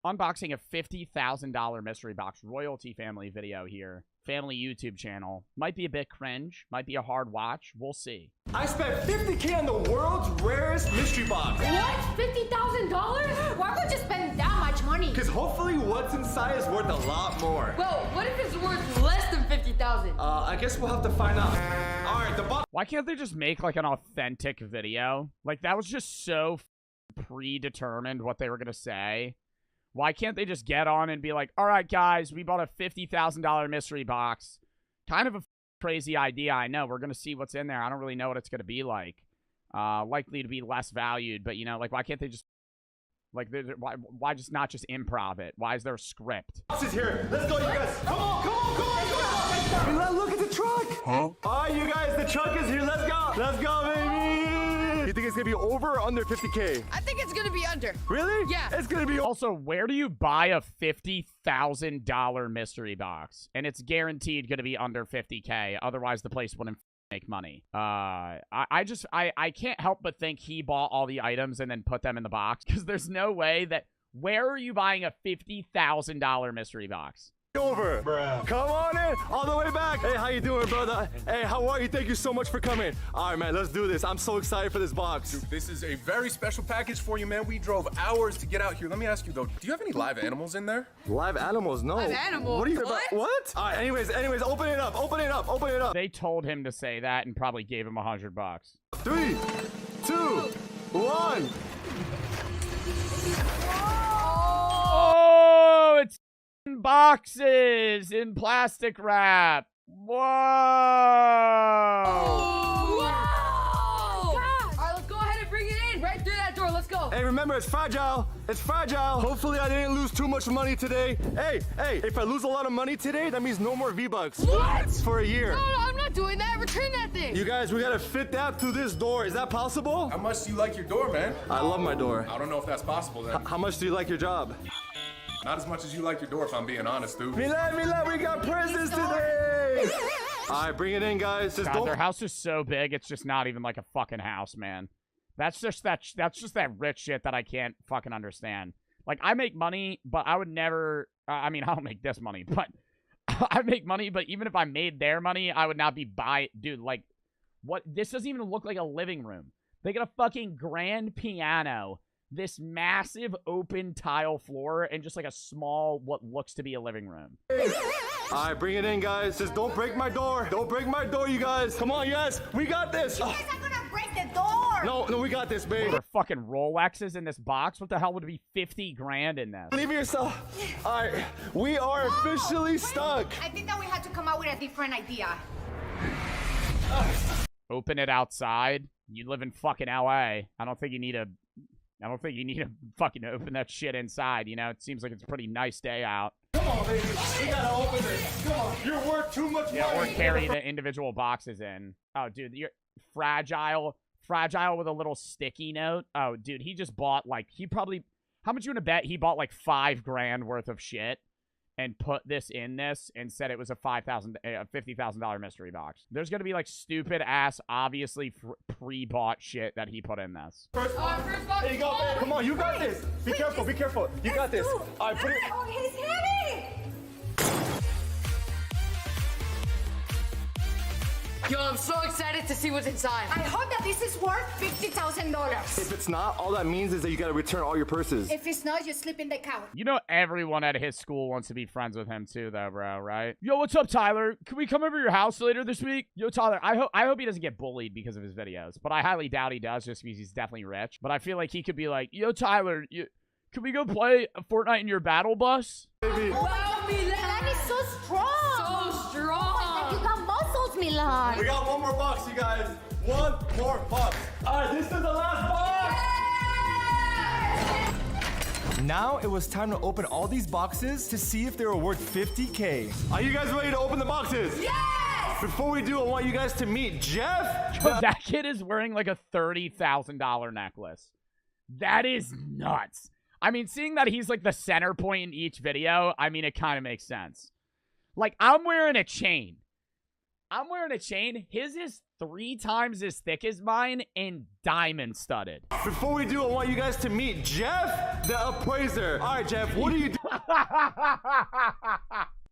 unboxing a $50,000 mystery box royalty family video here. Family YouTube channel. Might be a bit cringe. Might be a hard watch. We'll see. I spent $50K on the world's rarest mystery box. What? $50,000? Why would you spend that much money? Because hopefully what's inside is worth a lot more. Well, what if it's worth less than $50,000? I guess we'll have to find out. All right, the box. Why can't they just make like an authentic video? Like that was just so predetermined what they were gonna say. Why can't they just get on and be like, all right, guys, we bought a $50,000 mystery box. Kind of a crazy idea, I know. We're going to see what's in there. I don't really know what it's going to be like. Likely to be less valued, but, you know, like, why can't they just, like, why just not just improv it? Why is there a script? Box is here. Let's go, you guys. Come on, come on, come on, come on. Look at the truck. Huh? All right, you guys, the truck is here. Let's go. Let's go, baby. You think it's going to be over or under 50K? I think it's going to be under. Really? Yeah. It's going to be. Also, where do you buy a $50,000 mystery box? And it's guaranteed going to be under 50K. Otherwise, the place wouldn't make money. I can't help but think he bought all the items and then put them in the box. Because there's no way that... Where are you buying a $50,000 mystery box? Over. Bruh. Come on in, all the way back. Hey, how you doing, brother? Hey, how are you? Thank you so much for coming. All right, man, let's do this. I'm so excited for this box. Dude, this is a very special package for you, man. We drove hours to get out here. Let me ask you, though, do you have any live animals in there? Live animals? No. Live animals? What are you What? about? What? All right, anyways, open it up, open it up, open it up. They told him to say that and probably gave him $100. 3, 2, 1. Oh, it's in boxes in plastic wrap. Whoa! Whoa! All right, let's go ahead and bring it in. Right through that door. Let's go. Hey, remember, it's fragile. It's fragile. Hopefully, I didn't lose too much money today. Hey, if I lose a lot of money today, that means no more V-Bucks. What? For a year. No, I'm not doing that. Return that thing. You guys, we gotta fit that through this door. Is that possible? How much do you like your door, man? I love my door. I don't know if that's possible, then. How much do you like your job? Not as much as you like your door, if I'm being honest, dude. Mila, we got presents today! All right, bring it in, guys. Just God, don't... their house is so big, it's just not even like a fucking house, man. That's just that rich shit that I can't fucking understand. Like, I make money, but I would never... I mean, I don't make this money, but... I make money, but even if I made their money, I would not be buying... Dude, like, what? This doesn't even look like a living room. They got a fucking grand piano, this massive open tile floor, and just like a small, what looks to be a living room. All right, bring it in, guys. Just don't break my door. Don't break my door, you guys. Come on, yes, we got this. You guys are gonna break the door. No, we got this, babe. There are fucking Rolexes in this box. What the hell would it be 50 grand in this? Leave yourself. All right, we are officially stuck. I think that we had to come up with a different idea. Open it outside. You live in fucking LA. I don't think you need to fucking open that shit inside, you know? It seems like it's a pretty nice day out. Come on, baby. We gotta open this. Come on. You're worth too much money. Yeah, or carry the individual boxes in. Oh, dude, you're fragile with a little sticky note. Oh, dude, he just bought, like, how much you want to bet he bought, like, $5 grand worth of shit and put this in this and said it was a $50,000 mystery box. There's gonna be, like, stupid-ass, obviously pre-bought shit that he put in this. First box. There you go, babe. Come on, you got this. Be careful, be careful. You got this. All right, put it. Oh, he's heavy. Yo, I'm so excited to see what's inside. I hope that this is worth $50,000. If it's not, all that means is that you gotta return all your purses. If it's not, you slip in the couch. You know everyone at his school wants to be friends with him too, though, bro, right? Yo, what's up, Tyler? Can we come over to your house later this week? Yo, Tyler, I hope he doesn't get bullied because of his videos, but I highly doubt he does just because he's definitely rich. But I feel like he could be like, yo, Tyler, can we go play Fortnite in your battle bus? Baby. Wow, Milan is so strong. So strong. You got muscles, Milan. We got one more box, you guys. One more box. All right, this is the last box. Now it was time to open all these boxes to see if they were worth 50K. Are you guys ready to open the boxes? Yes! Before we do, I want you guys to meet Jeff. That kid is wearing like a $30,000 necklace. That is nuts. I mean, seeing that he's like the center point in each video, I mean, it kind of makes sense. Like, I'm wearing a chain. I'm wearing a chain. His is 3 times as thick as mine and diamond studded. Before we do, I want you guys to meet Jeff, the appraiser. All right, Jeff, what do you do?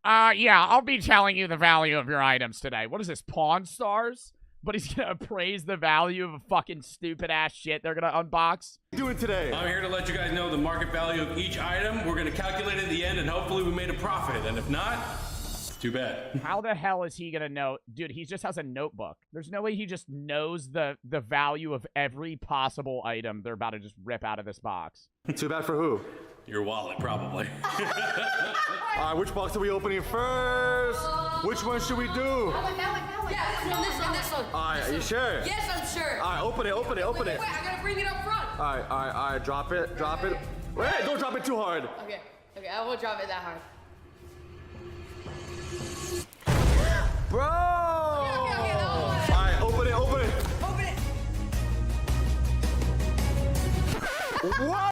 Yeah, I'll be telling you the value of your items today. What is this, Pawn Stars? But he's gonna appraise the value of a fucking stupid ass shit they're gonna unbox. Doing today? I'm here to let you guys know the market value of each item. We're gonna calculate it at the end, and hopefully we made a profit. And if not, it's too bad. How the hell is he gonna know? Dude, he just has a notebook. There's no way he just knows the value of every possible item they're about to just rip out of this box. Too bad for who? Your wallet, probably. All right, which box are we opening first? Which one should we do? That one. Yeah, this one. All right, are you sure? Yes, I'm sure. All right, open it. Wait, I gotta bring it up front. All right, drop it. Wait, don't drop it too hard. Okay, I won't drop it that hard. Bro! Okay, that one. All right, open it. Open it. What?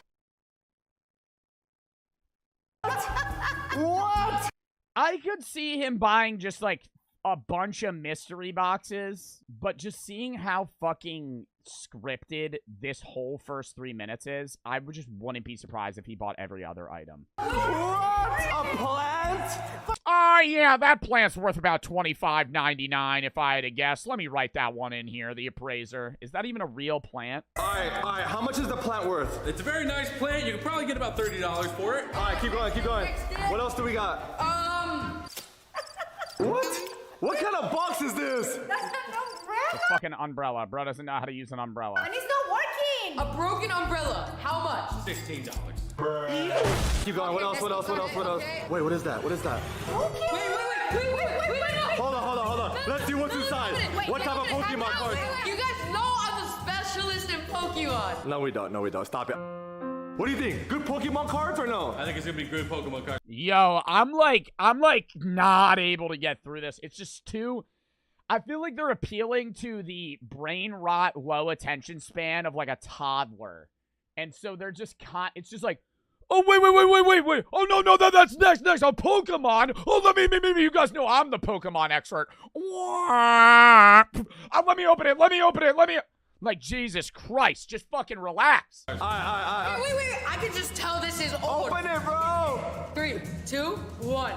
What? I could see him buying just like a bunch of mystery boxes, but just seeing how fucking scripted this whole first 3 minutes is, I just wouldn't be surprised if he bought every other item. What? A plant? Yeah, that plant's worth about $25.99 if I had to guess. Let me write that one in here, the appraiser. Is that even a real plant? All right, how much is the plant worth? It's a very nice plant. You can probably get about $30 for it. All right, keep going. What else do we got? What? What kind of box is this? That's an A umbrella. fucking umbrella. Bro doesn't know how to use an umbrella. And it's not working. A broken umbrella. How much? $16. Keep going. What else? Okay. Wait, what is that? Wait. Hold on. Let's see what's inside. What type of Pokemon cards? You guys know I'm a specialist in Pokemon. No, we don't. Stop it. What do you think? Good Pokemon cards or no? I think it's gonna be good Pokemon cards. Yo, I'm like not able to get through this. It's just too. I feel like they're appealing to the brain rot, low attention span of like a toddler, and so they're just it's just like, oh wait. Oh no, that's next. A Pokemon. Oh let me. You guys know I'm the Pokemon expert. Let me open it. Like, Jesus Christ, just fucking relax. All right. Wait. I can just tell this is old. Open it, bro. 3, 2, 1.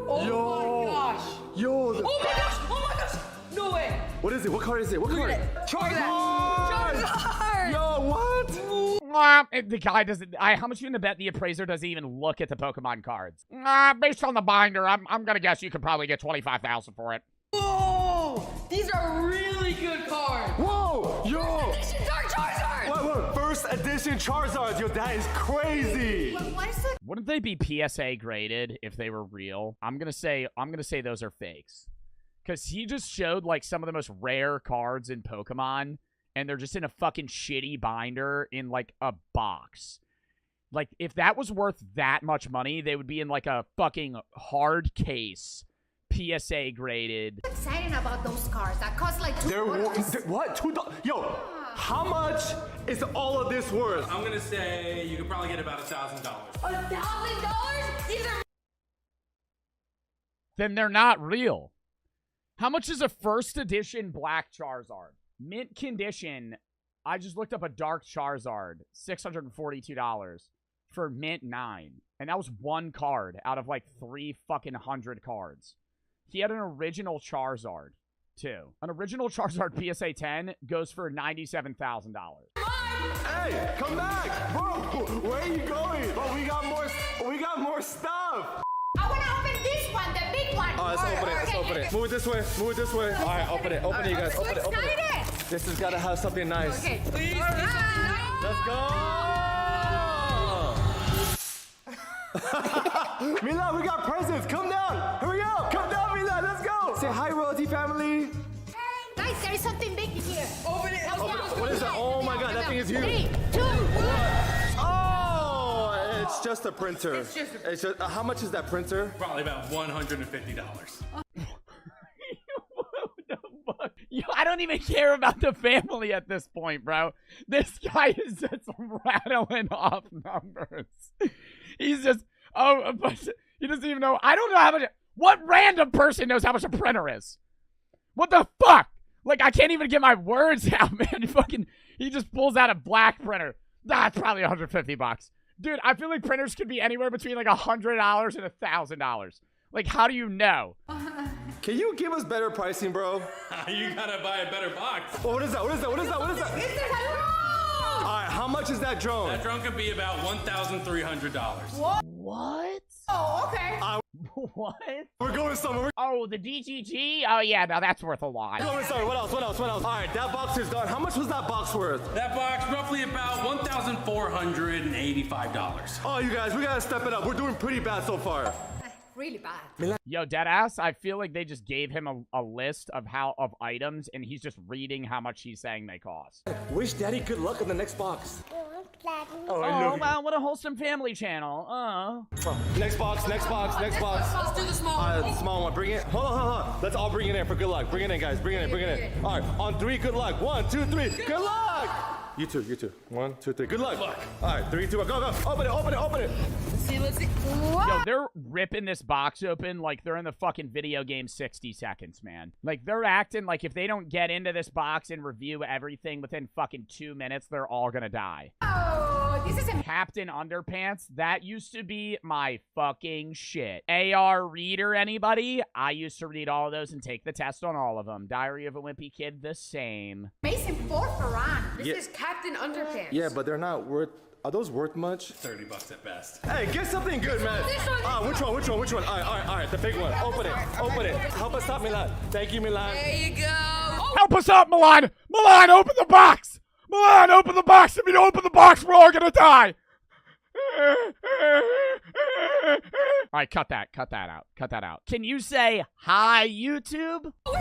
Oh Yo. my gosh. Yo. Oh my gosh. No way. What is it? What card is it? What Look card? at it. Charizard. Charizard. Yo, what? The guy doesn't. How much you gonna bet the appraiser doesn't even look at the Pokemon cards? Based on the binder, I'm gonna guess you could probably get $25,000 for it. Whoa. These are really good cards. Whoa. Yo. Edition Dark Charizard. What? First edition Charizard. Yo, that is crazy. What is it? Wouldn't they be PSA graded if they were real? I'm gonna say those are fakes. Cause he just showed like some of the most rare cards in Pokemon, and they're just in a fucking shitty binder in like a box. Like if that was worth that much money, they would be in like a fucking hard case, PSA graded. I'm excited about those cards. That cost like $2. What? $2? Yo, how much is all of this worth? I'm gonna say you could probably get about $1,000. $1,000? These are. Then they're not real. How much is a first edition Black Charizard? Mint condition, I just looked up a Dark Charizard, $642 for mint 9. And that was one card out of like 300 cards. He had an original Charizard, too. An original Charizard PSA 10 goes for $97,000. Hey, come back, bro. Where are you going? Bro, we got more stuff. I want to open this one, the big one. Let's open it. Move it this way. All right, open it, you guys. I'm so Open it. excited. This has got to have something nice. Okay, please. Let's go. Mila, we got presents. Come down. Hurry up. Come down, Mila. Let's go. Say hi, royalty family. Guys, there is something big in here. Open it. What is that? Oh my God, that thing is huge. 3, 2, 1. Oh, it's just a printer. It's just how much is that printer? Probably about $150. Yo, I don't even care about the family at this point, bro. This guy is just rattling off numbers. He's just, but he doesn't even know. I don't know how much. What random person knows how much a printer is? What the fuck? Like, I can't even get my words out, man. He just pulls out a black printer. That's probably $150. Dude, I feel like printers could be anywhere between like $100 and $1,000. Like, how do you know? Can you give us better pricing, bro? You gotta buy a better box. Oh, what is that? What is that? What is that? What is that? It's a drone! All right, how much is that drone? That drone could be about $1,300. What? Oh, okay. What? We're going somewhere. Oh, the DGG? Oh, yeah, no, that's worth a lot. We're going somewhere. What else? What else? What else? All right, that box is done. How much was that box worth? That box, roughly about $1,485. Oh, you guys, we gotta step it up. We're doing pretty bad so far. Really bad. Yo, deadass, I feel like they just gave him a list of items, and he's just reading how much he's saying they cost. Wish Daddy good luck on the next box. Oh, wow, what a wholesome family channel. Next box, next box, next box. Let's do the small The small one. Bring it. Hold on. Let's all bring it in for good luck. Bring it in, guys. Bring it in. Bring it in. All right, on 3, good luck. 1, 2, 3. Good luck. You too. 1, 2, 3. Good luck. All right, 3, 2, 1. Go. Open it. Let's see. What? Yo, they're ripping this box open like they're in the fucking video game 60 seconds, man. Like, they're acting like if they don't get into this box and review everything within fucking 2 minutes, they're all gonna die. Oh, this is a Captain Underpants, that used to be my fucking shit. AR Reader, anybody? I used to read all of those and take the test on all of them. Diary of a Wimpy Kid, the same. amazing for Ferran. This Yeah. is Captain Underpants. Yeah, but they're not worth. Are those worth much? $30 at best. Hey, get something good, man. This one. Which one? All right. The big one. Open it. Help us out, Milan. Thank you, Milan. There you go. Oh, Help us out, Milan! Milan, open the box! Milan, open the box! If you don't open the box, we're all gonna die! Alright, cut that out. Can you say, hi, YouTube? wait.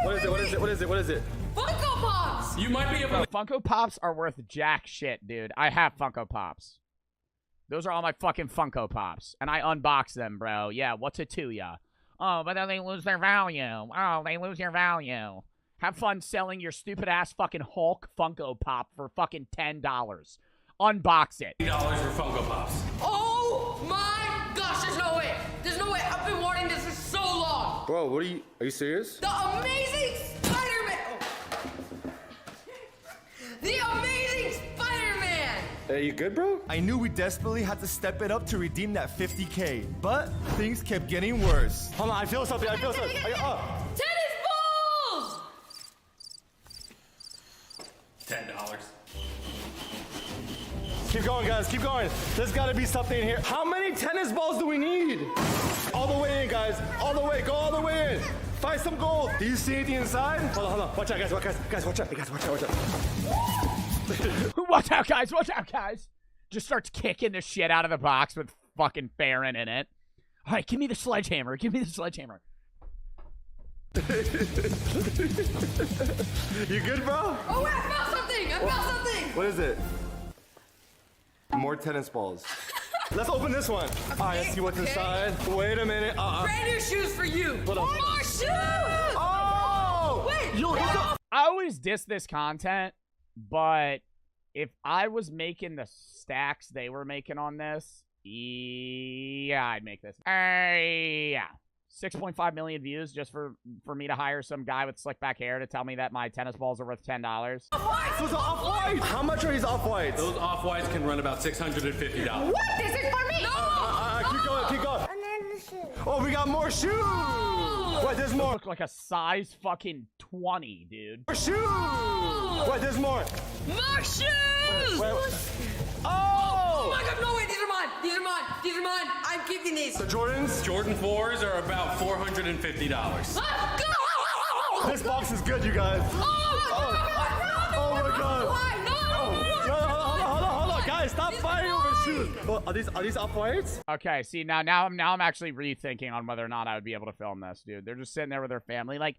What is it? Funko Pops. You might be able to Funko Pops are worth jack shit, dude. I have Funko Pops. Those are all my fucking Funko Pops. And I unbox them, bro. Yeah, what's it to ya? Oh, but then they lose their value. Oh, they lose your value. Have fun selling your stupid-ass fucking Hulk Funko Pop for fucking $10. Unbox it. $80 for Funko Pops. Oh my gosh, there's no way. I've been wanting this for so long. Bro, are you serious? The Amazing Spider-Man. Oh. The Amazing Spider-Man. Hey, you good, bro? I knew we desperately had to step it up to redeem that 50K, but things kept getting worse. Hold on, I feel something. Tennis balls. $10. Keep going, guys. Keep going. There's got to be something here. How many tennis balls do we need? All the way in, guys. All the way. Go all the way in. Find some gold. Do you see anything inside? Hold on. Watch out, guys. Watch out. Watch out, guys. Just starts kicking the shit out of the box with fucking Farron in it. All right, give me the sledgehammer. You good, bro? Oh, wait, I found something. What is it? More tennis balls. Let's open this one. All right, let's see what's inside. Wait a minute. Brand new shoes for you. Hold on. More shoes. Oh! Wait. I always diss this content, but if I was making the stacks they were making on this, yeah, I'd make this. Yeah. 6.5 million views just for me to hire some guy with slick back hair to tell me that my tennis balls are worth $10. Those are off-white. How much are these off-whites? Those off-whites can run about $650. What? This is for me. No. Keep going. Oh, we got more shoes. Wait, there's more. Look like a size fucking 20, dude. More shoes. Wait, there's more. More shoes. Wait. Oh Oh! my God, no way. These are mine. I'm keeping these. The Jordans? Jordan 4s are about $450. Let's go. This box is good, you guys. Oh my God. No. Hold on, guys, stop fighting over shoes. Well, are these off-whites? Okay, see, now I'm actually rethinking on whether or not I would be able to film this, dude. They're just sitting there with their family like,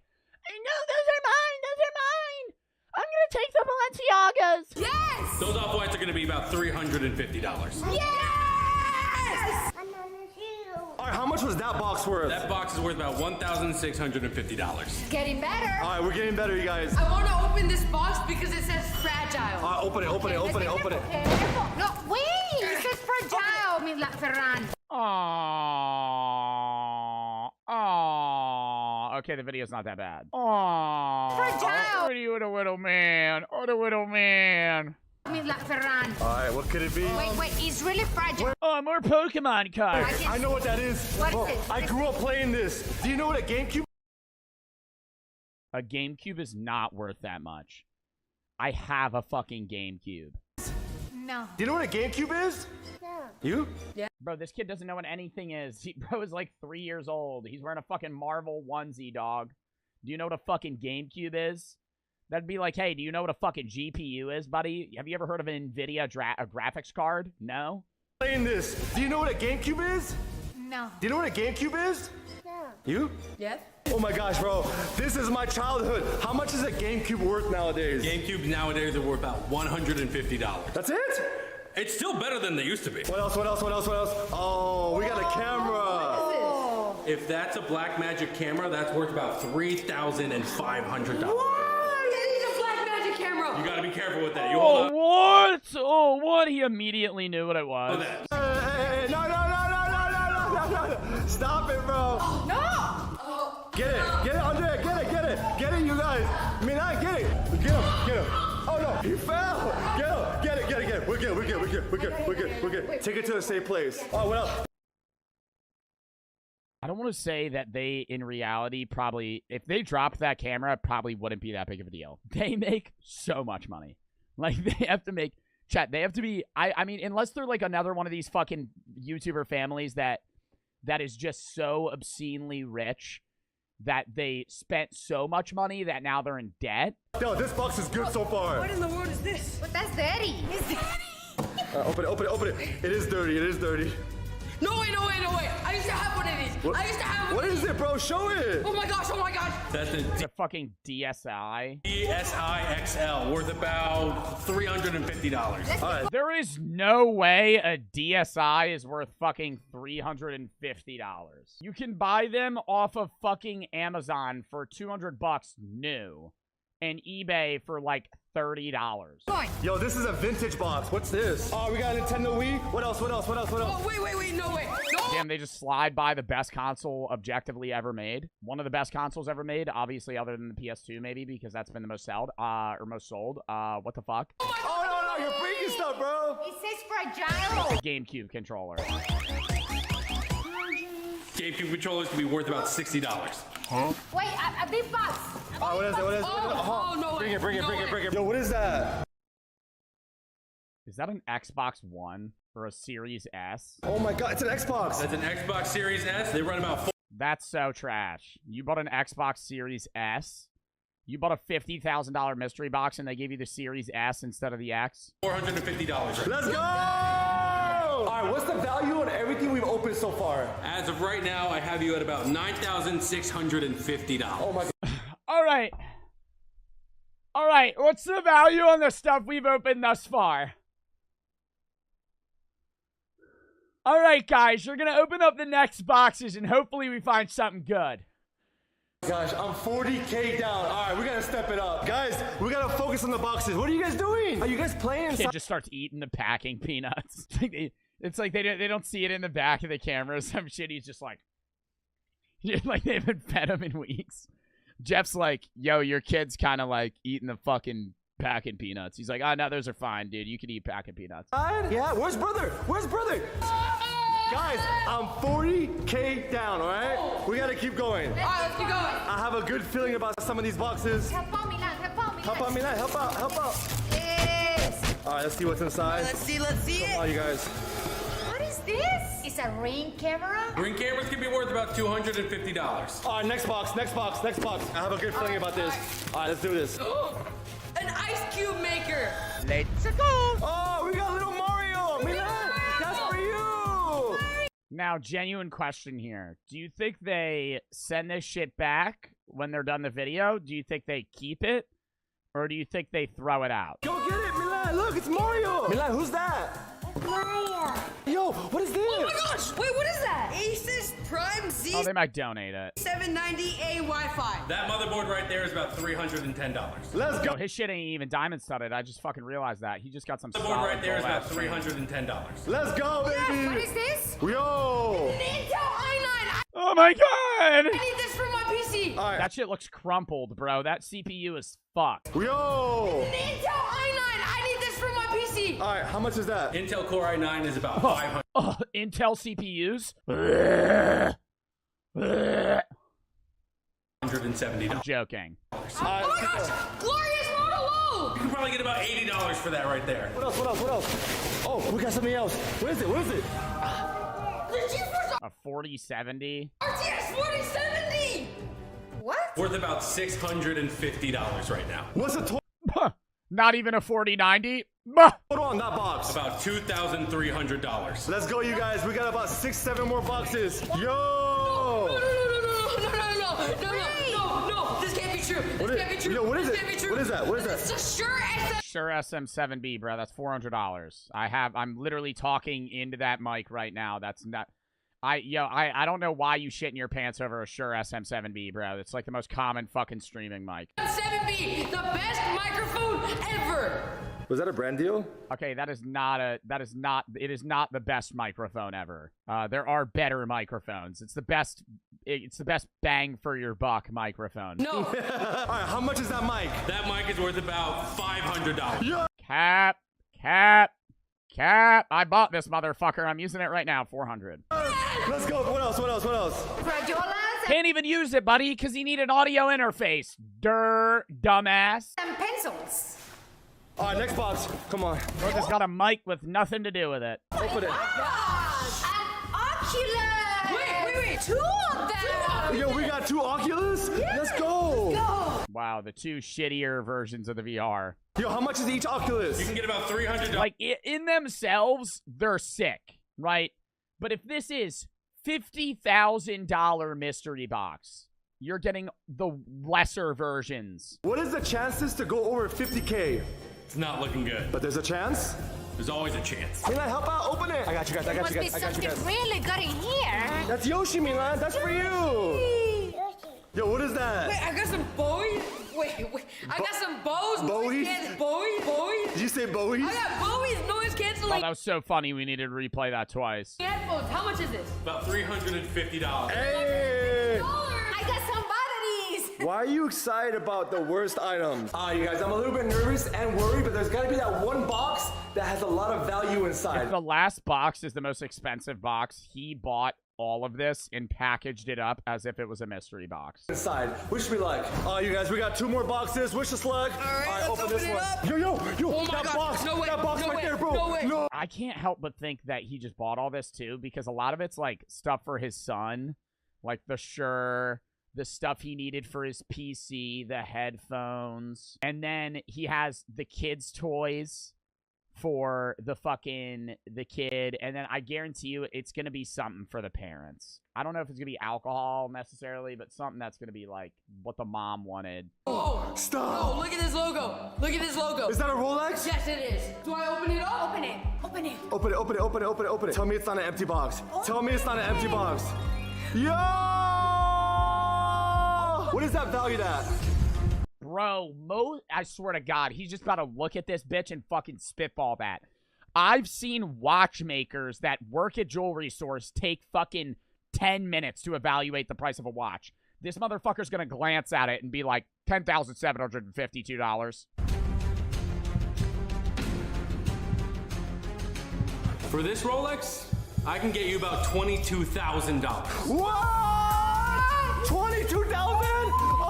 no, those are mine. I'm gonna take the Balenciagas. Yes. Those off-whites are going to be about $350. Yes. All right, how much was that box worth? That box is worth about $1,650. Getting better. All right, we're getting better, you guys. I want to open this box because it says fragile. Open it. No, wait. It says fragile, Ferran. Aww. okay, the video's not that bad. Aww. Fragile. Pretty little man. Oh, the little man. I mean, like Ferran. All right, what could it be? Wait, it's really fragile. Oh, more Pokemon cards. I know what that is. What Bro, is it? I grew up playing this. Do you know what a GameCube? A GameCube is not worth that much. I have a fucking GameCube. No. Do you know what a GameCube is? No. You? Bro, this kid doesn't know what anything is. Bro is like 3 years old. He's wearing a fucking Marvel onesie, dog. Do you know what a fucking GameCube is? That'd be like, hey, do you know what a fucking GPU is, buddy? Have you ever heard of an NVIDIA a graphics card? No? Playing this. Do you know what a GameCube is? No. Do you know what a GameCube is? No. You? Yes. Oh my gosh, bro. This is my childhood. How much is a GameCube worth nowadays? GameCubes nowadays are worth about $150. That's it? It's still better than they used to be. What else? Oh, we got a camera. If that's a Blackmagic camera, that's worth about $3,500. You gotta be careful with that. You hold on. What? Oh, what? He immediately knew what it was. Hey, no. Stop it, bro. No. Get it, Andrea, get it, you guys. Milan, get it. Get him. Oh no, he fell. Get it. We're good. Take it to a safe place. Oh, what else? I don't want to say that they, in reality, probably, if they dropped that camera, it probably wouldn't be that big of a deal. They make so much money. Like, they have to make, chat, they have to be, I mean, unless they're like another one of these fucking YouTuber families that is just so obscenely rich that they spent so much money that now they're in debt. Yo, this box is good so far. What in the world is this? But that's dirty. It's dirty. Open it. It is dirty. No way. I used to have one of these. What is it, bro? Show it. Oh my gosh. That's It's a fucking DSi. DSi XL, worth about $350. All right. There is no way a DSi is worth fucking $350. You can buy them off of fucking Amazon for $200 new, and eBay for like $30. Yo, this is a vintage box. What's this? Oh, we got a Nintendo Wii. What else? Oh, wait. No way. No. Damn, they just slide by the best console objectively ever made. One of the best consoles ever made, obviously, other than the PS2, maybe, because that's been the most sold. What the fuck? Oh, no, you're breaking stuff, bro. It says fragile. GameCube controller. GameCube controllers can be worth about $60. Wait, a big box. What is it? Oh, no way. Bring it. Yo, what is that? Is that an Xbox One or a Series S? Oh my god, it's an Xbox. That's an Xbox Series S. They run about That's so trash. You bought an Xbox Series S. You bought a $50,000 mystery box and they gave you the Series S instead of the X. $450. Let's go! All right, what's the value on everything we've opened so far? As of right now, I have you at about $9,650. Oh my god. All right. What's the value on the stuff we've opened thus far? All right, guys, we're going to open up the next boxes and hopefully we find something good. Gosh, I'm 40K down. All right, we got to step it up. Guys, we got to focus on the boxes. What are you guys doing? Are you guys playing? Kid just starts eating the packing peanuts. It's like they don't see it in the back of the camera or some shit. He's just like they haven't fed him in weeks. Jeff's like, yo, your kid's kind of like eating the fucking packing peanuts. He's like, oh, no, those are fine, dude. You can eat packing peanuts. Yeah, where's brother? Guys, I'm 40K down, all right? We got to keep going. All right, let's keep going. I have a good feeling about some of these boxes. Help out, Milan. Help out, Milan. Help out. Yes. All right, let's see what's inside. Let's see Come on, it. you guys. What is this? It's a ring camera? Ring cameras can be worth about $250. All right, next box. I have a good feeling about this. All right, let's do this. An ice cube maker. Let's go. Oh, we got little Mario. Milan, that's for you. Now, genuine question here. Do you think they send this shit back when they're done the video? Do you think they keep it? Or do you think they throw it out? Go get it, Milan. Look, it's Mario. Milan, who's that? Mario. Yo, what is this? Oh my gosh. Wait, what is that? Asus Prime Oh, they might donate it. Z790A Wi-Fi. That motherboard right there is about $310. Let's go. Yo, his shit ain't even diamond studded. I just fucking realized that. He just got some The board solid right there is about gold ass chain. $310. Let's go, baby. What is this? Yo. Intel i9. Oh my god! I need this for my PC. PC. All right. That shit looks crumpled, bro. That CPU is fucked. Yo. An Intel i9. I need this for my PC. All right, how much is that? Intel Core i9 is about $500. Intel CPUs? $170. Joking. Oh my gosh! Glorious Bartolozzi! You can probably get about $80 for that right there. What else? What else? What else? Oh, we got something else. What is it? What is it? The GeForce A 4070? RTX 4070! What? Worth about $650 right now. What's the total Not even a 4090? on that box? About $2,300. Let's go, you guys. We got about 6-7 more boxes. Yo! No! This can't be true. This can't be true. Yo, what is This it? can't be true. What is that? What is that? It's a Shure SM. Sure SM7B, bro. That's $400. I'm literally talking into that mic right now. That's not... I don't know why you shit in your pants over a Shure SM7B, bro. It's like the most common fucking streaming mic. 7B, the best microphone ever. Was that a brand deal? Okay, it is not the best microphone ever. There are better microphones. It's the best bang for your buck microphone. No. All right, how much is that mic? That mic is worth about $500. Yeah. Cap. I bought this motherfucker. I'm using it right now. $400. Let's go. What else? What else? What else? Radiolas Can't even use it, buddy, because he needed audio interface. Dumbass. and pencils. All right, next box. Come on. Or just got a mic with nothing to do with it. Open it. Gosh, an Oculus. Wait. Two of them. Yo, we got 2 Oculus? Let's go. Wow, the 2 shittier versions of the VR. Yo, how much is each Oculus? You can get about $300. Like, in themselves, they're sick, right? But if this is $50,000 mystery box, you're getting the lesser versions. What is the chances to go over 50K? It's not looking good. But there's a chance? There's always a chance. Can I help out? Open it. I got you guys. I got Must you be guys. I got you something guys. really good in here. That's Yoshi, Milan. That's for you. Yo, what is that? Wait, I got some Bowie. Wait. I got some Bose. Bowies? Bowie. Did you say Bowie? I got Bowie's noise Oh, canceling that was so funny. We needed to replay that twice. headphones. How much is this? About $350. Hey! I got some batteries. Why are you excited about the worst items? You guys, I'm a little bit nervous and worried, but there's got to be that one box that has a lot of value inside. If the last box is the most expensive box, he bought all of this and packaged it up as if it was a mystery box. Inside. Which we like? You guys, we got 2 more boxes. Wish us luck. All right, let's open this open it one. up. Yo, Oh my that God. box. No way. That box No right way. there, bro. No way. No. I can't help but think that he just bought all this too, because a lot of it's like stuff for his son, like the Shure, the stuff he needed for his PC, the headphones, and then he has the kids' toys for the kid, and then I guarantee you it's gonna be something for the parents. I don't know if it's gonna be alcohol necessarily, but something that's gonna be like what the mom wanted. Oh, Stop. look at this logo. Look at this logo. Is that a Rolex? Yes, it is. Do I open it up? Open it. Open it. Tell me it's not an empty box. Tell me it's not an empty box. Yo! What is that valued at? Bro, I swear to God, he's just about to look at this bitch and fucking spitball that. I've seen watchmakers that work at jewelry stores take fucking 10 minutes to evaluate the price of a watch. This motherfucker's gonna glance at it and be like, $10,752. For this Rolex, I can get you about $22,000. What? 22,000?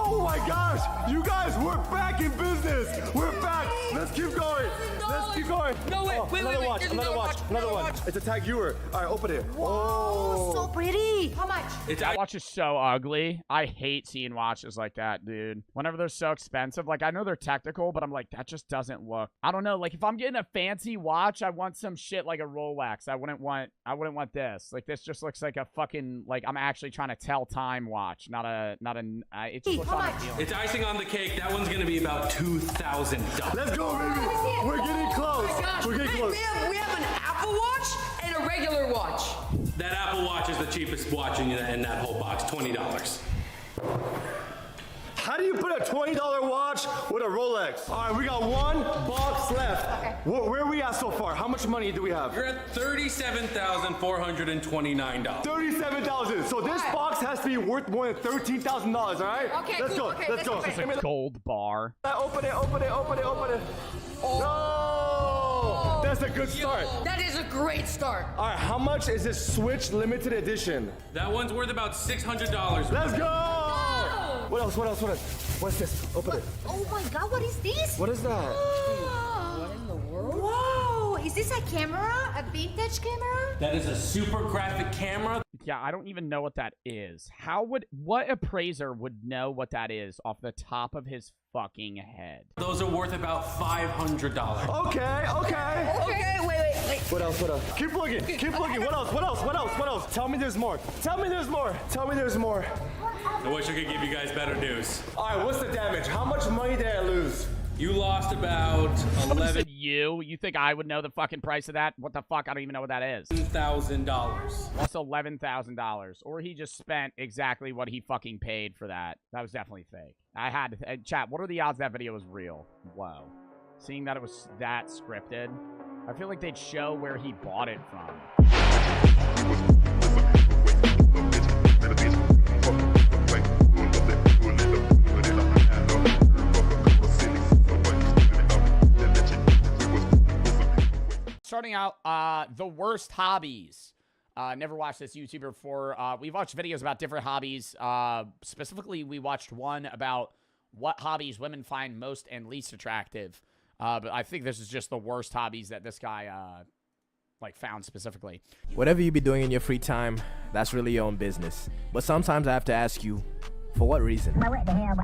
Oh my gosh! You guys, we're back in business. We're back. Let's keep going. Let's keep going. No, wait, wait, another wait, watch. there's Another another watch. watch, Another another one. watch. It's a Tag Heuer. All right, open it. Oh, so pretty. How much? That watch is so ugly. I hate seeing watches like that, dude. Whenever they're so expensive, like, I know they're technical, but I'm like, that just doesn't look. I don't know. Like, if I'm getting a fancy watch, I want some shit like a Rolex. I wouldn't want this. Like, this just looks like a fucking, like, I'm actually trying to tell time watch, not a. It just looks How much? unappealing. It's icing on the cake. That one's gonna be about $2,000. Let's go, baby. We're getting close. Oh my gosh. We're getting close. We have an Apple Watch and a regular watch. That Apple Watch is the cheapest watch in that whole box, $20. How do you put a $20 watch with a Rolex? All right, we got one box left. Okay. Where are we at so far? How much money do we have? You're at $37,429. $37,000. So this box has to be worth more than $13,000, all right? Okay, let's cool. go. Okay, let's go. let's go. It's a gold bar. Open it. No! That's a good start. That is a great start. All right, how much is this Switch limited edition? That one's worth about $600. Let's go! What else? What's this? Open it. Oh my god, what is this? What is that? What in the world? Whoa, is this a camera? A vintage camera? That is a super graphic camera. Yeah, I don't even know what that is. What appraiser would know what that is off the top of his fucking head? Those are worth about $500. Okay. Okay, wait. What else? Keep looking. What else? Tell me there's more. I wish I could give you guys better news. All right, what's the damage? How much money did I lose? You lost about You think I would know the fucking price of that? What the fuck? I don't even know what that is. $11,000. Lost $11,000. Or he just spent exactly what he fucking paid for that. That was definitely fake. I had to... chat, what are the odds that video was real? Whoa. Seeing that it was that scripted, I feel like they'd show where he bought it from. Starting out, the worst hobbies. Never watched this YouTuber before. We've watched videos about different hobbies. Specifically, we watched one about what hobbies women find most and least attractive. But I think this is just the worst hobbies that this guy, found specifically. Whatever you be doing in your free time, that's really your own business. But sometimes I have to ask you, for what reason?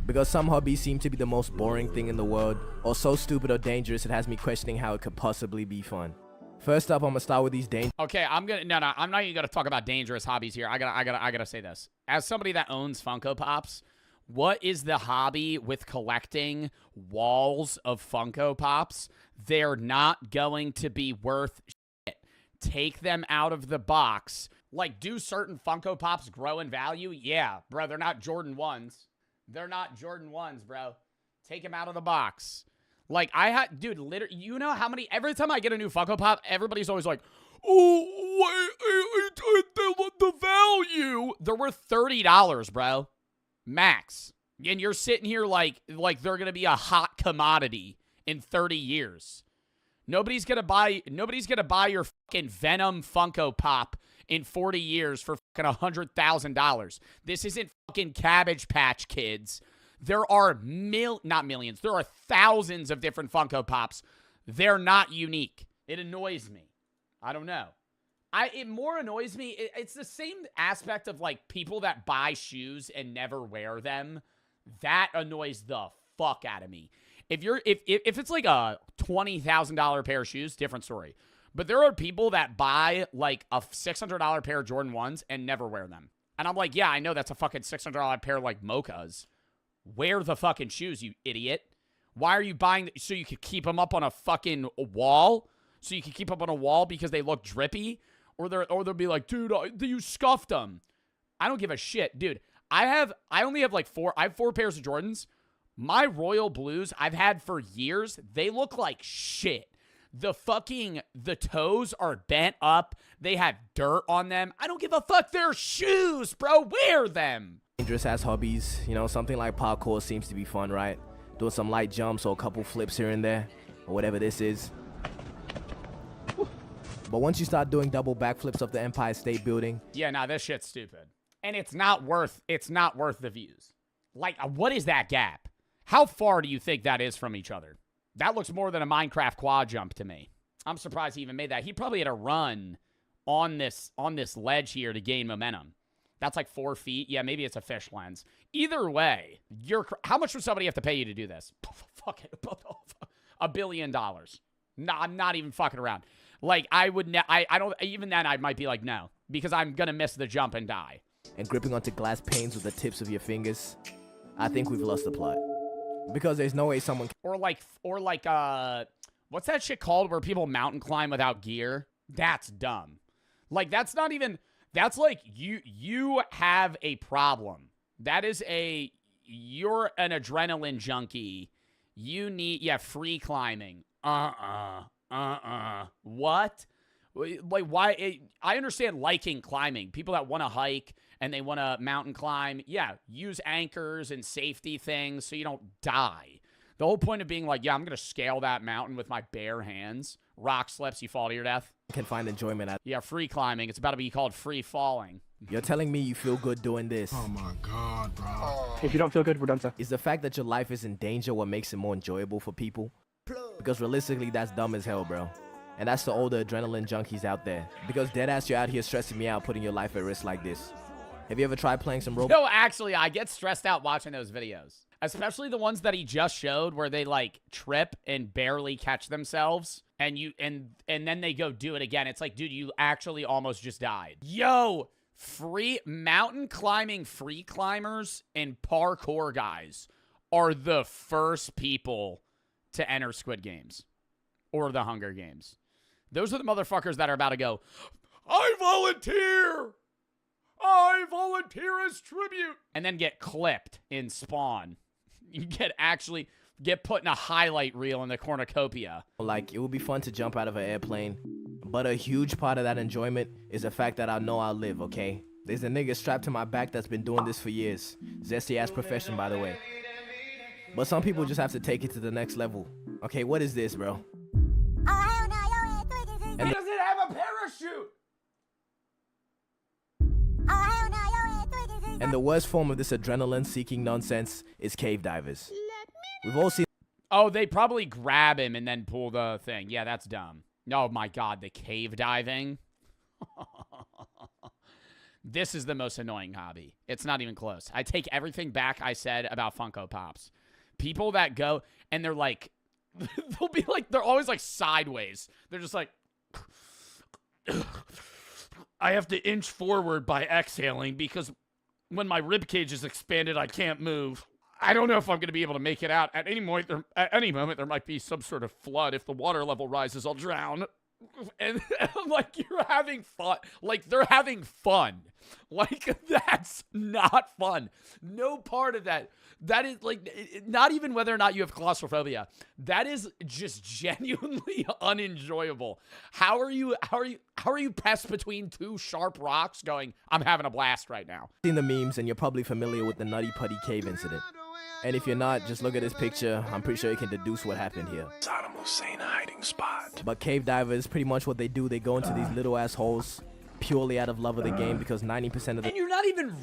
Because some hobbies seem to be the most boring thing in the world, or so stupid or dangerous it has me questioning how it could possibly be fun. First up, I'm gonna start with these Okay, I'm not even gonna talk about dangerous hobbies here. I gotta say this. As somebody that owns Funko Pops, what is the hobby with collecting walls of Funko Pops? They're not going to be worth shit. Take them out of the box. Like, do certain Funko Pops grow in value? Yeah, bro, they're not Jordan 1s. They're not Jordan 1s, bro. Take them out of the box. Like, dude, literally, you know how many, every time I get a new Funko Pop, everybody's always like, oh, the value. They're worth $30, bro. Max. And you're sitting here like they're going to be a hot commodity in 30 years. Nobody's going to buy your fucking Venom Funko Pop in 40 years for fucking $100,000. This isn't fucking Cabbage Patch Kids. There are not millions. There are thousands of different Funko Pops. They're not unique. It annoys me. I don't know. It more annoys me. It's the same aspect of like people that buy shoes and never wear them. That annoys the fuck out of me. If it's like a $20,000 pair of shoes, different story. But there are people that buy like a $600 pair of Jordan 1s and never wear them. And I'm like, yeah, I know that's a fucking $600 pair like Mochas. Wear the fucking shoes, you idiot. Why are you buying so you could keep them up on a fucking wall? So you can keep up on a wall because they look drippy? Or they'll be like, dude, you scuffed them. I don't give a shit. Dude, I only have like I have 4 pairs of Jordans. My royal blues I've had for years, they look like shit. The toes are bent up. They have dirt on them. I don't give a fuck. They're shoes, bro. Wear them. dangerous ass hobbies. You know, something like parkour seems to be fun, right? Doing some light jumps or a couple flips here and there, or whatever this is. But once you start doing double backflips up the Empire State Building, yeah, nah, this shit's stupid. And it's not worth the views. Like, what is that gap? How far do you think that is from each other? That looks more than a Minecraft quad jump to me. I'm surprised he even made that. He probably had to run on this ledge here to gain momentum. That's like 4 feet. Yeah, maybe it's a fish lens. Either way, how much would somebody have to pay you to do this? Fuck it. $1 billion. No, I'm not even fucking around. Like, I don't, even then I might be like, no, because I'm going to miss the jump and die. And gripping onto glass panes with the tips of your fingers, I think we've lost the plot. Because there's no way someone Or like, what's that shit called where people mountain climb without gear? That's dumb. Like, that's like, you have a problem. That is you're an adrenaline junkie. You need, free climbing. What? Like, why? I understand liking climbing. People that want to hike and they want to mountain climb, use anchors and safety things so you don't die. The whole point of being like, I'm going to scale that mountain with my bare hands. Rock slips, you fall to your death. Can find enjoyment at. Yeah, free climbing. It's about to be called free falling. You're telling me you feel good doing this. Oh my God, bro. If you don't feel good, we're done, sir. Is the fact that your life is in danger what makes it more enjoyable for people? Because realistically, that's dumb as hell, bro. And that's the older adrenaline junkies out there. Because deadass, you're out here stressing me out, putting your life at risk like this. Have you ever tried playing some Roblox? No, actually, I get stressed out watching those videos. Especially the ones that he just showed where they, like, trip and barely catch themselves. And then they go do it again. It's like, dude, you actually almost just died. Yo, free mountain climbing free climbers and parkour guys are the first people to enter Squid Games or the Hunger Games. Those are the motherfuckers that are about to go, I volunteer! I volunteer as tribute! And then get clipped in Spawn. You get put in a highlight reel in the cornucopia. Like, it would be fun to jump out of an airplane, but a huge part of that enjoyment is the fact that I know I'll live, okay? There's a nigga strapped to my back that's been doing this for years. Zesty-ass profession, by the way. But some people just have to take it to the next level. Okay, what is this, bro? He doesn't have a parachute! And the worst form of this adrenaline-seeking nonsense is cave divers. We've all seen... Oh, they probably grab him and then pull the thing. Yeah, that's dumb. Oh my God, the cave diving. This is the most annoying hobby. It's not even close. I take everything back I said about Funko Pops. People that go and they're like, they'll be like, they're always like sideways. They're just like, I have to inch forward by exhaling because when my rib cage is expanded, I can't move. I don't know if I'm going to be able to make it out. At any moment, there might be some sort of flood. If the water level rises, I'll drown. And I'm like, you're having fun. Like, they're having fun. Like, that's not fun. No part of that. That is, like, not even whether or not you have claustrophobia. That is just genuinely unenjoyable. How are you pressed between two sharp rocks going, I'm having a blast right now? Seen the memes, and you're probably familiar with the Nutty Putty Cave incident. And if you're not, just look at this picture. I'm pretty sure you can deduce what happened here. Saddam Hussein hiding spot. But cave divers, pretty much what they do, they go into these little ass holes purely out of love of the game because 90% of the... And you're not even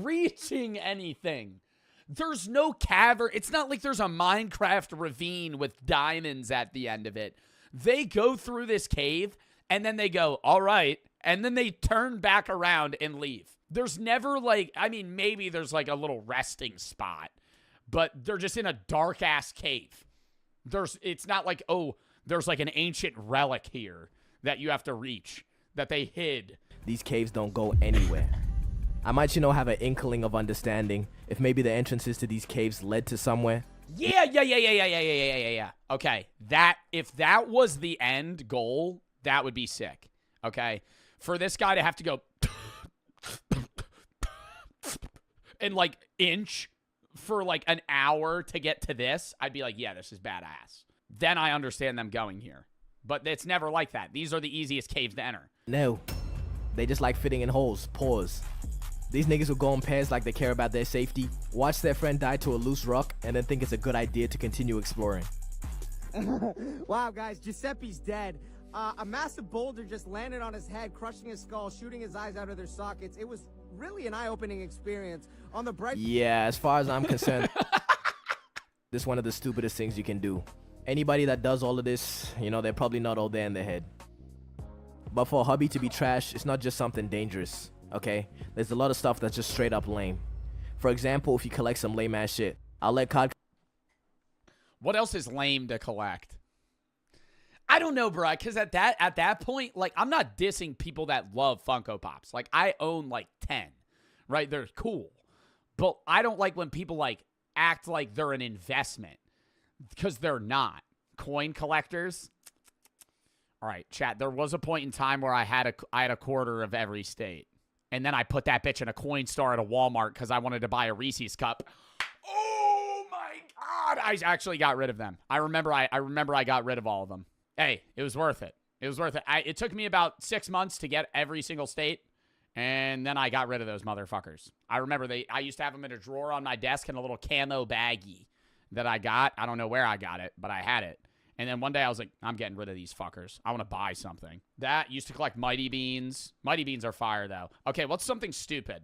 reaching anything. There's no cavern. It's not like there's a Minecraft ravine with diamonds at the end of it. They go through this cave, and then they go, all right, and then they turn back around and leave. There's never, like, I mean, maybe there's, like, a little resting spot, but they're just in a dark-ass cave. It's not like, oh, there's, like, an ancient relic here that you have to reach, that they hid. These caves don't go anywhere. I might, have an inkling of understanding if maybe the entrances to these caves led to somewhere. Yeah. Okay, if that was the end goal, that would be sick, okay? For this guy to have to go... and like inch for like an hour to get to this, I'd be like, yeah, this is badass. Then I understand them going here. But it's never like that. These are the easiest caves to enter. No. They just like fitting in holes. Pause. These niggas will go in pairs like they care about their safety, watch their friend die to a loose rock, and then think it's a good idea to continue exploring. Wow, guys, Giuseppe's dead. A massive boulder just landed on his head, crushing his skull, shooting his eyes out of their sockets. It was really an eye-opening experience. On the bright... Yeah, as far as I'm concerned, this is one of the stupidest things you can do. Anybody that does all of this, they're probably not all there in their head. But for a hobby to be trash, it's not just something dangerous, okay? There's a lot of stuff that's just straight up lame. For example, if you collect some lame-ass shit, I'll let COD... What else is lame to collect? I don't know, bro, because at that point, like, I'm not dissing people that love Funko Pops. Like, I own, like, 10, right? They're cool. But I don't like when people, like, act like they're an investment, because they're not. Coin collectors? All right, chat, there was a point in time where I had a quarter of every state, And then I put that bitch in a coin store at a Walmart because I wanted to buy a Reese's cup. Oh my God. I actually got rid of them. I remember I got rid of all of them. Hey, it was worth it. It was worth it. It took me about 6 months to get every single state. And then I got rid of those motherfuckers. I remember I used to have them in a drawer on my desk in a little camo baggie that I got. I don't know where I got it, but I had it. And then one day I was like, I'm getting rid of these fuckers. I want to buy something. That used to collect Mighty Beans. Mighty Beans are fire, though. Okay, what's something stupid?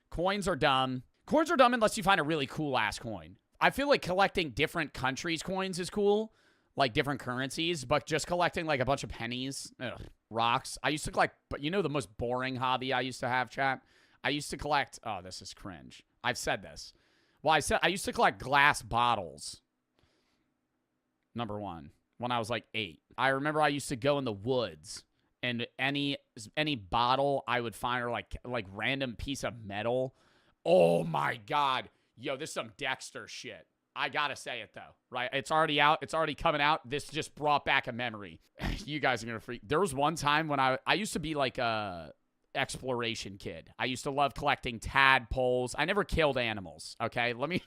Coins are dumb. Coins are dumb unless you find a really cool-ass coin. I feel like collecting different countries' coins is cool, like different currencies, but just collecting like a bunch of pennies, rocks. I used to collect, but you know the most boring hobby I used to have, chat? I used to collect, oh, this is cringe. I've said this. Well, I used to collect glass bottles. Number one, when I was like 8. I remember I used to go in the woods, and any bottle I would find, or like random piece of metal. Oh my God. Yo, this is some Dexter shit. I gotta say it though, right? It's already out. It's already coming out. This just brought back a memory. You guys are gonna freak. There was one time when I used to be like a exploration kid. I used to love collecting tadpoles. I never killed animals. Okay, let me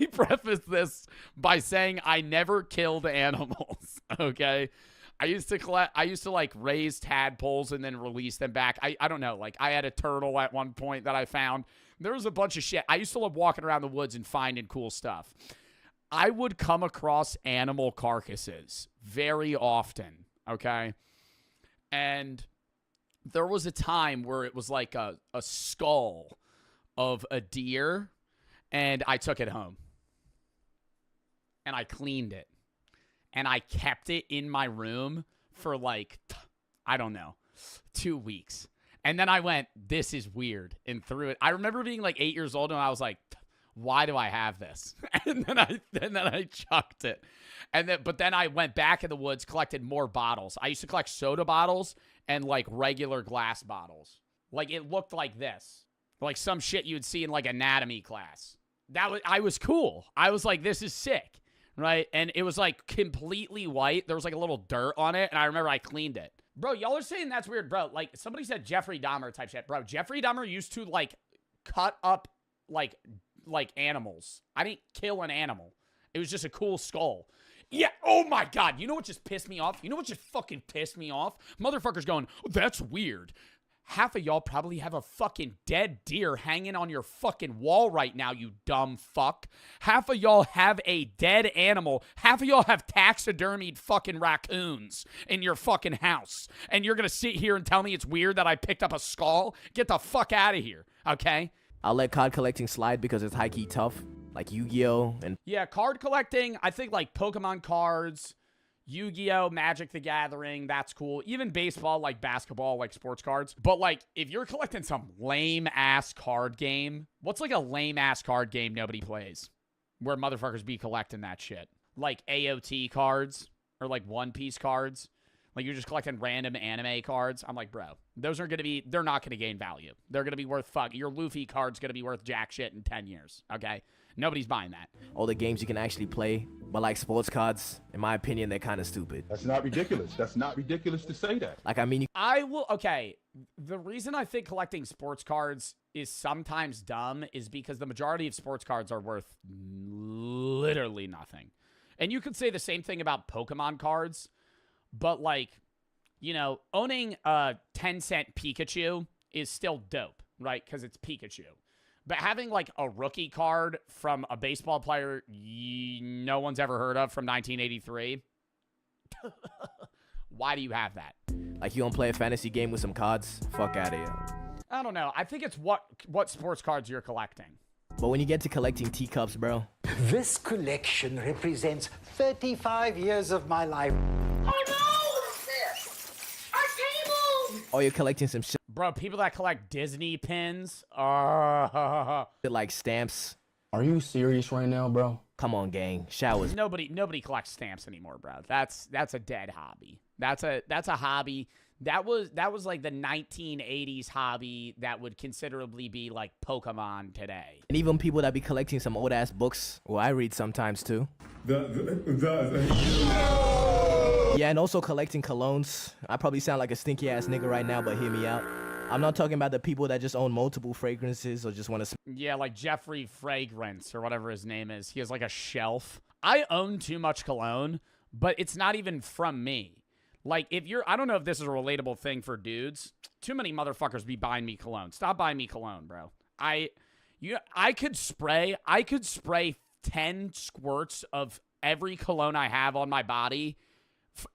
preface this by saying I never killed animals. Okay, I used to like raise tadpoles and then release them back. I don't know. Like I had a turtle at one point that I found. There was a bunch of shit. I used to love walking around the woods and finding cool stuff. I would come across animal carcasses very often, okay? And there was a time where it was like a skull of a deer, and I took it home. And I cleaned it. And I kept it in my room for like, I don't know, 2 weeks. And then I went, this is weird, and threw it. I remember being like 8 years old, and I was like, why do I have this? And then I chucked it. But then I went back in the woods, collected more bottles. I used to collect soda bottles and like regular glass bottles. Like it looked like this, like some shit you would see in like anatomy class. I was cool. I was like, this is sick, right? And it was like completely white. There was like a little dirt on it, and I remember I cleaned it. Bro, y'all are saying that's weird, bro. Like, somebody said Jeffrey Dahmer type shit. Bro, Jeffrey Dahmer used to, like, cut up, like animals. I didn't kill an animal. It was just a cool skull. Yeah, oh my God. You know what just pissed me off? You know what just fucking pissed me off? Motherfuckers going, oh, that's weird. Half of y'all probably have a fucking dead deer hanging on your fucking wall right now, you dumb fuck. Half of y'all have a dead animal. Half of y'all have taxidermied fucking raccoons in your fucking house. And you're gonna sit here and tell me it's weird that I picked up a skull? Get the fuck out of here, okay? I'll let card collecting slide because it's high-key tough, like Yu-Gi-Oh! And yeah, card collecting, I think like Pokemon cards, Yu-Gi-Oh!, Magic the Gathering, that's cool. Even baseball, like basketball, like sports cards. But, like, if you're collecting some lame-ass card game, what's, like, a lame-ass card game nobody plays? Where motherfuckers be collecting that shit. Like AOT cards or, like, One Piece cards. Like, you're just collecting random anime cards. I'm like, bro, those are going to be, they're not going to gain value. They're going to be worth fuck. Your Luffy card's going to be worth jack shit in 10 years, okay? Nobody's buying that. All the games you can actually play, but like sports cards, in my opinion, they're kind of stupid. That's not ridiculous. That's not ridiculous to say that. Like, I mean, okay, the reason I think collecting sports cards is sometimes dumb is because the majority of sports cards are worth literally nothing. And you could say the same thing about Pokemon cards, but like, you know, owning a 10-cent Pikachu is still dope, right? Because it's Pikachu. But having, like, a rookie card from a baseball player no one's ever heard of from 1983, why do you have that? Like, you don't play a fantasy game with some cards? Fuck out of here. I don't know. I think it's what sports cards you're collecting. But when you get to collecting teacups, bro. This collection represents 35 years of my life. Oh no! Our table! Oh, you're collecting some shit. Bro, people that collect Disney pins, like stamps. Are you serious right now, bro? Come on, gang. Showers. Nobody collects stamps anymore, bro. That's a dead hobby. That's a hobby. That was like the 1980s hobby that would considerably be like Pokemon today. And even people that be collecting some old ass books. Well, I read sometimes too. Yeah, and also collecting colognes. I probably sound like a stinky ass nigga right now, but hear me out. I'm not talking about the people that just own multiple fragrances or just want to. Yeah, like Jeffrey Fragrance or whatever his name is. He has like a shelf. I own too much cologne, but it's not even from me. Like, if you're, I don't know if this is a relatable thing for dudes. Too many motherfuckers be buying me cologne. Stop buying me cologne, bro. I could spray 10 squirts of every cologne I have on my body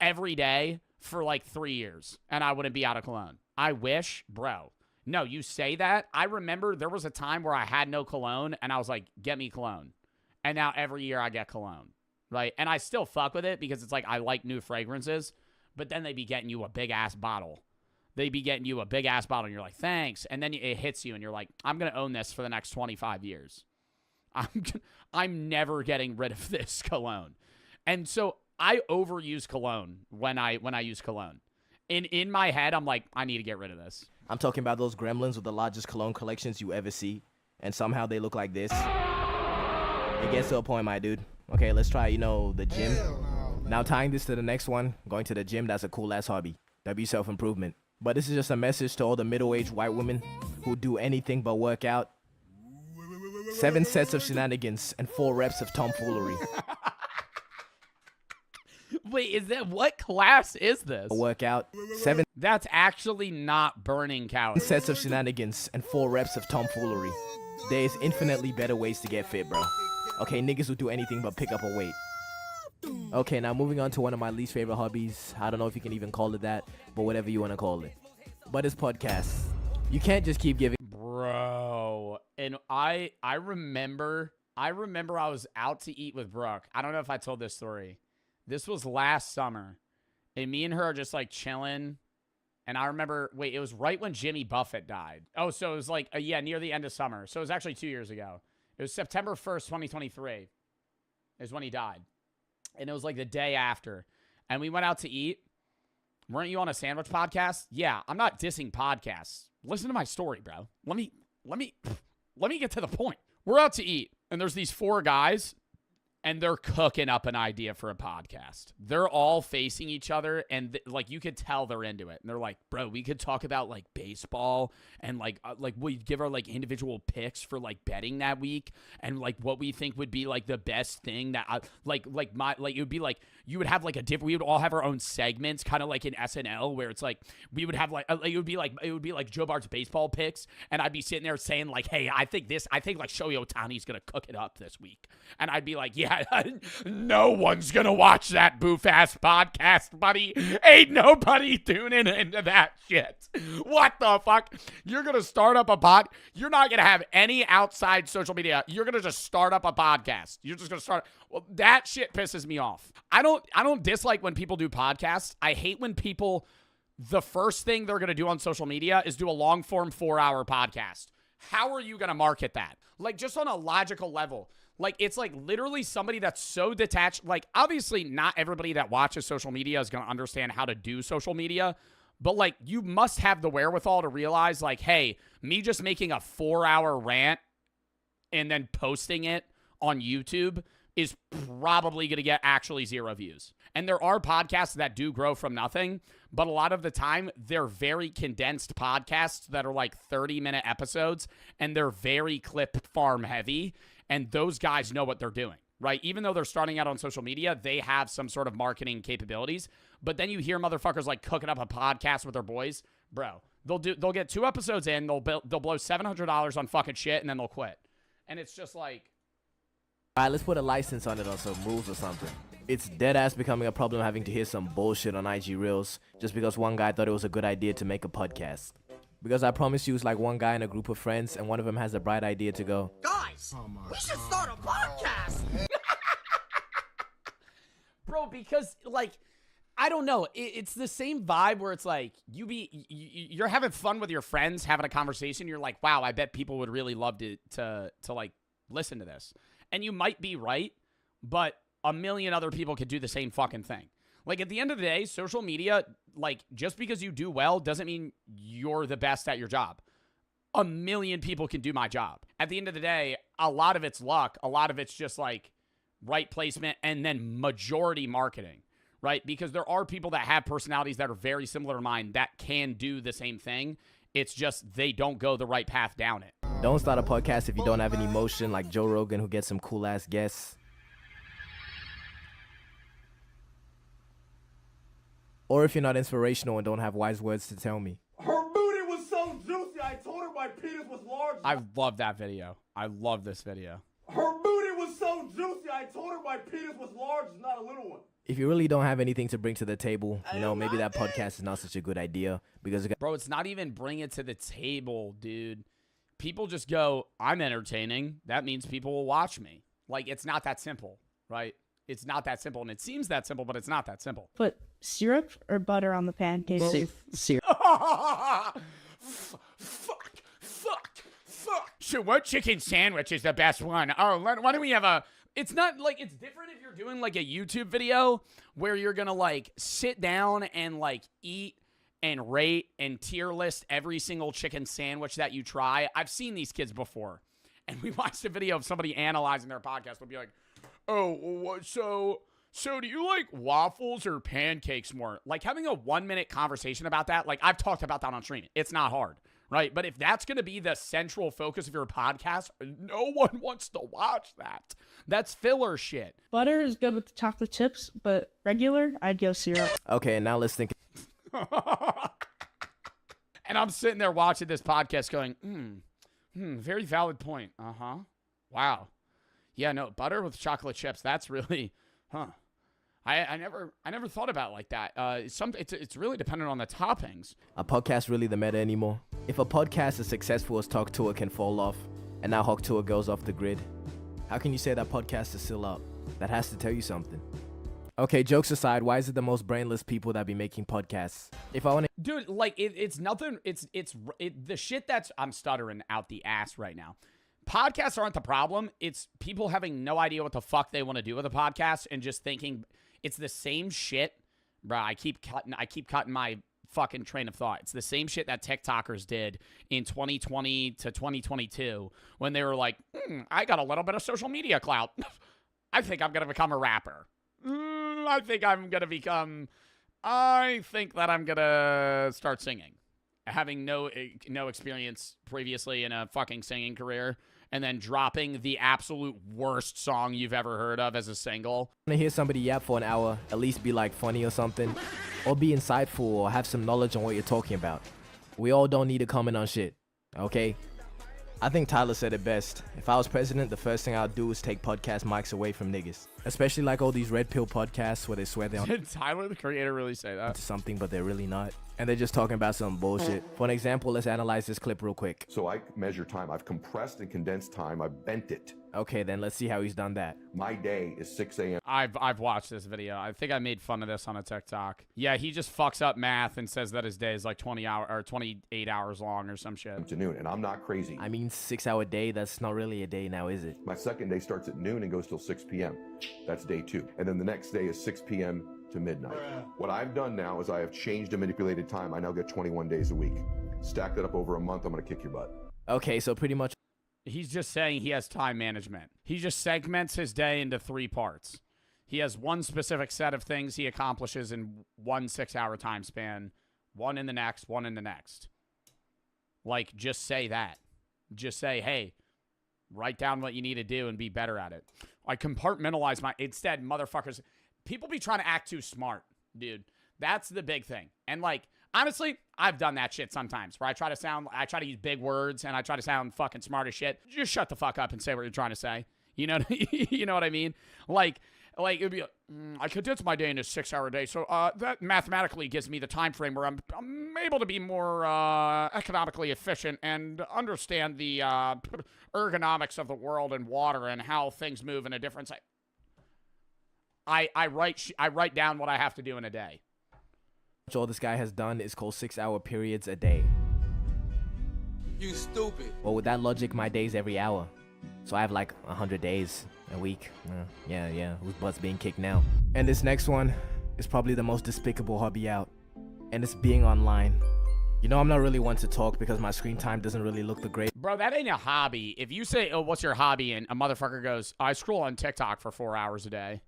every day for like 3 years, and I wouldn't be out of cologne. I wish, bro. No, you say that. I remember there was a time where I had no cologne, and I was like, get me cologne. And now every year I get cologne, right? And I still fuck with it because it's like I like new fragrances, but then they be getting you a big-ass bottle. They be getting you a big-ass bottle, and you're like, thanks. And then it hits you, and you're like, I'm going to own this for the next 25 years. I'm never getting rid of this cologne. And so I overuse cologne when I use cologne. In my head, I'm like, I need to get rid of this. I'm talking about those gremlins with the largest cologne collections you ever see, and somehow they look like this. It gets to a point, my dude. Okay, let's try, the gym. Now tying this to the next one, going to the gym, that's a cool-ass hobby. That'd be self-improvement. But this is just a message to all the middle-aged white women who do anything but work out. 7 sets of shenanigans and 4 reps of tomfoolery. Wait, what class is this? A workout. 7. That's actually not burning calories. Sets of shenanigans and 4 reps of tomfoolery. There's infinitely better ways to get fit, bro. Okay, niggas will do anything but pick up a weight. Okay, now moving on to one of my least favorite hobbies. I don't know if you can even call it that, but whatever you want to call it. But it's podcasts. You can't just keep giving. Bro, and I remember I was out to eat with Brooke. I don't know if I told this story. This was last summer, and me and her are just like chilling. And I remember, it was right when Jimmy Buffett died. Oh, so it was like, near the end of summer. So it was actually 2 years ago. It was September 1st, 2023 is when he died. And it was like the day after. And we went out to eat. Weren't you on a sandwich podcast? Yeah, I'm not dissing podcasts. Listen to my story, bro. Let me get to the point. We're out to eat, and there's these 4 guys, and they're cooking up an idea for a podcast. They're all facing each other, and you could tell they're into it. And they're like, bro, we could talk about like baseball, and we give our like individual picks for like betting that week, and like what we think would be like the best thing that it would be like, you would have like we would all have our own segments, kind of like in SNL, where it's like we would have like it would be like Joe Bart's baseball picks, and I'd be sitting there saying like, hey, I think like Shohei Ohtani's gonna cook it up this week, and I'd be like, yeah. No one's gonna watch that boof-ass podcast, buddy. Ain't nobody tuning into that shit. What the fuck? You're gonna start up a pod? You're not gonna have any outside social media. You're gonna just start up a podcast. You're just gonna start. Well, that shit pisses me off. I don't dislike when people do podcasts. I hate when people, the first thing they're gonna do on social media is do a long-form 4-hour podcast. How are you gonna market that? Like, just on a logical level. Like, it's like literally somebody that's so detached. Like, obviously not everybody that watches social media is going to understand how to do social media. But, like, you must have the wherewithal to realize, like, hey, me just making a 4-hour rant and then posting it on YouTube is probably going to get actually 0 views. And there are podcasts that do grow from nothing. But a lot of the time, they're very condensed podcasts that are like 30-minute episodes. And they're very clip farm heavy. And those guys know what they're doing, right? Even though they're starting out on social media, they have some sort of marketing capabilities. But then you hear motherfuckers like cooking up a podcast with their boys. Bro, they'll get 2 episodes in, they'll blow $700 on fucking shit, and then they'll quit. And it's just like... All right, let's put a license on it or some rules or something. It's dead-ass becoming a problem having to hear some bullshit on IG Reels just because one guy thought it was a good idea to make a podcast. Because I promise you, it's like one guy in a group of friends, and one of them has a bright idea to go, guys, we should start a podcast. Bro, because, like, I don't know. It's the same vibe where it's like, you're having fun with your friends, having a conversation. You're like, wow, I bet people would really love to like, listen to this. And you might be right, but a million other people could do the same fucking thing. Like, at the end of the day, social media, like, just because you do well doesn't mean you're the best at your job. A million people can do my job. At the end of the day, a lot of it's luck. A lot of it's just, like, right placement and then majority marketing, right? Because there are people that have personalities that are very similar to mine that can do the same thing. It's just they don't go the right path down it. Don't start a podcast if you don't have any emotion, like Joe Rogan, who gets some cool-ass guests. Or if you're not inspirational and don't have wise words to tell me. Her booty was so juicy, I told her my penis was large. I love that video. I love this video. Her booty was so juicy, I told her my penis was large, not a little one. If you really don't have anything to bring to the table, you know, maybe that podcast is not such a good idea because Bro, it's not even bring it to the table, dude. People just go, I'm entertaining. That means people will watch me. Like, it's not that simple, right? It's not that simple, and it seems that simple, but it's not that simple. Put syrup or butter on the pancakes? Syrup. Fuck. So what chicken sandwich is the best one? Oh, why don't we have a... It's not like, it's different if you're doing like a YouTube video where you're gonna like sit down and like eat and rate and tier list every single chicken sandwich that you try. I've seen these kids before, and we watched a video of somebody analyzing their podcast. They'll be like, oh, so do you like waffles or pancakes more? Like having a 1-minute conversation about that. Like I've talked about that on stream. It's not hard, right? But if that's going to be the central focus of your podcast, no one wants to watch that. That's filler shit. Butter is good with the chocolate chips, but regular, I'd go syrup. Okay, now let's think. And I'm sitting there watching this podcast going, very valid point. Uh-huh. Wow. Yeah, no, butter with chocolate chips, that's really, I never thought about it like that. It's really dependent on the toppings. Are podcasts really the meta anymore? If a podcast as successful as Talk Tour can fall off, and now Hawk Tour goes off the grid, how can you say that podcast is still up? That has to tell you something. Okay, jokes aside, why is it the most brainless people that be making podcasts? If I want to... Dude, like, it's nothing, the shit that's, I'm stuttering out the ass right now. Podcasts aren't the problem. It's people having no idea what the fuck they want to do with a podcast and just thinking it's the same shit. Bro, I keep cutting my fucking train of thought. It's the same shit that TikTokers did in 2020 to 2022 when they were like, I got a little bit of social media clout. I think I'm going to become a rapper. I think that I'm going to start singing. Having no experience previously in a fucking singing career, and then dropping the absolute worst song you've ever heard of as a single. Want to hear somebody yap for an hour, at least be like funny or something, or be insightful or have some knowledge on what you're talking about. We all don't need to comment on shit, okay? I think Tyler said it best. If I was president, the first thing I'd do is take podcast mics away from niggas. Especially like all these red pill podcasts where they swear they're on... Did Tyler, the creator, really say that? Something, but they're really not. And they're just talking about some bullshit. For an example, let's analyze this clip real quick. So I measure time. I've compressed and condensed time. I've bent it. Okay, then let's see how he's done that. My day is 6 a.m. I've watched this video. I think I made fun of this on a TikTok. Yeah, he just fucks up math and says that his day is like 28 hours long or some shit. To noon, and I'm not crazy. I mean, 6-hour day, that's not really a day now, is it? My second day starts at noon and goes till 6 p.m. That's day 2. And then the next day is 6 p.m. to midnight. What I've done now is I have changed and manipulated time. I now get 21 days a week. Stack that up over a month, I'm going to kick your butt. Okay, so pretty much... He's just saying he has time management. He just segments his day into 3 parts. He has one specific set of things he accomplishes in one 6-hour time span, one in the next, one in the next. Like, just say that. Just say, hey, write down what you need to do and be better at it. I compartmentalize my... Instead, motherfuckers... People be trying to act too smart, dude. That's the big thing. And, like, honestly, I've done that shit sometimes where I try to use big words and I try to sound fucking smart as shit. Just shut the fuck up and say what you're trying to say. You know, you know what I mean? Like it'd be, I condense my day into a 6-hour day, so that mathematically gives me the time frame where I'm able to be more economically efficient and understand the ergonomics of the world and water and how things move in a different side. I write down what I have to do in a day. All this guy has done is call 6-hour periods a day. You stupid. Well, with that logic, my day's every hour. So I have like 100 days a week. Yeah. Whose butt's being kicked now? And this next one is probably the most despicable hobby out. And it's being online. You know, I'm not really one to talk because my screen time doesn't really look the great. Bro, that ain't a hobby. If you say, oh, what's your hobby? And a motherfucker goes, I scroll on TikTok for 4 hours a day.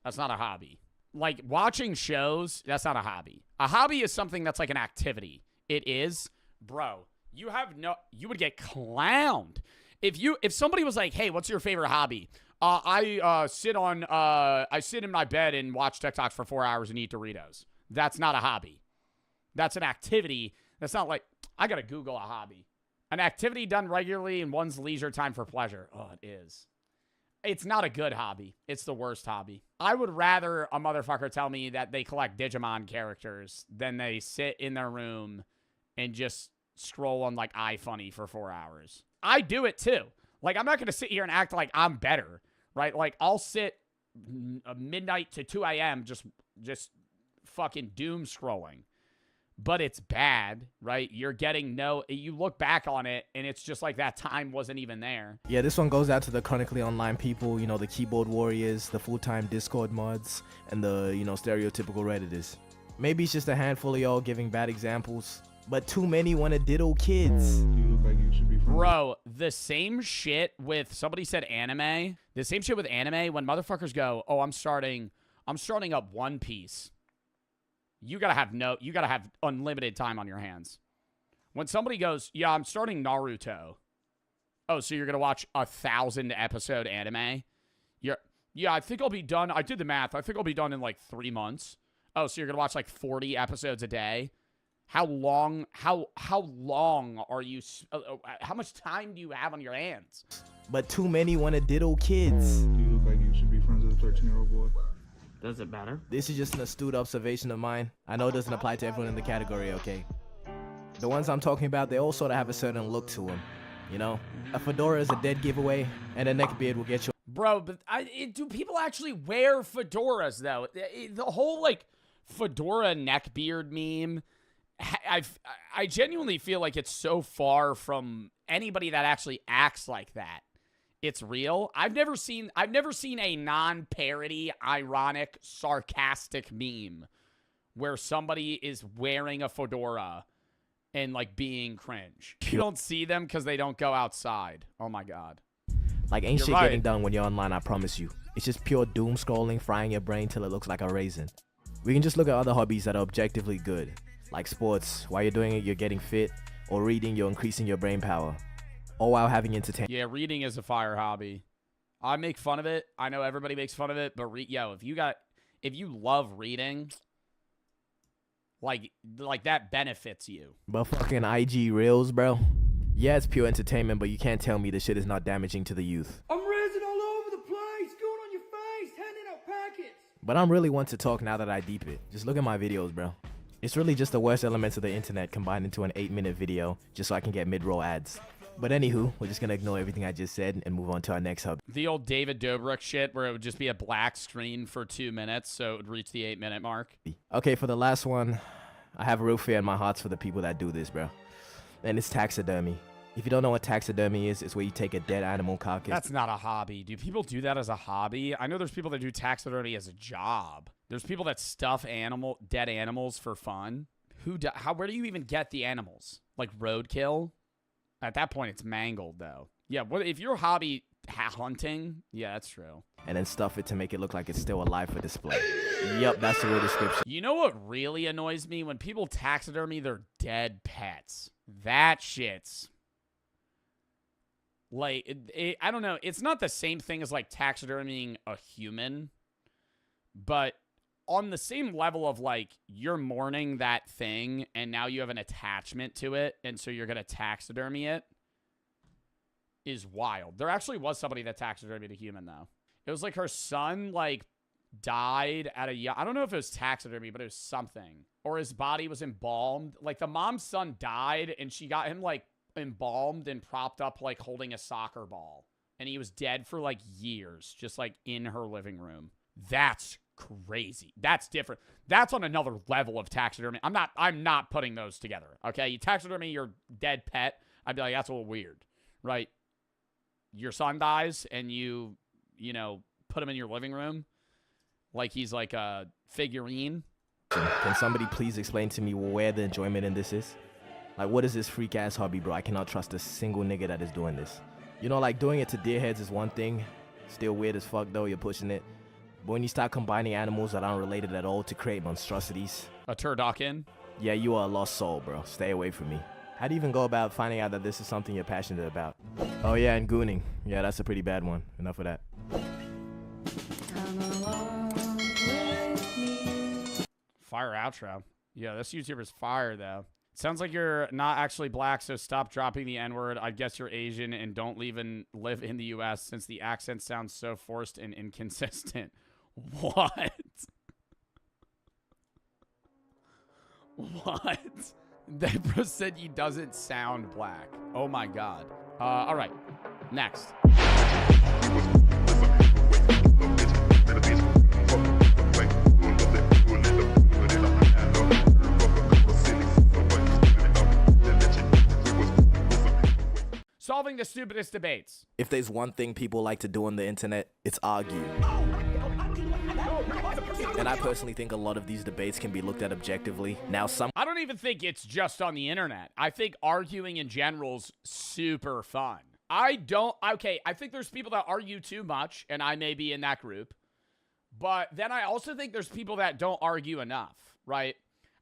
That's not a hobby. Like, watching shows, that's not a hobby. A hobby is something that's like an activity. It is, bro, you would get clowned. If somebody was like, hey, what's your favorite hobby? I sit in my bed and watch TikTok for 4 hours and eat Doritos. That's not a hobby. That's an activity. That's not like, I gotta Google a hobby. An activity done regularly in one's leisure time for pleasure. Oh, it is. It's not a good hobby. It's the worst hobby. I would rather a motherfucker tell me that they collect Digimon characters than they sit in their room and just scroll on like iFunny for 4 hours. I do it too. Like, I'm not going to sit here and act like I'm better, right? Like, I'll sit midnight to 2 a.m. just fucking doom scrolling. But it's bad, right? You're getting you look back on it and it's just like that time wasn't even there. Yeah, this one goes out to the chronically online people, you know, the keyboard warriors, the full-time Discord mods, and the, you know, stereotypical Redditors. Maybe it's just a handful of y'all giving bad examples, but too many want to diddle kids. Bro, the same shit with, somebody said anime. The same shit with anime when motherfuckers go, oh, I'm starting up One Piece. You gotta have unlimited time on your hands. When somebody goes, yeah, I'm starting Naruto. Oh, so you're gonna watch 1,000 episode anime? Yeah, I think I'll be done. I did the math. I think I'll be done in like 3 months. Oh, so you're gonna watch like 40 episodes a day? How long are you? How much time do you have on your hands? But too many want to diddle kids. Do you look like you should be friends with a 13-year-old boy? Does it matter? This is just an astute observation of mine. I know it doesn't apply to everyone in the category, okay? The ones I'm talking about, they all sort of have a certain look to them. You know? A fedora is a dead giveaway, and a neckbeard will get you. Bro, but do people actually wear fedoras, though? The whole, like, fedora neckbeard meme, I genuinely feel like it's so far from anybody that actually acts like that. It's real. I've never seen a non-parody, ironic, sarcastic meme where somebody is wearing a fedora and like being cringe. You don't see them because they don't go outside. Oh my god. Like, ain't shit getting done when you're online, I promise you. It's just pure doom scrolling, frying your brain till it looks like a raisin. We can just look at other hobbies that are objectively good, like sports. While you're doing it, you're getting fit, or reading, you're increasing your brain power. All while having entertainment. Yeah, reading is a fire hobby. I make fun of it. I know everybody makes fun of it, but if you love reading, like that benefits you. But fucking IG Reels, bro. Yeah, it's pure entertainment, but you can't tell me this shit is not damaging to the youth. I'm raising all over the place, going on your face, handing out packets. But I'm really one to talk now that I deep it. Just look at my videos, bro. It's really just the worst elements of the internet combined into an 8-minute video just so I can get mid-roll ads. But anywho, we're just gonna ignore everything I just said and move on to our next hub. The old David Dobrik shit where it would just be a black screen for 2 minutes so it would reach the 8-minute mark. Okay, for the last one, I have a real fear in my hearts for the people that do this, bro. And it's taxidermy. If you don't know what taxidermy is, it's where you take a dead animal carcass. That's not a hobby. Do people do that as a hobby? I know there's people that do taxidermy as a job. There's people that stuff dead animals for fun. Where do you even get the animals? Like roadkill? At that point, it's mangled, though. Yeah, if your hobby hunting, yeah, that's true. And then stuff it to make it look like it's still alive for display. Yep, that's the real description. You know what really annoys me? When people taxidermy their dead pets. That shit's... Like, I don't know. It's not the same thing as, like, taxidermying a human. But on the same level of, like, you're mourning that thing, and now you have an attachment to it, and so you're going to taxidermy it, is wild. There actually was somebody that taxidermied a human, though. It was, like, her son, like, died at I don't know if it was taxidermy, but it was something. Or his body was embalmed. Like, the mom's son died, and she got him, like, embalmed and propped up like holding a soccer ball, and he was dead for like years, just like in her living room. That's crazy. That's different. That's on another level of taxidermy. I'm not putting those together. Okay, you taxidermy your dead pet, I'd be like, that's a little weird, right? Your son dies and you put him in your living room like he's like a figurine. Can somebody please explain to me where the enjoyment in this is? Like, what is this freak-ass hobby, bro? I cannot trust a single nigga that is doing this. You know, like, doing it to deer heads is one thing. Still weird as fuck, though. You're pushing it. But when you start combining animals that aren't related at all to create monstrosities... A turducken? Yeah, you are a lost soul, bro. Stay away from me. How do you even go about finding out that this is something you're passionate about? Oh yeah, and gooning. Yeah, that's a pretty bad one. Enough of that. Fire outro. Yeah, this YouTuber's fire, though. Sounds like you're not actually black, so stop dropping the N-word. I guess you're Asian and don't even live in the U.S. since the accent sounds so forced and inconsistent. What? What? That bro said he doesn't sound black. Oh my god. All right. Next. Solving the stupidest debates. If there's one thing people like to do on the internet, it's argue. And I personally think a lot of these debates can be looked at objectively. Now, I don't even think it's just on the internet. I think arguing in general's super fun. I think there's people that argue too much, and I may be in that group. But then I also think there's people that don't argue enough, right?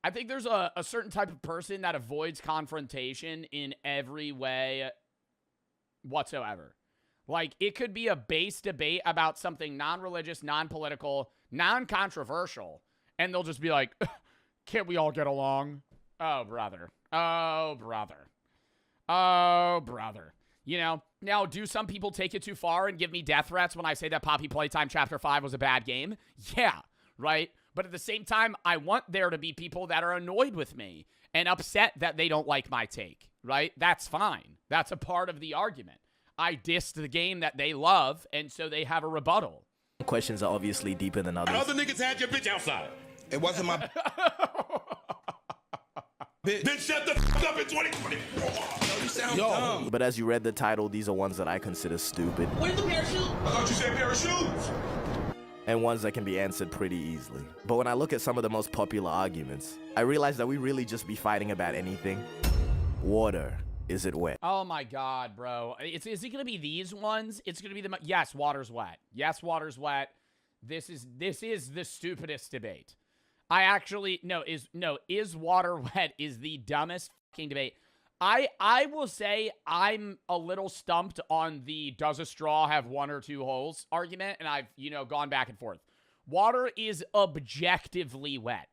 I think there's a certain type of person that avoids confrontation in every way whatsoever. Like, it could be a base debate about something non-religious, non-political, non-controversial, and they'll just be like, can't we all get along? Oh, brother. Oh, brother. Oh, brother. You know, now, do some people take it too far and give me death threats when I say that Poppy Playtime Chapter 5 was a bad game? Yeah, right? But at the same time, I want there to be people that are annoyed with me and upset that they don't like my take, right? That's fine. That's a part of the argument. I dissed the game that they love, and so they have a rebuttal. Questions are obviously deeper than others. Other niggas had your bitch outside. It wasn't my bitch. Then shut the fuck up in 2024. You sound dumb. But as you read the title, these are ones that I consider stupid. Where's the parachute? I thought you said parachutes. And ones that can be answered pretty easily. But when I look at some of the most popular arguments, I realize that we really just be fighting about anything. Water. Is it wet? Oh my god, bro. Is it going to be these ones? It's going to be the... Yes, water's wet. Yes, water's wet. This is the stupidest debate. I actually... is water wet is the dumbest fucking debate. I will say I'm a little stumped on the does a straw have one or two holes argument, and I've, gone back and forth. Water is objectively wet.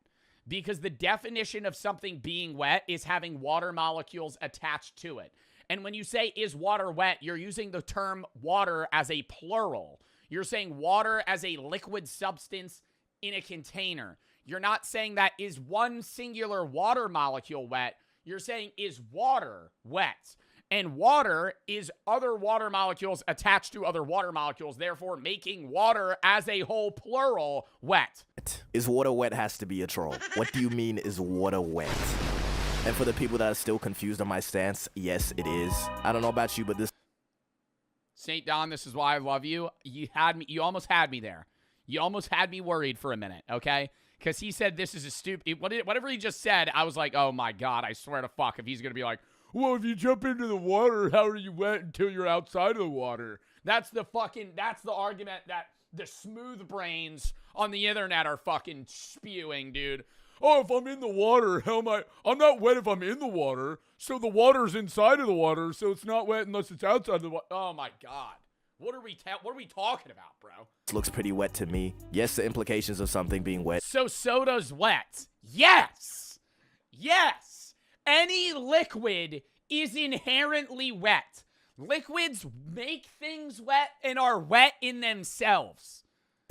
Because the definition of something being wet is having water molecules attached to it. And when you say, is water wet, you're using the term water as a plural. You're saying water as a liquid substance in a container. You're not saying that is one singular water molecule wet. You're saying, is water wet? And water is other water molecules attached to other water molecules, therefore making water as a whole plural wet. Is water wet has to be a troll. What do you mean is water wet? And for the people that are still confused on my stance, yes, it is. I don't know about you, but this... St. Don, this is why I love you. You almost had me there. You almost had me worried for a minute, okay? Because he said this is a stupid... Whatever he just said, I was like, oh my god, I swear to fuck, if he's going to be like, well, if you jump into the water, how are you wet until you're outside of the water? That's the argument that the smooth brains on the internet are fucking spewing, dude. Oh, if I'm in the water, how am I? I'm not wet if I'm in the water, so the water's inside of the water, so it's not wet unless it's outside of the water. Oh my god. What are we talking about, bro? This looks pretty wet to me. Yes, the implications of something being wet. So soda's wet. Yes. Yes. Any liquid is inherently wet. Liquids make things wet and are wet in themselves.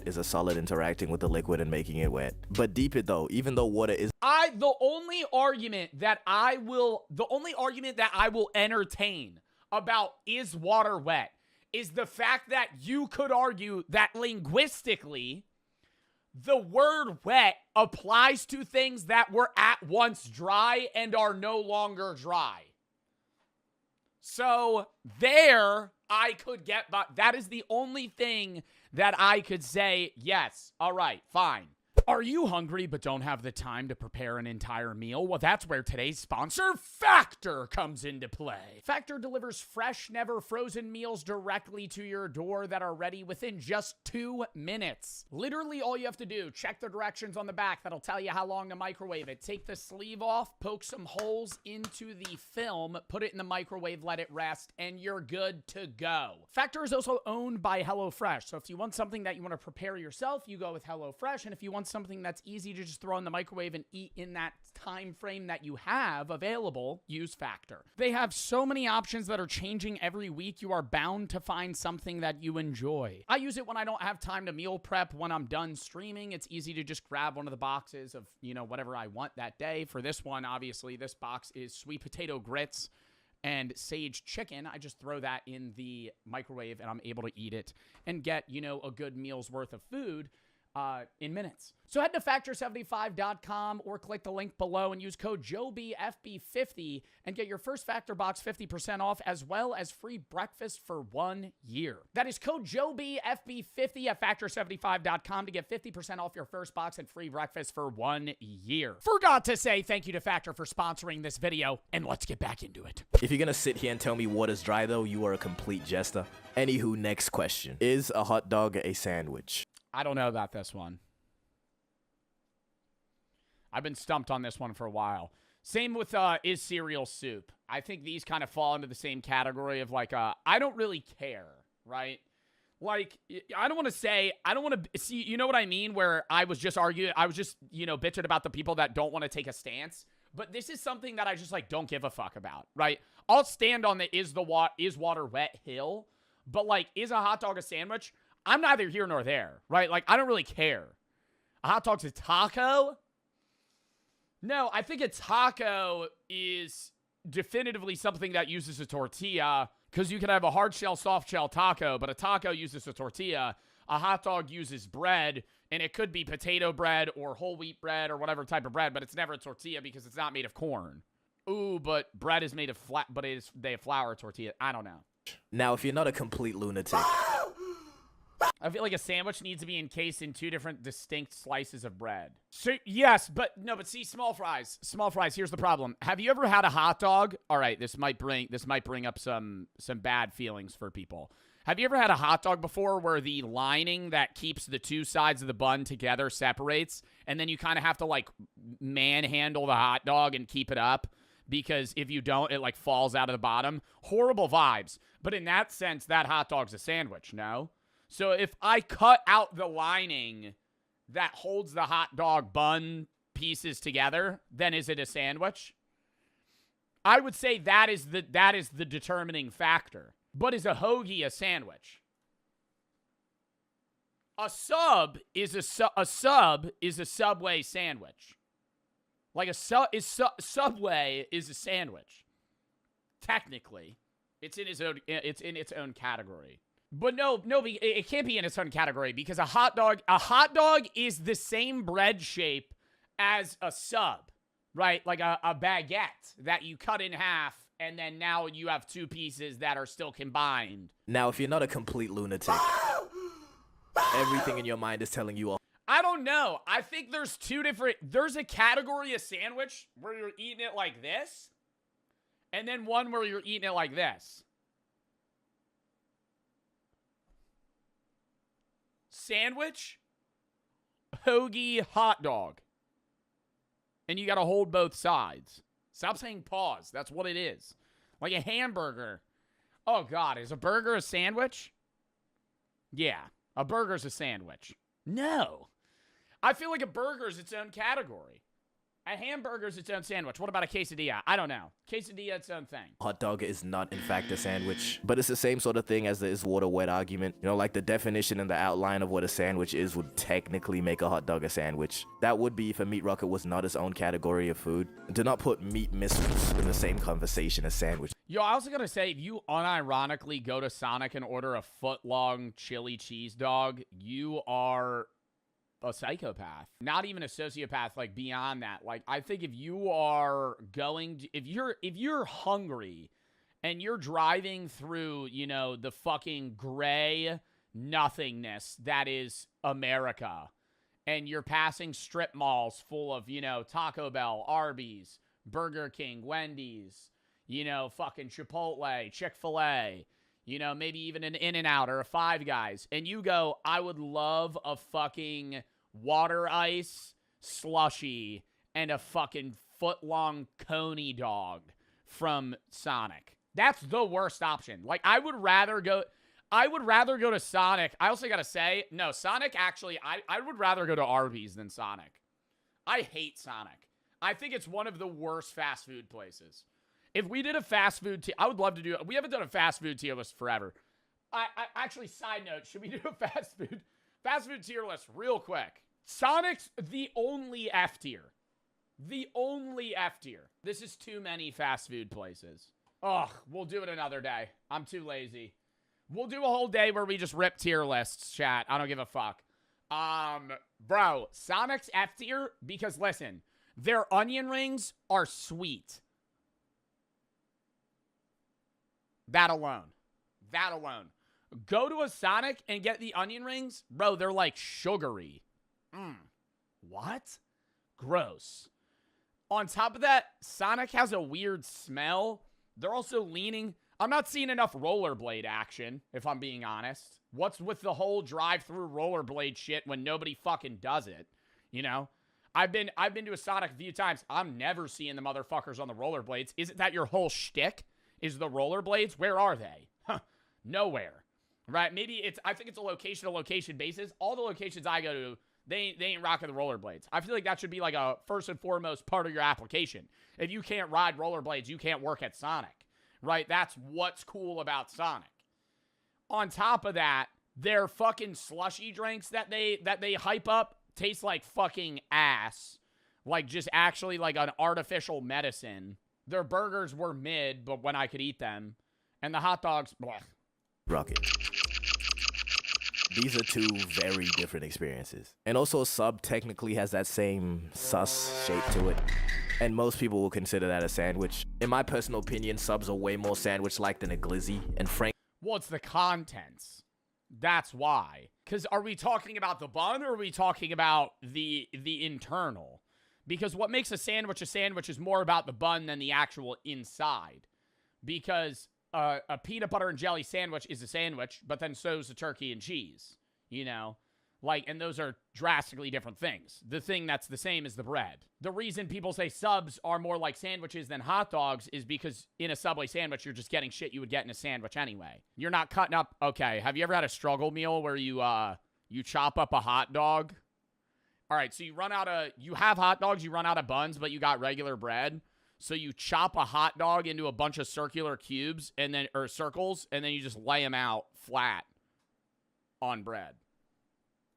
Is a solid interacting with the liquid and making it wet. But deep it though, even though water is... The only argument that I will entertain about is water wet is the fact that you could argue that linguistically, the word wet applies to things that were at once dry and are no longer dry. So there, I could get, but that is the only thing that I could say, yes, all right, fine. Are you hungry but don't have the time to prepare an entire meal? Well, that's where today's sponsor, Factor, comes into play. Factor delivers fresh, never frozen meals directly to your door that are ready within just 2 minutes. Literally all you have to do, check the directions on the back that'll tell you how long to microwave it. Take the sleeve off, poke some holes into the film, put it in the microwave, let it rest, and you're good to go. Factor is also owned by HelloFresh, so if you want something that you want to prepare yourself, you go with HelloFresh, and if you want something that's easy to just throw in the microwave and eat in that time frame that you have available, use Factor. They have so many options that are changing every week. You are bound to find something that you enjoy. I use it when I don't have time to meal prep. When I'm done streaming, it's easy to just grab one of the boxes of, whatever I want that day. For this one, obviously, this box is sweet potato grits and sage chicken. I just throw that in the microwave and I'm able to eat it and get, a good meal's worth of food in minutes. So head to factor75.com or click the link below and use code JOBFB50 and get your first Factor box 50% off, as well as free breakfast for 1 year. That is code JOBFB50 at factor75.com to get 50% off your first box and free breakfast for 1 year. Forgot to say thank you to Factor for sponsoring this video, and let's get back into it. If you're gonna sit here and tell me water's dry though, you are a complete jester. Anywho, next question. Is a hot dog a sandwich? I don't know about this one. I've been stumped on this one for a while. Same with is cereal soup. I think these kind of fall into the same category of I don't really care, right? I don't want to see, you know what I mean? Where I was just bitching about the people that don't want to take a stance. But this is something that I just don't give a fuck about, right? I'll stand on the is water wet hill, but is a hot dog a sandwich? I'm neither here nor there, right? I don't really care. A hot dog's a taco? No, I think a taco is definitively something that uses a tortilla, because you can have a hard shell, soft shell taco, but a taco uses a tortilla. A hot dog uses bread, and it could be potato bread or whole wheat bread or whatever type of bread, but it's never a tortilla because it's not made of corn. Ooh, but bread is made of they have flour tortilla. I don't know. Now, if you're not a complete lunatic... I feel like a sandwich needs to be encased in 2 different distinct slices of bread. So, yes, but see, small fries. Small fries, here's the problem. Have you ever had a hot dog? All right, this might bring up some bad feelings for people. Have you ever had a hot dog before where the lining that keeps the 2 sides of the bun together separates, and then you kind of have to, manhandle the hot dog and keep it up? Because if you don't, it, falls out of the bottom. Horrible vibes. But in that sense, that hot dog's a sandwich, no? So if I cut out the lining that holds the hot dog bun pieces together, then is it a sandwich? I would say that is the determining factor. But is a hoagie a sandwich? A sub is a Subway sandwich. Subway is a sandwich. Technically, it's in its own category. But no, it can't be in its own category because a hot dog is the same bread shape as a sub, right? Like a baguette that you cut in half, and then now you have 2 pieces that are still combined. Now, if you're not a complete lunatic, everything in your mind is telling you all. I don't know. I think there's a category of sandwich where you're eating it like this, and then one where you're eating it like this. Sandwich, hoagie, hot dog. And you got to hold both sides. Stop saying pause. That's what it is. Like a hamburger. Oh, God. Is a burger a sandwich? Yeah. A burger's a sandwich. No. I feel like a burger is its own category. A hamburger's its own sandwich. What about a quesadilla? I don't know. Quesadilla, its own thing. Hot dog is not, in fact, a sandwich. But it's the same sort of thing as the is water wet argument. The definition and the outline of what a sandwich is would technically make a hot dog a sandwich. That would be if a meat rocket was not its own category of food. Do not put meat missiles in the same conversation as sandwich. Yo, I also gotta say, if you unironically go to Sonic and order a foot-long chili cheese dog, you are a psychopath. Not even a sociopath, beyond that. I think if you are if you're hungry and you're driving through, the fucking gray nothingness that is America, and you're passing strip malls full of, you know, Taco Bell, Arby's, Burger King, Wendy's, you know, fucking Chipotle, Chick-fil-A, you know, maybe even an In-N-Out or a Five Guys, and you go, I would love a fucking water ice slushie and a fucking foot-long coney dog from Sonic. That's the worst option. Like, I would rather go to Sonic. I also gotta say, no, Sonic actually, I would rather go to Arby's than Sonic. I hate Sonic. I think it's one of the worst fast food places. If we did a fast food I would love to do it. We haven't done a fast food tier list forever. I actually, side note, should we do a fast food tier list real quick? Sonic's the only F tier. The only F tier. This is too many fast food places. Ugh, we'll do it another day. I'm too lazy. We'll do a whole day where we just rip tier lists, chat. I don't give a fuck. Bro, Sonic's F tier, because listen, their onion rings are sweet. That alone. That alone. Go to a Sonic and get the onion rings. Bro, they're like sugary. What? Gross. On top of that, Sonic has a weird smell. They're also leaning. I'm not seeing enough rollerblade action, if I'm being honest. What's with the whole drive-through rollerblade shit when nobody fucking does it? You know? I've been to a Sonic a few times. I'm never seeing the motherfuckers on the rollerblades. Isn't that your whole shtick? Is the rollerblades? Where are they? Huh. Nowhere. Right? Maybe I think it's a location-to-location basis. All the locations I go to, they ain't rocking the rollerblades. I feel like that should be like a first and foremost part of your application. If you can't ride rollerblades, you can't work at Sonic. Right? That's what's cool about Sonic. On top of that, their fucking slushy drinks that they hype up taste like fucking ass. Like just actually like an artificial medicine. Their burgers were mid, but when I could eat them. And the hot dogs, blech. Rocket. These are two very different experiences. And also, Sub technically has that same sus shape to it. And most people will consider that a sandwich. In my personal opinion, Subs are way more sandwich-like than a glizzy. And well, it's the contents. That's why. Because are we talking about the bun or are we talking about the internal? Because what makes a sandwich is more about the bun than the actual inside. Because a peanut butter and jelly sandwich is a sandwich, but then so is the turkey and cheese. You know? Like, and those are drastically different things. The thing that's the same is the bread. The reason people say subs are more like sandwiches than hot dogs is because in a Subway sandwich, you're just getting shit you would get in a sandwich anyway. You're not cutting up. Okay, have you ever had a struggle meal where you chop up a hot dog? All right, so you have hot dogs, you run out of buns, but you got regular bread. So you chop a hot dog into a bunch of circular cubes or circles, and then you just lay them out flat on bread.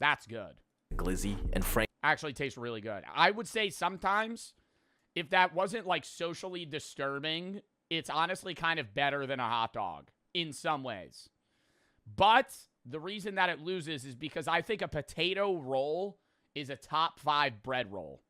That's good. Glizzy and Frank actually tastes really good. I would say sometimes, if that wasn't like socially disturbing, it's honestly kind of better than a hot dog in some ways. But the reason that it loses is because I think a potato roll is a top 5 bread roll.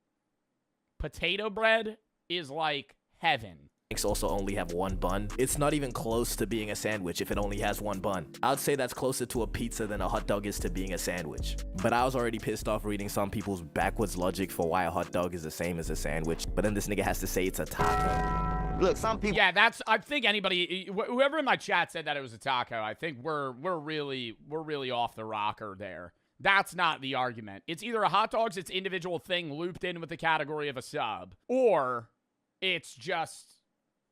Potato bread is like heaven. Also only have one bun. It's not even close to being a sandwich if it only has one bun. I'd say that's closer to a pizza than a hot dog is to being a sandwich. But I was already pissed off reading some people's backwards logic for why a hot dog is the same as a sandwich. But then this nigga has to say it's a taco. Look, some people. Yeah, I think anybody, whoever in my chat said that it was a taco, I think we're really off the rocker there. That's not the argument. It's either a hot dog's its individual thing looped in with the category of a sub, or it's just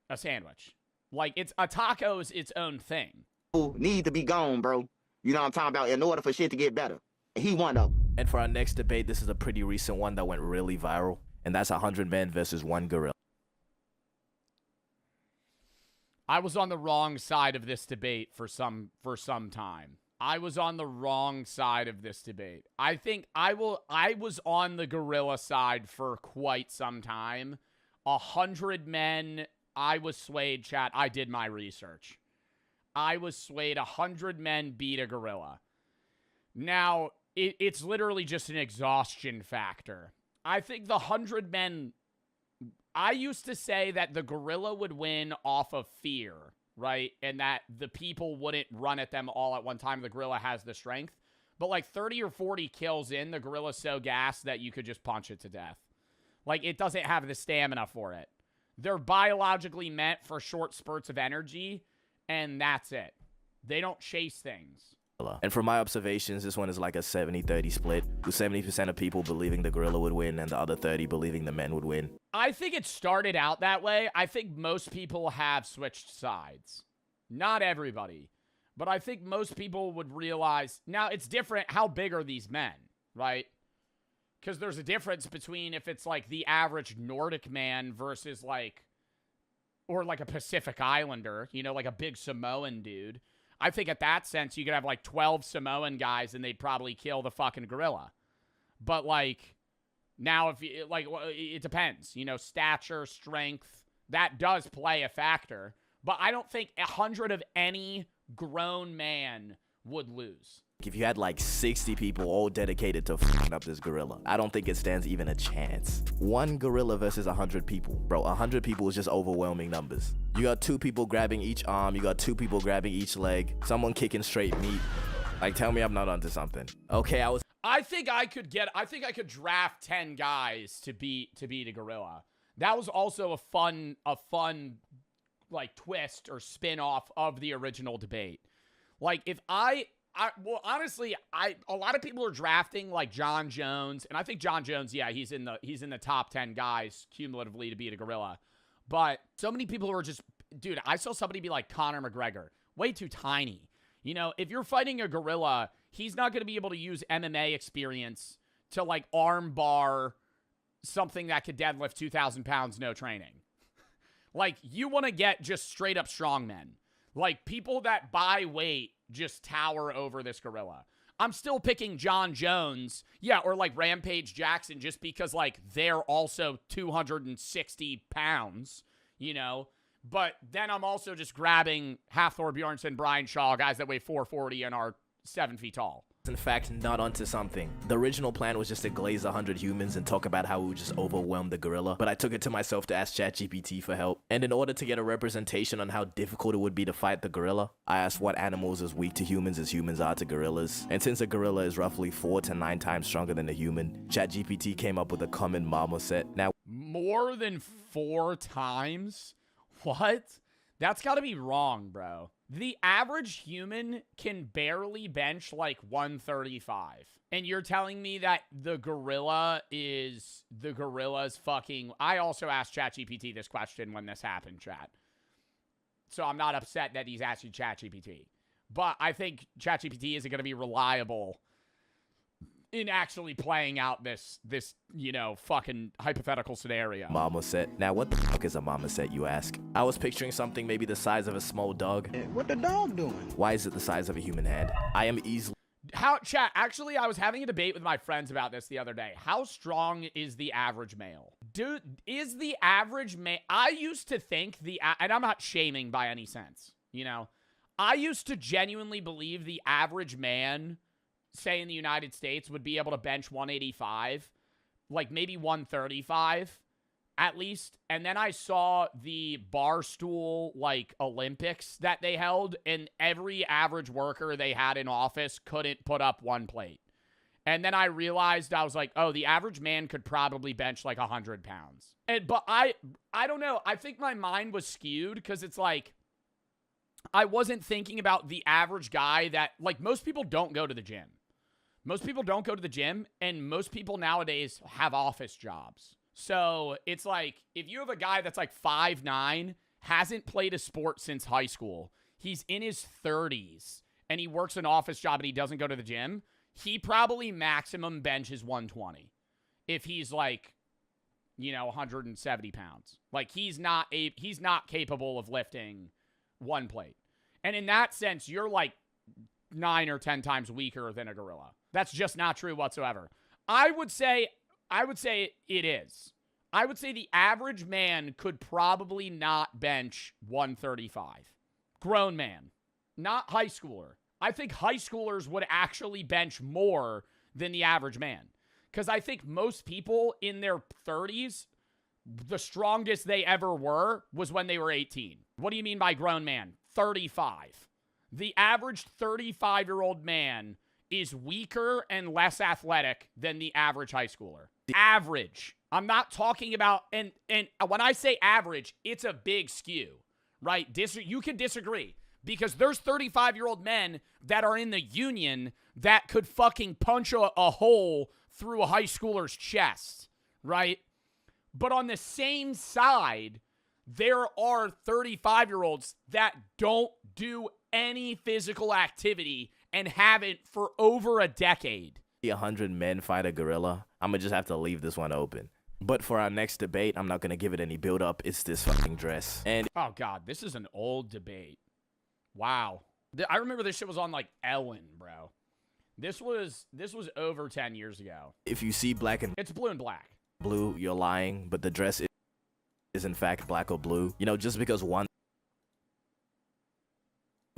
a sandwich. Like, it's a taco's its own thing. Need to be gone, bro. You know what I'm talking about? In order for shit to get better. He one of them. And for our next debate, this is a pretty recent one that went really viral. And that's 100 men versus 1 gorilla. I was on the wrong side of this debate for some time. I was on the wrong side of this debate. I think I was on the gorilla side for quite some time. 100 men, I was swayed, chat. I did my research. I was swayed. 100 men beat a gorilla. Now, it's literally just an exhaustion factor. I think the 100 men, I used to say that the gorilla would win off of fear, right? And that the people wouldn't run at them all at one time. The gorilla has the strength. But like 30 or 40 kills in, the gorilla's so gassed that you could just punch it to death. Like, it doesn't have the stamina for it. They're biologically meant for short spurts of energy, and that's it. They don't chase things. And from my observations, this one is like a 70-30 split, with 70% of people believing the gorilla would win and the other 30 believing the men would win. I think it started out that way. I think most people have switched sides. Not everybody. But I think most people would realize, now it's different, how big are these men, right? Because there's a difference between if it's like the average Nordic man versus like, or like a Pacific Islander, you know, like a big Samoan dude. I think at that sense, you could have like 12 Samoan guys and they'd probably kill the fucking gorilla. But like, now if you, like, it depends, you know, stature, strength, that does play a factor. But I don't think 100 of any grown man would lose. If you had like 60 people all dedicated to f***ing up this gorilla, I don't think it stands even a chance. One gorilla versus 100 people. Bro, 100 people is just overwhelming numbers. You got 2 people grabbing each arm, you got 2 people grabbing each leg, someone kicking straight meat. Like, tell me I'm not onto something. Okay, I think I could draft 10 guys to beat a gorilla. That was also a fun like twist or spin-off of the original debate. Like, if well, honestly, a lot of people are drafting like John Jones, and I think John Jones, yeah, he's in the top 10 guys cumulatively to beat a gorilla. But so many people are just, dude, I saw somebody be like Conor McGregor, way too tiny. You know, if you're fighting a gorilla, he's not going to be able to use MMA experience to like arm bar something that could deadlift 2,000 pounds, no training. Like, you want to get just straight up strongmen. Like, people that buy weight just tower over this gorilla. I'm still picking John Jones, yeah, or like Rampage Jackson, just because like they're also 260 pounds, you know. But then I'm also just grabbing Hafthor Bjornsson, Brian Shaw, guys that weigh 440 and are 7 feet tall. In fact, not onto something. The original plan was just to glaze 100 humans and talk about how we would just overwhelm the gorilla, but I took it to myself to ask ChatGPT for help. And in order to get a representation on how difficult it would be to fight the gorilla, I asked what animals is weak to humans as humans are to gorillas. And since a gorilla is roughly 4 to 9 times stronger than a human, ChatGPT came up with a common marmoset. Now, more than 4 times? What? That's gotta be wrong, bro. The average human can barely bench like 135. And you're telling me that the gorilla's fucking... I also asked ChatGPT this question when this happened, chat. So I'm not upset that he's asking ChatGPT. But I think ChatGPT isn't going to be reliable in actually playing out this, you know, fucking hypothetical scenario. Marmoset. Now, what the fuck is a marmoset, you ask? I was picturing something maybe the size of a small dog. What the dog doing? Why is it the size of a human head? I am easily... Chat, actually, I was having a debate with my friends about this the other day. How strong is the average male? Dude, is the average male... I used to think and I'm not shaming by any sense, you know? I used to genuinely believe the average man, say in the United States, would be able to bench 185, like maybe 135 at least. And then I saw the Barstool like Olympics that they held, and every average worker they had in office couldn't put up one plate. And then I realized, I was like, oh, the average man could probably bench like 100 pounds. But I don't know. I think my mind was skewed because it's like, I wasn't thinking about the average guy that, like, most people don't go to the gym. Most people don't go to the gym, and most people nowadays have office jobs. So it's like, if you have a guy that's like 5'9", hasn't played a sport since high school, he's in his 30s, and he works an office job and he doesn't go to the gym, he probably maximum benches 120. If he's like, you know, 170 pounds. Like, he's not capable of lifting one plate. And in that sense, you're like 9 or 10 times weaker than a gorilla. That's just not true whatsoever. I would say it is. I would say the average man could probably not bench 135. Grown man, not high schooler. I think high schoolers would actually bench more than the average man. Because I think most people in their 30s, the strongest they ever were was when they were 18. What do you mean by grown man? 35. The average 35-year-old man is weaker and less athletic than the average high schooler. Average. I'm not talking about, and when I say average, it's a big skew, right? You can disagree because there's 35-year-old men that are in the union that could fucking punch a hole through a high schooler's chest, right? But on the same side, there are 35-year-olds that don't do any physical activity and haven't for over a decade. 100 men fight a gorilla. I'm gonna just have to leave this one open. But for our next debate, I'm not gonna give it any build up. It's this fucking dress. And oh god, this is an old debate. Wow. I remember this shit was on like Ellen, bro. This was over 10 years ago. If you see black and it's blue and black. Blue, you're lying, but the dress is in fact black or blue. You know, just because one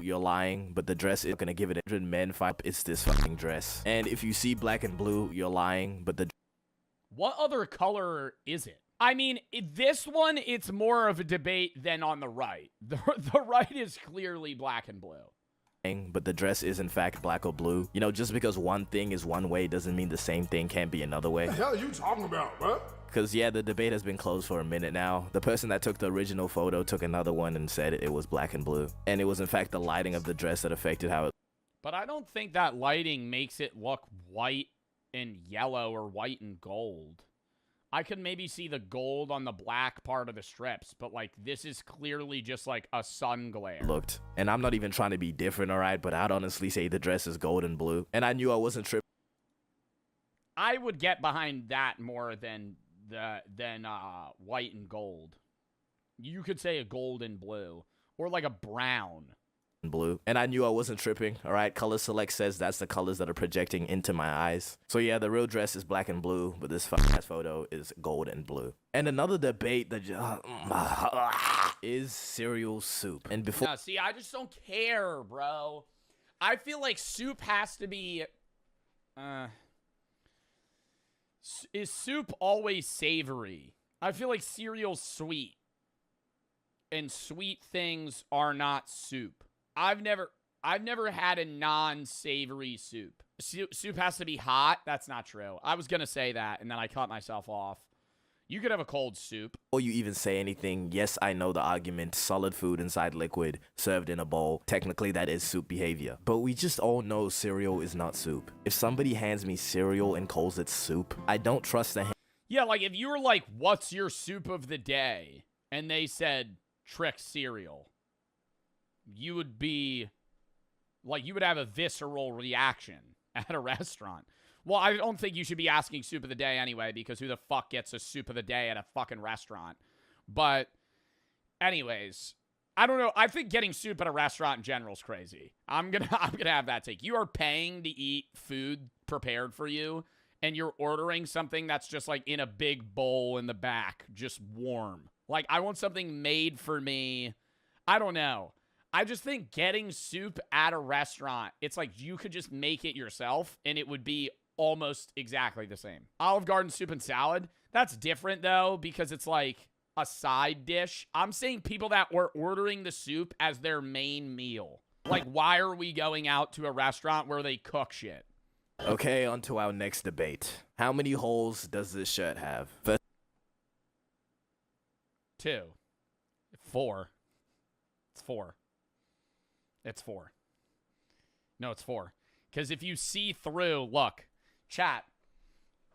you're lying, but the dress is gonna give it 100 men fight. It's this fucking dress. And if you see black and blue, you're lying, but the what other color is it? I mean, this one, it's more of a debate than on the right. The right is clearly black and blue. But the dress is in fact black or blue. You know, just because one thing is one way doesn't mean the same thing can't be another way. What the hell are you talking about, bro? Because, yeah, the debate has been closed for a minute now. The person that took the original photo took another one and said it was black and blue. And it was, in fact, the lighting of the dress that affected how it... But I don't think that lighting makes it look white and yellow or white and gold. I could maybe see the gold on the black part of the strips, but, like, this is clearly just, like, a sun glare. Looked. And I'm not even trying to be different, all right? But I'd honestly say the dress is gold and blue. And I knew I wasn't tripping. I would get behind that more than white and gold. You could say a gold and blue or like a brown blue. And I knew I wasn't tripping. All right, Color Select says that's the colors that are projecting into my eyes. So yeah, the real dress is black and blue, but this photo is gold and blue. And another debate that is cereal soup. And before see, I just don't care, bro. I feel like soup has to be is soup always savory? I feel like cereal's sweet. And sweet things are not soup. I've never had a non-savory soup. Soup has to be hot. That's not true. I was going to say that, and then I cut myself off. You could have a cold soup. Before you even say anything, yes, I know the argument, solid food inside liquid, served in a bowl. Technically, that is soup behavior. But we just all know cereal is not soup. If somebody hands me cereal and calls it soup, I don't trust the yeah, like if you were like, what's your soup of the day? And they said, Trix cereal. You would be, like, you would have a visceral reaction at a restaurant. Well, I don't think you should be asking soup of the day anyway, because who the fuck gets a soup of the day at a fucking restaurant? But anyways, I don't know. I think getting soup at a restaurant in general is crazy. I'm gonna have that take. You are paying to eat food prepared for you, and you're ordering something that's just like in a big bowl in the back, just warm. Like, I want something made for me. I don't know. I just think getting soup at a restaurant, it's like you could just make it yourself, and it would be almost exactly the same. Olive Garden soup and salad, that's different, though, because it's like a side dish. I'm saying people that were ordering the soup as their main meal. Like, why are we going out to a restaurant where they cook shit? Okay, on to our next debate. How many holes does this shirt have? 2. 4. It's 4. It's 4. No, it's 4. Because if you see through, look, chat,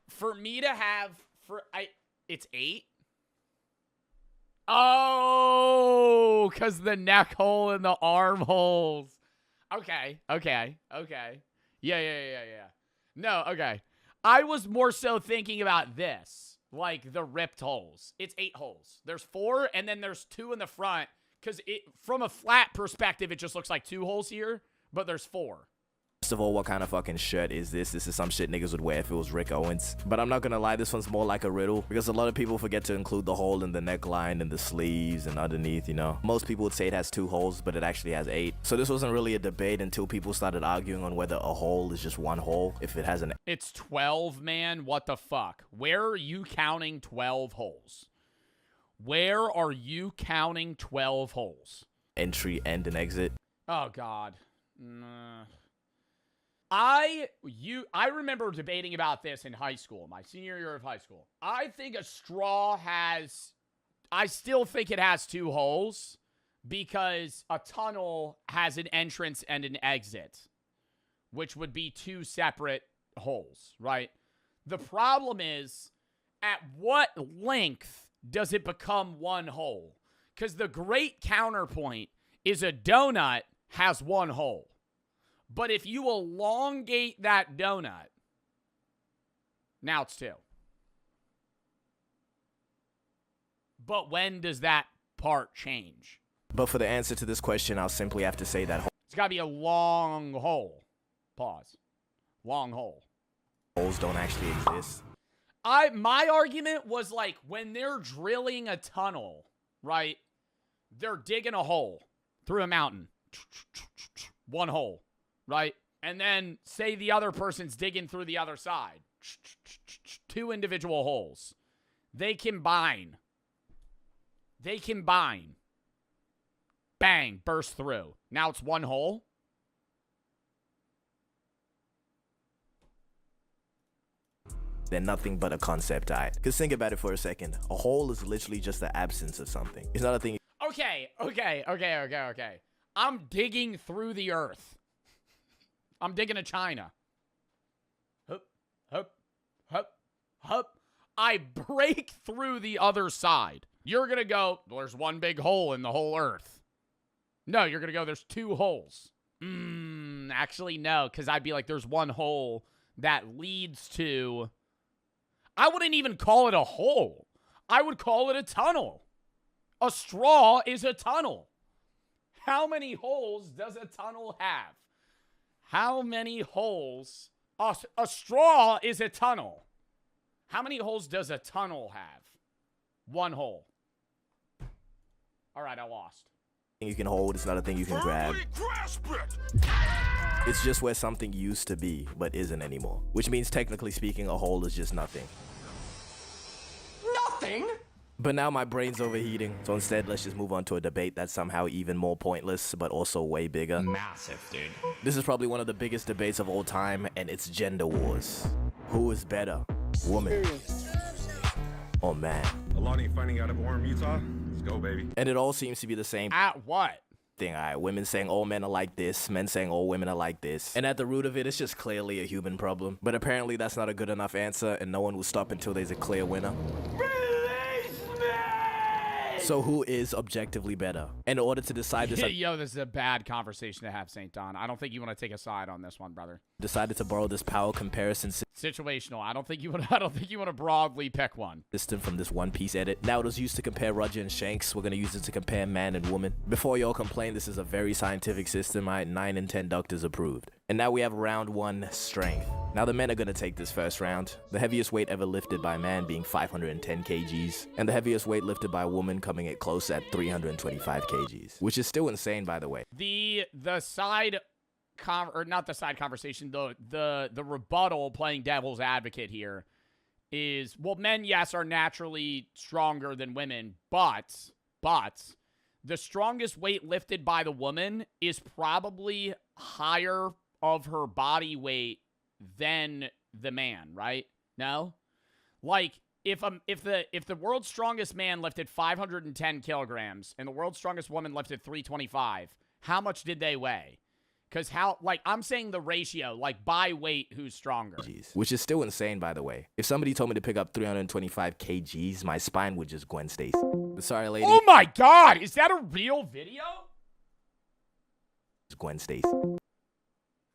for me to have, it's 8. Oh, because the neck hole and the arm holes. Okay. Yeah. No, okay. I was more so thinking about this, like the ripped holes. It's 8 holes. There's 4, and then there's 2 in the front, because from a flat perspective, it just looks like 2 holes here, but there's 4. First of all, what kind of fucking shirt is this? This is some shit niggas would wear if it was Rick Owens. But I'm not gonna lie, this one's more like a riddle, because a lot of people forget to include the hole in the neckline and the sleeves and underneath, you know. Most people would say it has 2 holes, but it actually has 8. So this wasn't really a debate until people started arguing on whether a hole is just one hole, if it has an... It's 12, man. What the fuck? Where are you counting 12 holes? Where are you counting 12 holes? Entry and an exit. Oh, God. Nah. I remember debating about this in high school, my senior year of high school. I think a straw I still think it has 2 holes because a tunnel has an entrance and an exit, which would be 2 separate holes, right? The problem is, at what length does it become 1 hole? Because the great counterpoint is a donut has 1 hole. But if you elongate that donut, now it's 2. But when does that part change? But for the answer to this question, I'll simply have to say that It's got to be a long hole. Pause. Long hole. holes don't actually exist. My argument was like when they're drilling a tunnel, right? They're digging a hole through a mountain. 1 hole, right? And then say the other person's digging through the other side. 2 individual holes. They combine. Bang, burst through. Now it's 1 hole. They're nothing but a concept art. Because think about it for a second. A hole is literally just the absence of something. It's not a thing. Okay. I'm digging through the earth. I'm digging to China. Hup. I break through the other side. You're going to go, there's 1 big hole in the whole earth. No, you're going to go, there's 2 holes. Actually, no, because I'd be like, there's 1 hole that leads to... I wouldn't even call it a hole. I would call it a tunnel. A straw is a tunnel. How many holes does a tunnel have? How many holes? A straw is a tunnel. How many holes does a tunnel have? 1 hole. All right, I lost. You can hold, it's not a thing you can grab. It's just where something used to be, but isn't anymore. Which means, technically speaking, a hole is just nothing. Nothing? But now my brain's overheating, so instead let's just move on to a debate that's somehow even more pointless, but also way bigger. Massive, dude. This is probably one of the biggest debates of all time, and it's gender wars. Who is better, woman or man? Alani finding out of Orem, Utah? Let's go, baby. And it all seems to be the same. At what? Thing. All right, women saying all men are like this, men saying all women are like this. And at the root of it, it's just clearly a human problem. But apparently that's not a good enough answer, and no one will stop until there's a clear winner. So who is objectively better? In order to decide this... Yo, this is a bad conversation to have, St. Don. I don't think you want to take a side on this one, brother. Decided to borrow this power comparison situational. I don't think you want to broadly pick one. System from this One Piece edit. Now it was used to compare Roger and Shanks. We're going to use it to compare man and woman. Before y'all complain, this is a very scientific system. 9 in 10 doctors approved. And now we have round 1, strength. Now the men are going to take this first round. The heaviest weight ever lifted by a man being 510 kgs. And the heaviest weight lifted by a woman coming at close at 325 kgs. Which is still insane, by the way. The side... not the side conversation, the rebuttal, playing devil's advocate here, is, well, men, yes, are naturally stronger than women, but the strongest weight lifted by the woman is probably higher of her body weight than the man, right? No? Like, if the world's strongest man lifted 510 kilograms and the world's strongest woman lifted 325, how much did they weigh? Because I'm saying the ratio, like by weight, who's stronger. Which is still insane, by the way. If somebody told me to pick up 325 kgs, my spine would just Gwen Stacy. Sorry, lady. Oh my God, is that a real video? Gwen Stacy.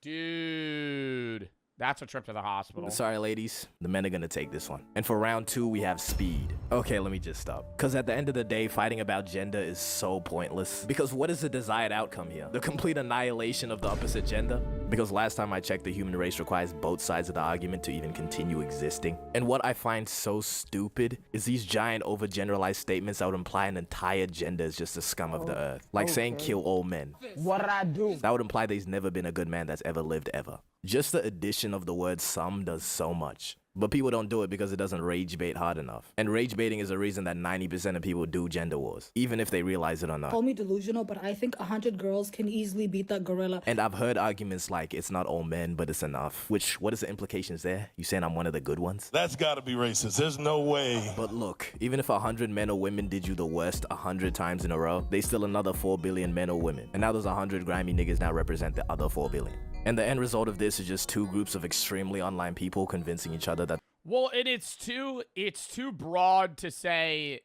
Dude, that's a trip to the hospital. Sorry, ladies. The men are gonna take this one. And for round 2, we have speed. Okay, let me just stop. Because at the end of the day, fighting about gender is so pointless. Because what is the desired outcome here? The complete annihilation of the opposite gender? Because last time I checked, the human race requires both sides of the argument to even continue existing. And what I find so stupid is these giant overgeneralized statements that would imply an entire gender is just the scum of the earth. Like saying kill all men. What I do? That would imply there's never been a good man that's ever lived ever. Just the addition of the word some does so much. But people don't do it because it doesn't rage bait hard enough. And rage baiting is a reason that 90% of people do gender wars, even if they realize it or not. Call me delusional, but I think 100 girls can easily beat that gorilla. And I've heard arguments like, it's not all men, but it's enough. Which, what is the implications there? You saying I'm one of the good ones? That's gotta be racist. There's no way. But look, even if 100 men or women did you the worst 100 times in a row, they still another 4 billion men or women. And now those 100 grimy niggas now represent the other 4 billion. And the end result of this is just two groups of extremely online people convincing each other that... Well, and it's too broad to say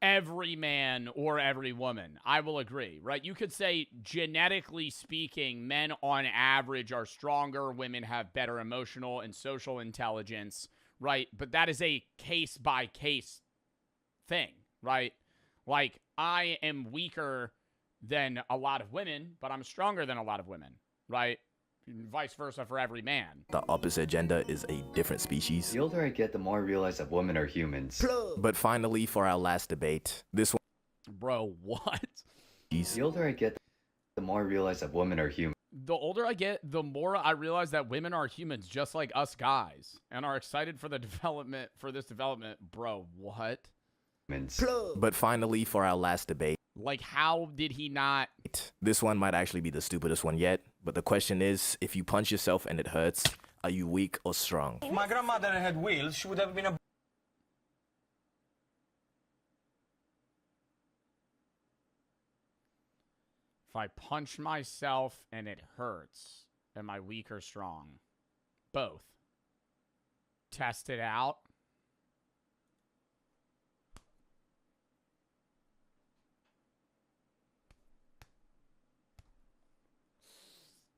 every man or every woman. I will agree, right? You could say, genetically speaking, men on average are stronger, women have better emotional and social intelligence, right? But that is a case-by-case thing, right? Like, I am weaker than a lot of women, but I'm stronger than a lot of women, right? And vice versa for every man. The opposite gender is a different species. The older I get, the more I realize that women are humans. But finally, for our last debate, this one... Bro, what? The older I get, the more I realize that women are humans. The older I get, the more I realize that women are humans just like us guys and are excited for the development, for this development. Bro, what? But finally, for our last debate. Like, how did he not? This one might actually be the stupidest one yet, but the question is, if you punch yourself and it hurts, are you weak or strong? If my grandmother had wheels, she would have been a... If I punch myself and it hurts, am I weak or strong? Both. Test it out.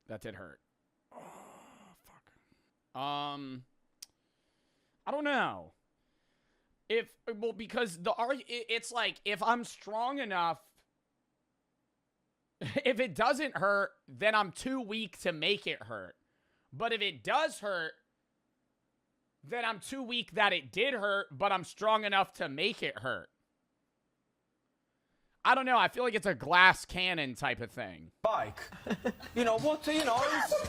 That did hurt. Oh, fuck. I don't know. Because it's like, if I'm strong enough, if it doesn't hurt, then I'm too weak to make it hurt. But if it does hurt, then I'm too weak that it did hurt, but I'm strong enough to make it hurt. I don't know. I feel like it's a glass cannon type of thing. Bike. You know what? You know.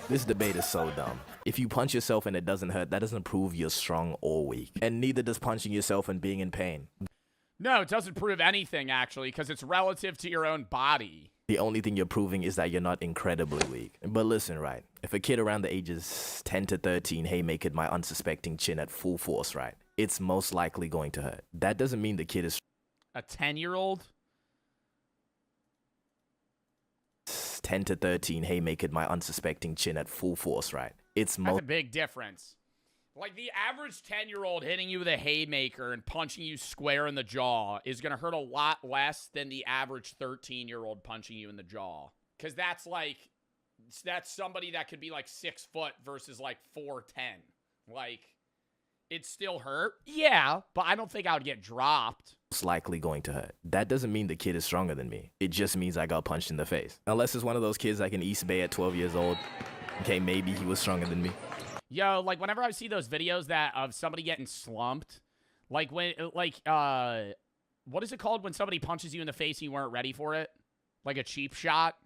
This debate is so dumb. If you punch yourself and it doesn't hurt, that doesn't prove you're strong or weak. And neither does punching yourself and being in pain. No, it doesn't prove anything, actually, because it's relative to your own body. The only thing you're proving is that you're not incredibly weak. But listen, right? If a kid around the ages 10 to 13 haymakered my unsuspecting chin at full force, right? It's most likely going to hurt. That doesn't mean the kid is... A 10-year-old? 10 to 13 haymakered my unsuspecting chin at full force, right? It's That's a big difference. Like, the average 10-year-old hitting you with a haymaker and punching you square in the jaw is going to hurt a lot less than the average 13-year-old punching you in the jaw. Because that's somebody that could be like 6 foot versus like 4'10". Like, it still hurt? Yeah, but I don't think I would get dropped. It's likely going to hurt. That doesn't mean the kid is stronger than me. It just means I got punched in the face. Unless it's one of those kids like in East Bay at 12 years old. Okay, maybe he was stronger than me. Yo, like, whenever I see those videos of somebody getting slumped, like, what is it called when somebody punches you in the face and you weren't ready for it? Like a cheap shot?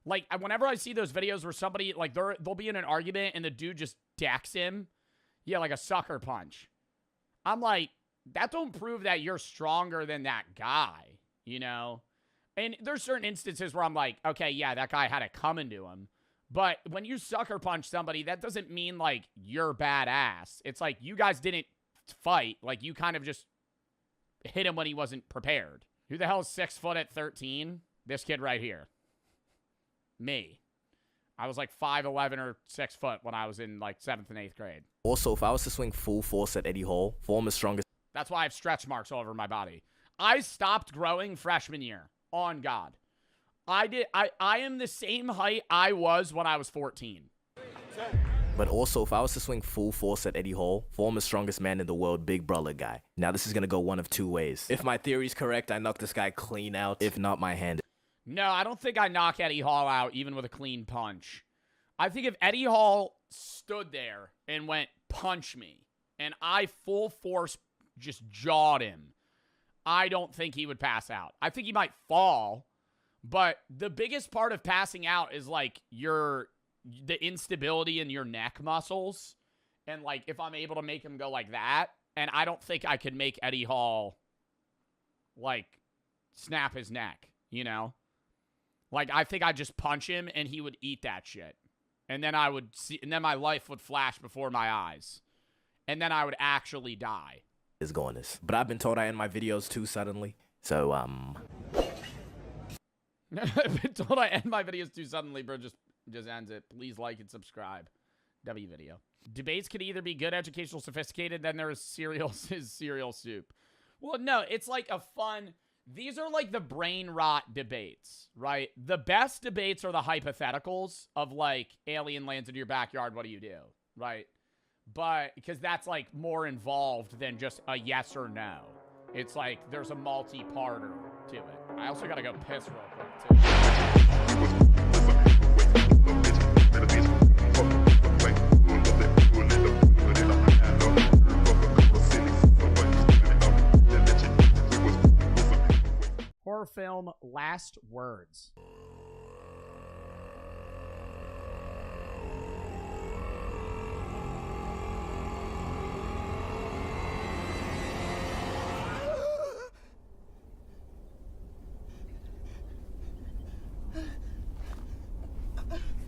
Like, whenever I see those videos where somebody, like, they'll be in an argument and the dude just decks him. Yeah, like a sucker punch. I'm like, that don't prove that you're stronger than that guy, you know? And there's certain instances where I'm like, okay, yeah, that guy had it coming to him. But when you sucker punch somebody, that doesn't mean, like, you're badass. It's like, you guys didn't fight. Like, you kind of just hit him when he wasn't prepared. Who the hell is 6 foot at 13? This kid right here. Me. I was like 5'11" or 6 foot when I was in, like, 7th and 8th grade. Also, if I was to swing full force at Eddie Hall, form is strongest. That's why I have stretch marks all over my body. I stopped growing freshman year. On God. I am the same height I was when I was 14. But also, if I was to swing full force at Eddie Hall, former strongest man in the world, big brother guy. Now, this is going to go one of two ways. If my theory's correct, I knock this guy clean out. If not, my hand. No, I don't think I knock Eddie Hall out even with a clean punch. I think if Eddie Hall stood there and went, punch me, and I full force just jawed him, I don't think he would pass out. I think he might fall. But the biggest part of passing out is, like, the instability in your neck muscles. And, like, if I'm able to make him go like that, and I don't think I could make Eddie Hall, like, snap his neck, you know? Like, I think I'd just punch him, and he would eat that shit. And then I would see, and then my life would flash before my eyes. And then I would actually die. Is going this. But I've been told I end my videos too suddenly. So, I've been told I end my videos too suddenly, bro. Just ends it. Please like and subscribe. W video. Debates can either be good, educational, sophisticated, then there is cereal soup. Well, no, it's like a fun... These are like the brain rot debates, right? The best debates are the hypotheticals of, like, alien lands into your backyard, what do you do, right? But, because that's, like, more involved than just a yes or no. It's like, there's a multi-parter to it. I also gotta go piss real quick, too. Horror film last words.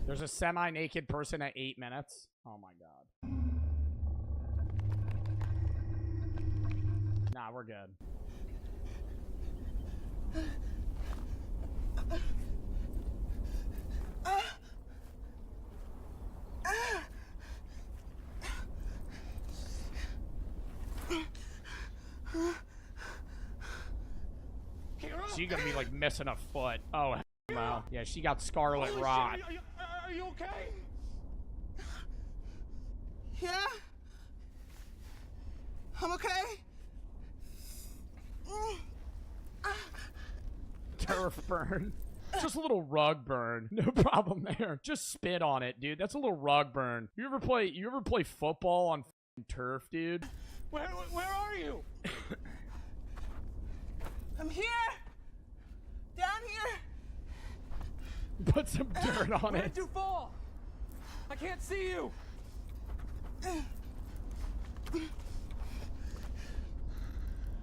There's a semi-naked person at 8 minutes. Oh my god. Nah, we're good. She's gonna be like missing a foot. Oh, no. Yeah, she got scarlet rot. Are you okay? Yeah? I'm okay? Turf burn. Just a little rug burn. No problem there. Just spit on it, dude. That's a little rug burn. You ever play football on turf, dude? Where are you? I'm here! Down here! Put some dirt on Where it. did you fall? I can't see you.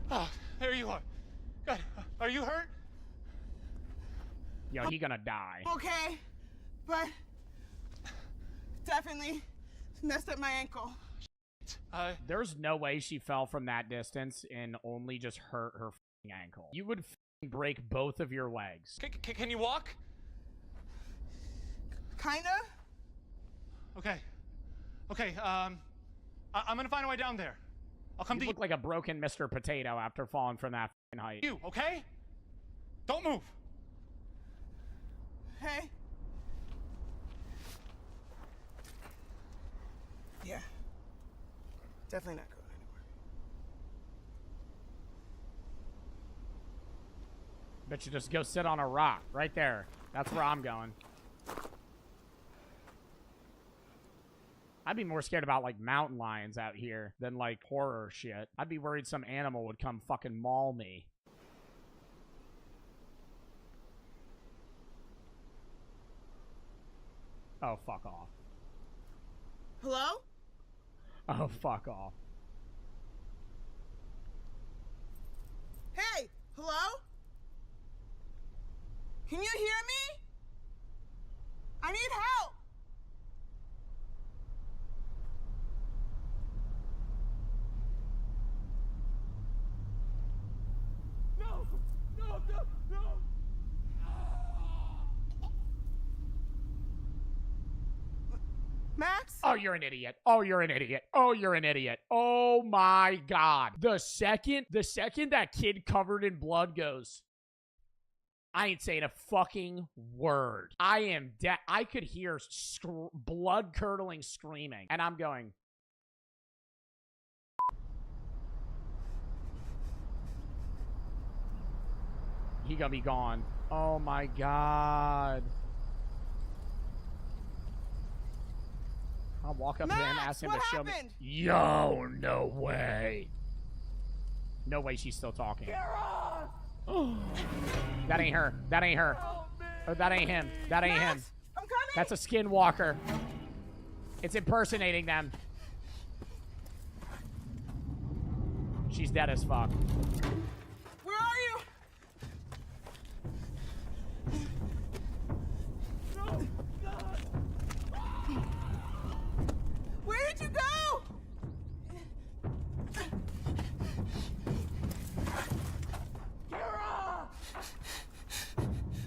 Ah, there you are. God, are you hurt? Yo, he gonna die. Okay, but definitely messed up my ankle. There's no way she fell from that distance and only just hurt her ankle. You would break both of your legs. Can you walk? Kinda. Okay. Okay, I'm gonna find a way down there. I'll come You to you. look like a broken Mr. Potato after falling from that height. You, okay? Don't move. Hey. Yeah. Definitely not going anywhere. Bet you just go sit on a rock right there. That's where I'm going. I'd be more scared about, like, mountain lions out here than, like, horror shit. I'd be worried some animal would come fucking maul me. Oh, fuck off. Hello? Oh, fuck off. Hey, hello? Can you hear me? I need help. No! No, no, no! Max? Oh, you're an idiot. Oh, you're an idiot. Oh, you're an idiot. Oh my god. The second that kid covered in blood goes, I ain't saying a fucking word. I am dead. I could hear blood-curdling screaming. And I'm going, he gonna be gone. Oh my god. I'll walk up to him, ask him to show me. Yo, no way. No way she's still talking. That ain't her. That ain't her. Or that ain't him. That ain't him. I'm coming. That's a skinwalker. It's impersonating them. She's dead as fuck. Where are you? No, God. Where did you go?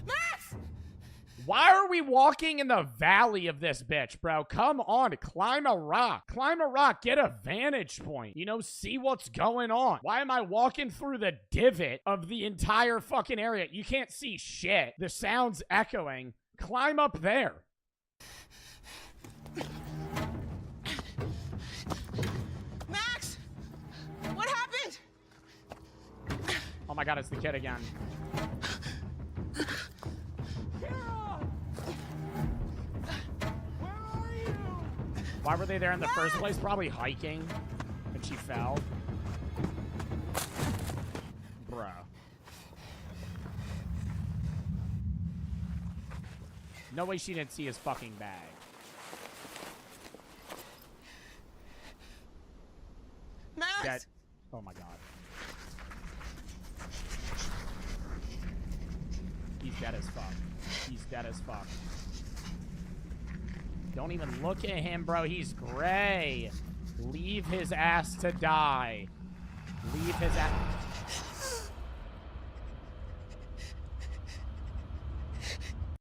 Max! Why are we walking in the valley of this bitch, bro? Come on, climb a rock. Climb a rock, get a vantage point. You know, see what's going on. Why am I walking through the divot of the entire fucking area? You can't see shit. The sound's echoing. Climb up there. Max! What happened? Oh my god, it's the kid again. Why were they there in the first place? Probably hiking. And she fell. Bro. No way she didn't see his fucking bag. Max! Dead. Oh my god. He's dead as fuck. He's dead as fuck. Don't even look at him, bro. He's gray. Leave his ass to die. Leave his ass.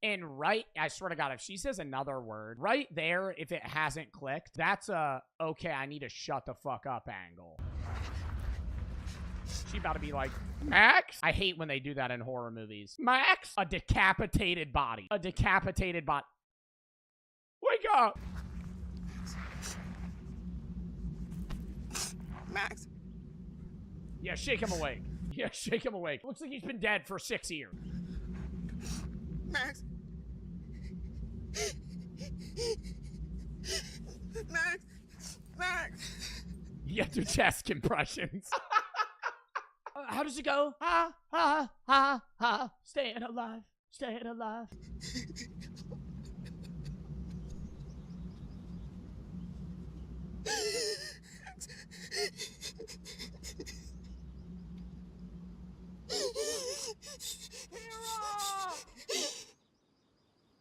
And right, I swear to God, if she says another word, right there, if it hasn't clicked, that's a, okay, I need to shut the fuck up angle. She about to be like, Max? I hate when they do that in horror movies. Max? A decapitated body. A decapitated body. Wake up! Max. Yeah, shake him awake. Yeah, shake him awake. Looks like he's been dead for 6 years. Max. Max. Max. You have to do chest compressions. How does it go? Ha, ha, ha, ha. Staying alive. Staying alive.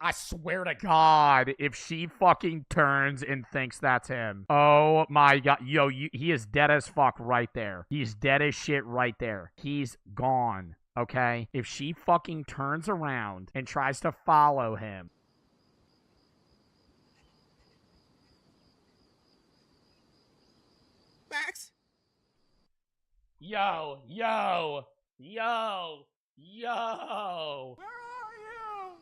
I swear to God, if she fucking turns and thinks that's him. Oh my God. Yo, he is dead as fuck right there. He's dead as shit right there. He's gone, okay? If she fucking turns around and tries to follow him. Max? Yo, yo, yo, yo. Where are you?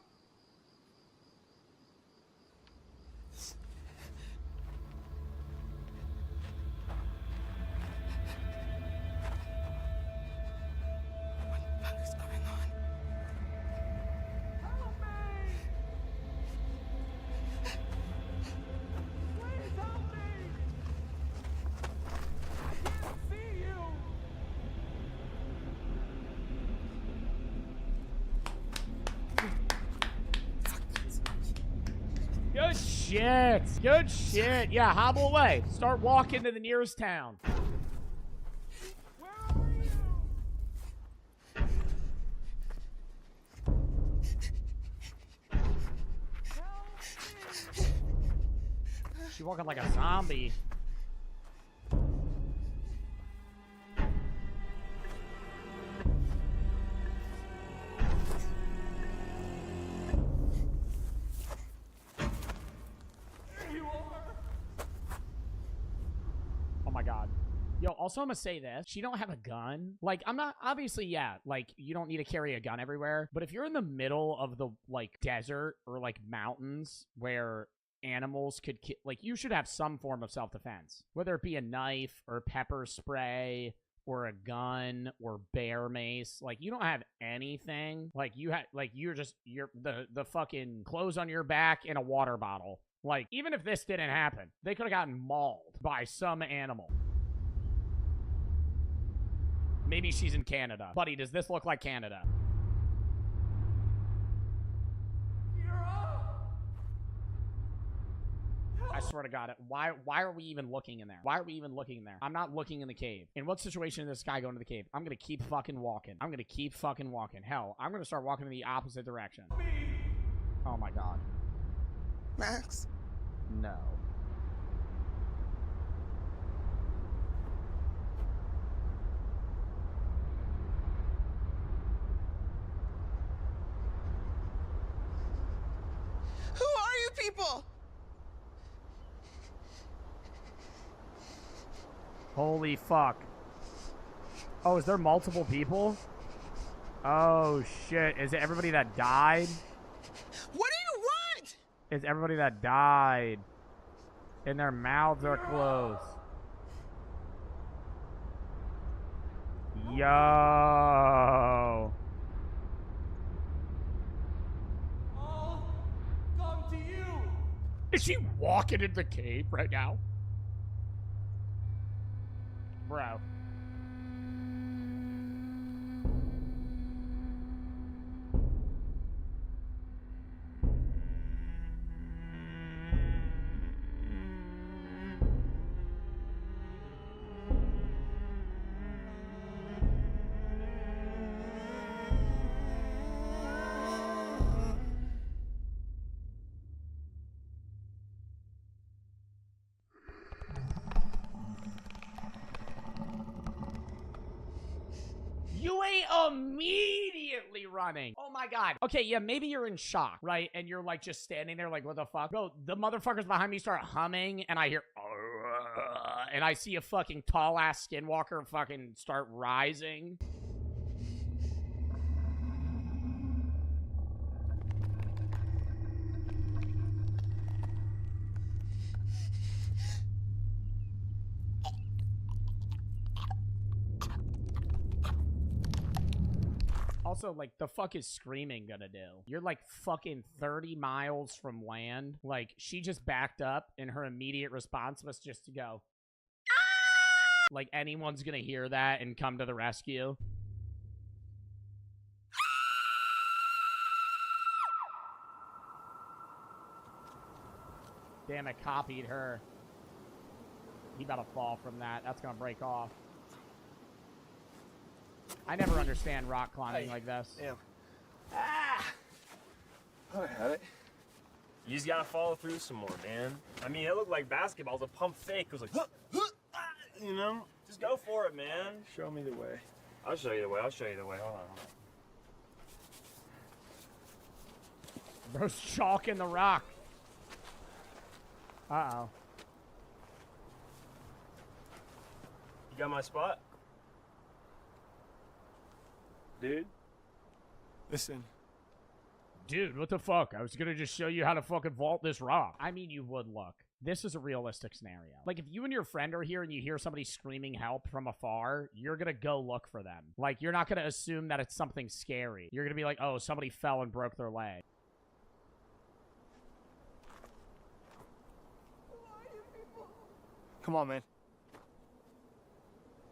What the fuck is going on? Help me! Please help me! I can't see you! Good shit. Good shit. Yeah, hobble away. Start walking to the nearest town. Where are you? She's walking like a zombie. Oh my God. Yo, also I'm gonna say this. She don't have a gun. Like, I'm not, obviously, yeah, like, you don't need to carry a gun everywhere. But if you're in the middle of the, like, desert or, like, mountains where animals could, like, you should have some form of self-defense. Whether it be a knife or pepper spray or a gun or bear mace. Like, you don't have anything. Like, you have, like, you're the fucking clothes on your back and a water bottle. Like, even if this didn't happen, they could have gotten mauled by some animal. Maybe she's in Canada. Buddy, does this look like Canada? swear to God, why are we even looking in there? Why are we even looking in there? I'm not looking in the cave. In what situation is this guy going to the cave? I'm gonna keep fucking walking. I'm gonna keep fucking walking. Hell, I'm gonna start walking in the opposite direction. Oh my God. Max? No. Who are you people? Holy fuck. Oh, is there multiple people? Oh shit. Is it everybody that died? What do you want? It's everybody that died. And their mouths are closed. Yo. I'll come to you. Is she walking in the cave right now? Bro. You ain't immediately running. Oh my God. Okay, yeah, maybe you're in shock, right? And you're like just standing there like, what the fuck? Bro, the motherfuckers behind me start humming and I hear, and I see a fucking tall ass skinwalker fucking start rising. Also, like, the fuck is screaming gonna do? You're like fucking 30 miles from land. Like, she just backed up and her immediate response was just to go, ah! Like, anyone's gonna hear that and come to the rescue. Damn, it copied her. He about to fall from that. That's gonna break off. I never understand rock climbing like this. Damn. Ah! Oh, I had it. You just gotta follow through some more, man. I mean, it looked like basketball. It was a pump fake. It was like, you know? Just go for it, man. Show me the way. I'll show you the way. I'll show you the way. Hold on. Bro's chalking the rock. Uh-oh. You got my spot? Dude? Listen. Dude, what the fuck? I was gonna just show you how to fucking vault this rock. I mean, you would look. This is a realistic scenario. Like, if you and your friend are here and you hear somebody screaming help from afar, you're gonna go look for them. Like, you're not gonna assume that it's something scary. You're gonna be like, oh, somebody fell and broke their leg. Come on, man.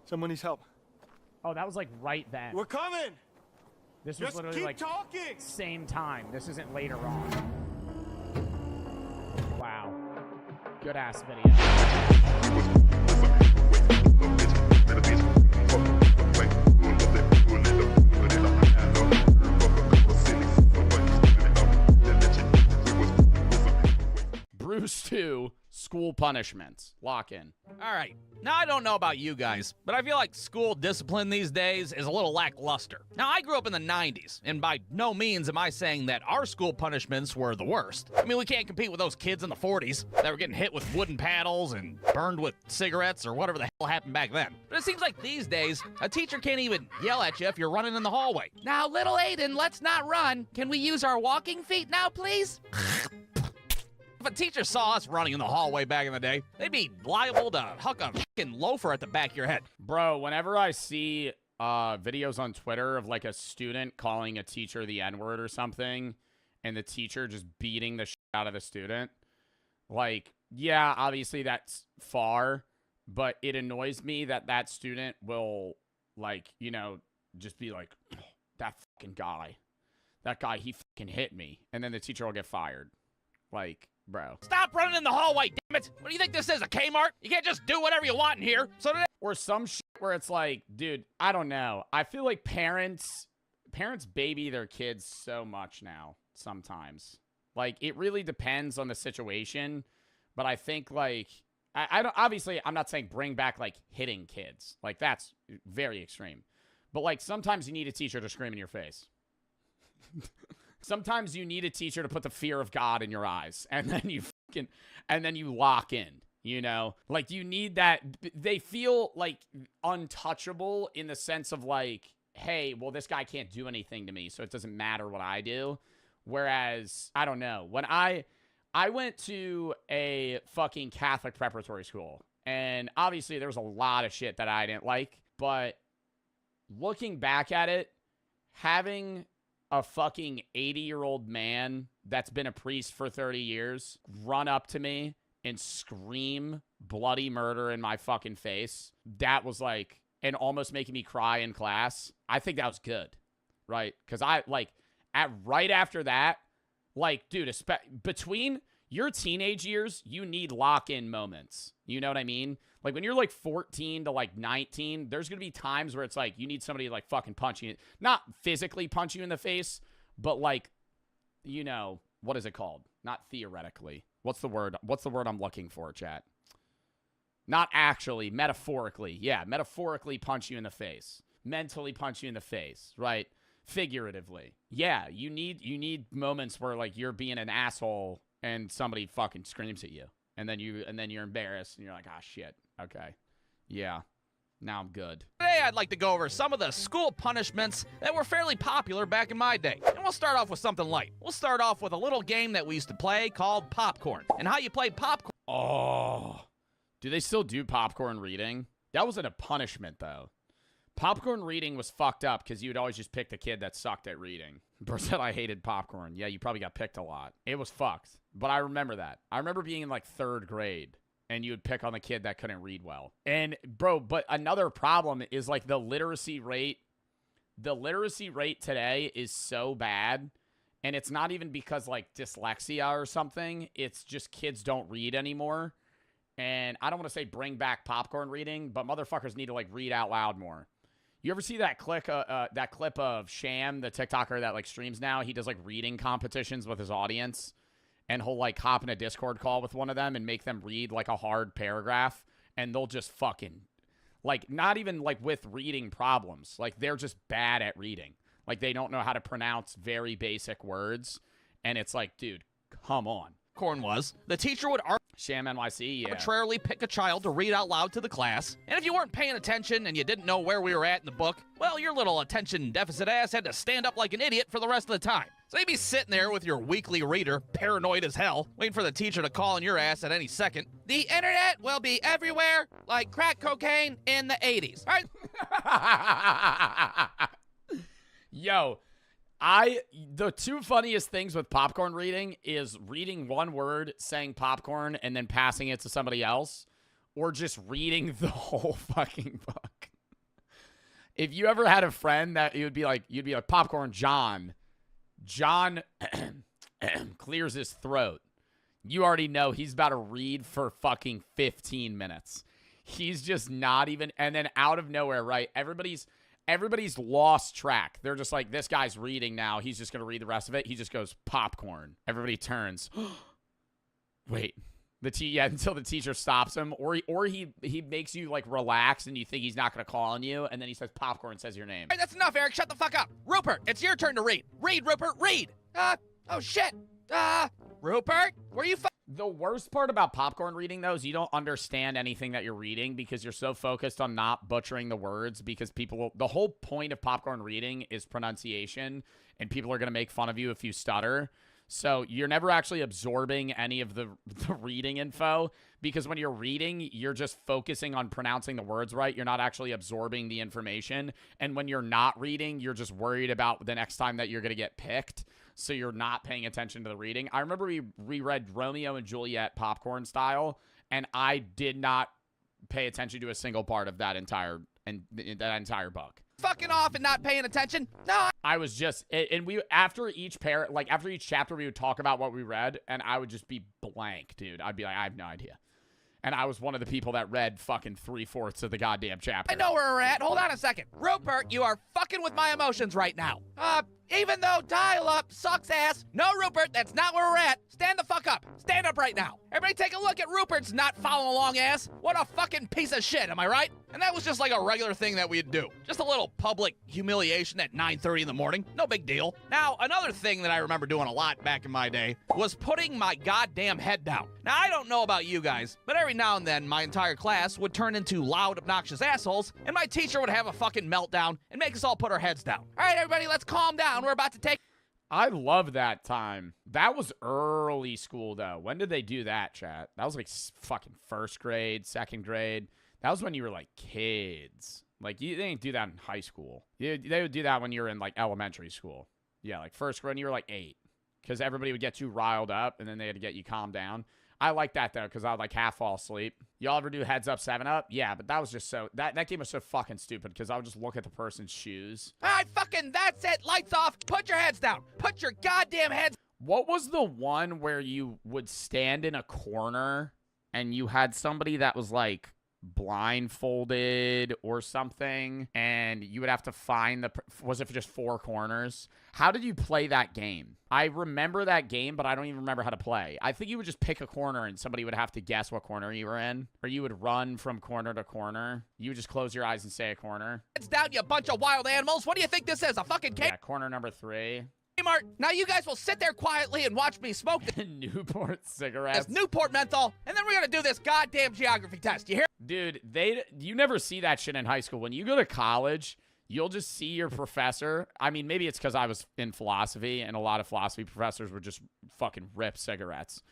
Someone needs help. Oh, that was like right then. We're coming! This was Just literally keep like talking! Same time. This isn't later on. Wow. Good ass video. Bruce 2, school punishments. Lock in. All right. Now, I don't know about you guys, but I feel like school discipline these days is a little lackluster. Now, I grew up in the 90s, and by no means am I saying that our school punishments were the worst. I mean, we can't compete with those kids in the 40s that were getting hit with wooden paddles and burned with cigarettes or whatever the hell happened back then. But it seems like these days, a teacher can't even yell at you if you're running in the hallway. Now, little Aiden, let's not run. Can we use our walking feet now, please? If a teacher saw us running in the hallway back in the day, they'd be liable to huck a fucking loafer at the back of your head. Bro, whenever I see videos on Twitter of like a student calling a teacher the N-word or something, and the teacher just beating the shit out of the student, like, yeah, obviously that's far, but it annoys me that that student will, like, you know, just be like, oh, that fucking guy. That guy, he fucking hit me. And then the teacher will get fired. Like, bro. Stop running in the hallway, damn it. What do you think this is, a Kmart? You can't just do whatever you want in here. So today, or some shit where it's like, dude, I don't know. I feel like parents baby their kids so much now sometimes. Like, it really depends on the situation. But I think, like, I don't, obviously, I'm not saying bring back, like, hitting kids. Like, that's very extreme. But, like, sometimes you need a teacher to scream in your face. Sometimes you need a teacher to put the fear of God in your eyes. And then you lock in, you know? Like, you need that. They feel, like, untouchable in the sense of, like, hey, well, this guy can't do anything to me, so it doesn't matter what I do. Whereas, I don't know. When I went to a fucking Catholic preparatory school, and obviously there was a lot of shit that I didn't like, but looking back at it, having a fucking 80-year-old man that's been a priest for 30 years run up to me and scream bloody murder in my fucking face, that was like, and almost making me cry in class, I think that was good, right? Because I, like, right after that, like, dude, between your teenage years, you need lock-in moments. You know what I mean? Like, when you're, like, 14 to, like, 19, there's going to be times where it's, like, you need somebody to, like, fucking punch you. Not physically punch you in the face, but, like, you know, what is it called? Not theoretically. What's the word? What's the word I'm looking for, chat? Not actually, metaphorically. Yeah, metaphorically punch you in the face. Mentally punch you in the face, right? Figuratively. Yeah, you need moments where, like, you're being an asshole and somebody fucking screams at you. And then you're embarrassed and you're like, ah, shit. Okay. Yeah. Now I'm good. Today I'd like to go over some of the school punishments that were fairly popular back in my day. And we'll start off with something light. We'll start off with a little game that we used to play called popcorn. And how you play popcorn. Oh. Do they still do popcorn reading? That wasn't a punishment, though. Popcorn reading was fucked up because you would always just pick the kid that sucked at reading. Bro said I hated popcorn. Yeah, you probably got picked a lot. It was fucked. But I remember that. I remember being in, like, 3rd grade, and you would pick on the kid that couldn't read well. And, bro, but another problem is, like, the literacy rate. The literacy rate today is so bad, and it's not even because, like, dyslexia or something. It's just kids don't read anymore. And I don't want to say bring back popcorn reading, but motherfuckers need to, like, read out loud more. You ever see that clip of Sham, the TikToker that, like, streams now? He does, like, reading competitions with his audience, and he'll, like, hop in a Discord call with one of them and make them read, like, a hard paragraph, and they'll just fucking, like, not even, like, with reading problems. Like, they're just bad at reading. Like, they don't know how to pronounce very basic words, and it's like, dude, come on. Popcorn was, the teacher would Sham NYC, yeah. arbitrarily pick a child to read out loud to the class. And if you weren't paying attention and you didn't know where we were at in the book, well, your little attention deficit ass had to stand up like an idiot for the rest of the time. So you'd be sitting there with your weekly reader, paranoid as hell, waiting for the teacher to call on your ass at any second. The internet will be everywhere like crack cocaine in the 80s. All right? Yo, the two funniest things with popcorn reading is reading one word, saying popcorn, and then passing it to somebody else, or just reading the whole fucking book. If you ever had a friend that you'd be like popcorn John clears his throat, you already know he's about to read for fucking 15 minutes. He's just not even, and then out of nowhere, right? Everybody's lost track. They're just like, this guy's reading now. He's just going to read the rest of it. He just goes, popcorn. Everybody turns. Wait. Until the teacher stops him. Or he makes you, like, relax and you think he's not going to call on you. And then he says popcorn and says your name. All right, that's enough, Eric. Shut the fuck up. Rupert, it's your turn to read. Read, Rupert, read. Oh, shit. Rupert, were you The worst part about popcorn reading, though, is you don't understand anything that you're reading because you're so focused on not butchering the words because the whole point of popcorn reading is pronunciation, and people are going to make fun of you if you stutter. So you're never actually absorbing any of the reading info because when you're reading, you're just focusing on pronouncing the words right. You're not actually absorbing the information. And when you're not reading, you're just worried about the next time that you're going to get picked. So you're not paying attention to the reading. I remember we reread Romeo and Juliet popcorn style, and I did not pay attention to a single part of that entire book. fucking off and not paying attention. No, I was just, and we, after each pair, like after each chapter, we would talk about what we read, and I would just be blank, dude. I'd be like, I have no idea. And I was one of the people that read fucking 3/4 of the goddamn chapter. I know where we're at. Hold on a second. Rupert, you are fucking with my emotions right now. Even though dial-up sucks ass. No, Rupert, that's not where we're at. Stand the fuck up. Stand up right now. Everybody take a look at Rupert's not following along ass. What a fucking piece of shit, am I right? And that was just like a regular thing that we'd do. Just a little public humiliation at 9:30 in the morning. No big deal. Now, another thing that I remember doing a lot back in my day was putting my goddamn head down. Now, I don't know about you guys, but every now and then my entire class would turn into loud, obnoxious assholes, and my teacher would have a fucking meltdown and make us all put our heads down. All right, everybody, let's calm down. We're about to take... I love that time. That was early school, though. When did they do that, chat? That was like fucking first grade, second grade. That was when you were like kids. Like, they didn't do that in high school. They would do that when you were in like elementary school. Yeah, like first grade when you were like 8. Because everybody would get you riled up, and then they had to get you calmed down. I like that, though, because I would like half fall asleep. Y'all ever do heads up, 7-up? Yeah, but that was just so... That game was so fucking stupid, because I would just look at the person's shoes. All right, fucking, that's it. Lights off. Put your heads down. Put your goddamn heads... What was the one where you would stand in a corner, and you had somebody that was like blindfolded or something, and you would have to find the... Was it just 4 corners? How did you play that game? I remember that game, but I don't even remember how to play. I think you would just pick a corner, and somebody would have to guess what corner you were in, or you would run from corner to corner. You would just close your eyes and say a corner. It's down, you bunch of wild animals. What do you think this is, a fucking cake? Yeah, corner number 3. Mart, now you guys will sit there quietly and watch me smoke this Newport cigarettes. This Newport menthol, and then we're gonna do this goddamn geography test. You hear? Dude, you never see that shit in high school. When you go to college, you'll just see your professor. I mean, maybe it's because I was in philosophy, and a lot of philosophy professors would just fucking rip cigarettes.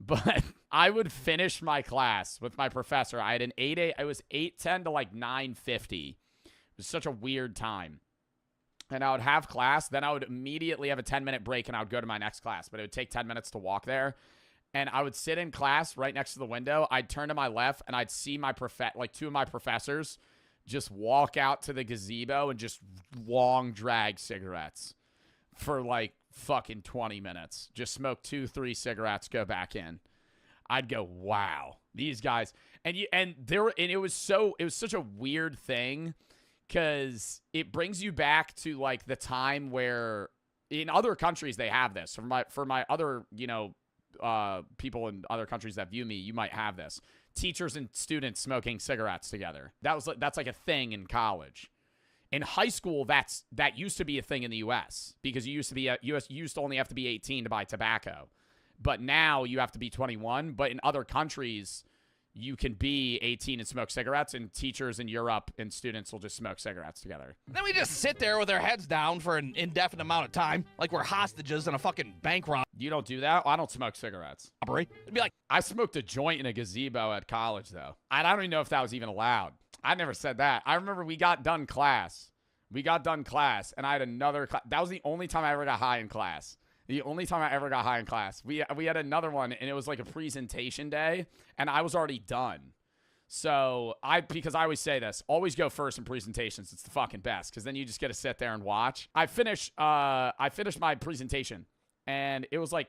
But I would finish my class with my professor. I had an 8-8. I was 8:10 to like 9:50. It was such a weird time. And I would have class, then I would immediately have a 10-minute break, and I would go to my next class. But it would take 10 minutes to walk there. And I would sit in class right next to the window. I'd turn to my left, and I'd see my 2 of my professors just walk out to the gazebo and just long drag cigarettes for like fucking 20 minutes. Just smoke 2-3 cigarettes, go back in. I'd go, wow, these guys. And it was such a weird thing. Because it brings you back to, like, the time where in other countries they have this. For my other, people in other countries that view me, you might have this. Teachers and students smoking cigarettes together. That's like a thing in college. In high school, that used to be a thing in the U.S. because you used to only have to be 18 to buy tobacco. But now you have to be 21. But in other countries, you can be 18 and smoke cigarettes, and teachers in Europe and students will just smoke cigarettes together. Then we just sit there with our heads down for an indefinite amount of time, like we're hostages in a fucking bank robbery. You don't do that? I don't smoke cigarettes. It'd be like, I smoked a joint in a gazebo at college, though. I don't even know if that was even allowed. I never said that. I remember we got done class, and I had another class. That was the only time I ever got high in class. The only time I ever got high in class. We had another one, and it was like a presentation day, and I was already done. So because I always say this, always go first in presentations. It's the fucking best, because then you just get to sit there and watch. I finished my presentation, and it was like,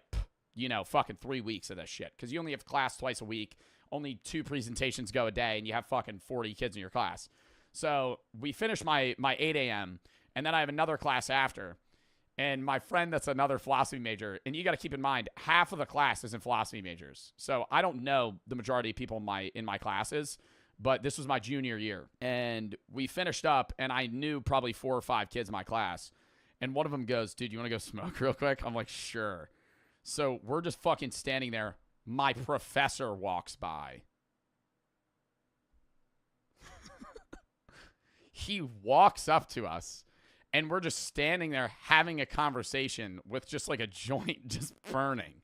fucking 3 weeks of this shit, because you only have class twice a week. Only 2 presentations go a day, and you have fucking 40 kids in your class. So we finished my 8 a.m., and then I have another class after. And my friend that's another philosophy major, and you got to keep in mind, half of the class isn't philosophy majors. So I don't know the majority of people in my classes, but this was my junior year. And we finished up, and I knew probably 4 or 5 kids in my class. And one of them goes, dude, you want to go smoke real quick? I'm like, sure. So we're just fucking standing there. My professor walks by. He walks up to us. And we're just standing there having a conversation with just like a joint just burning.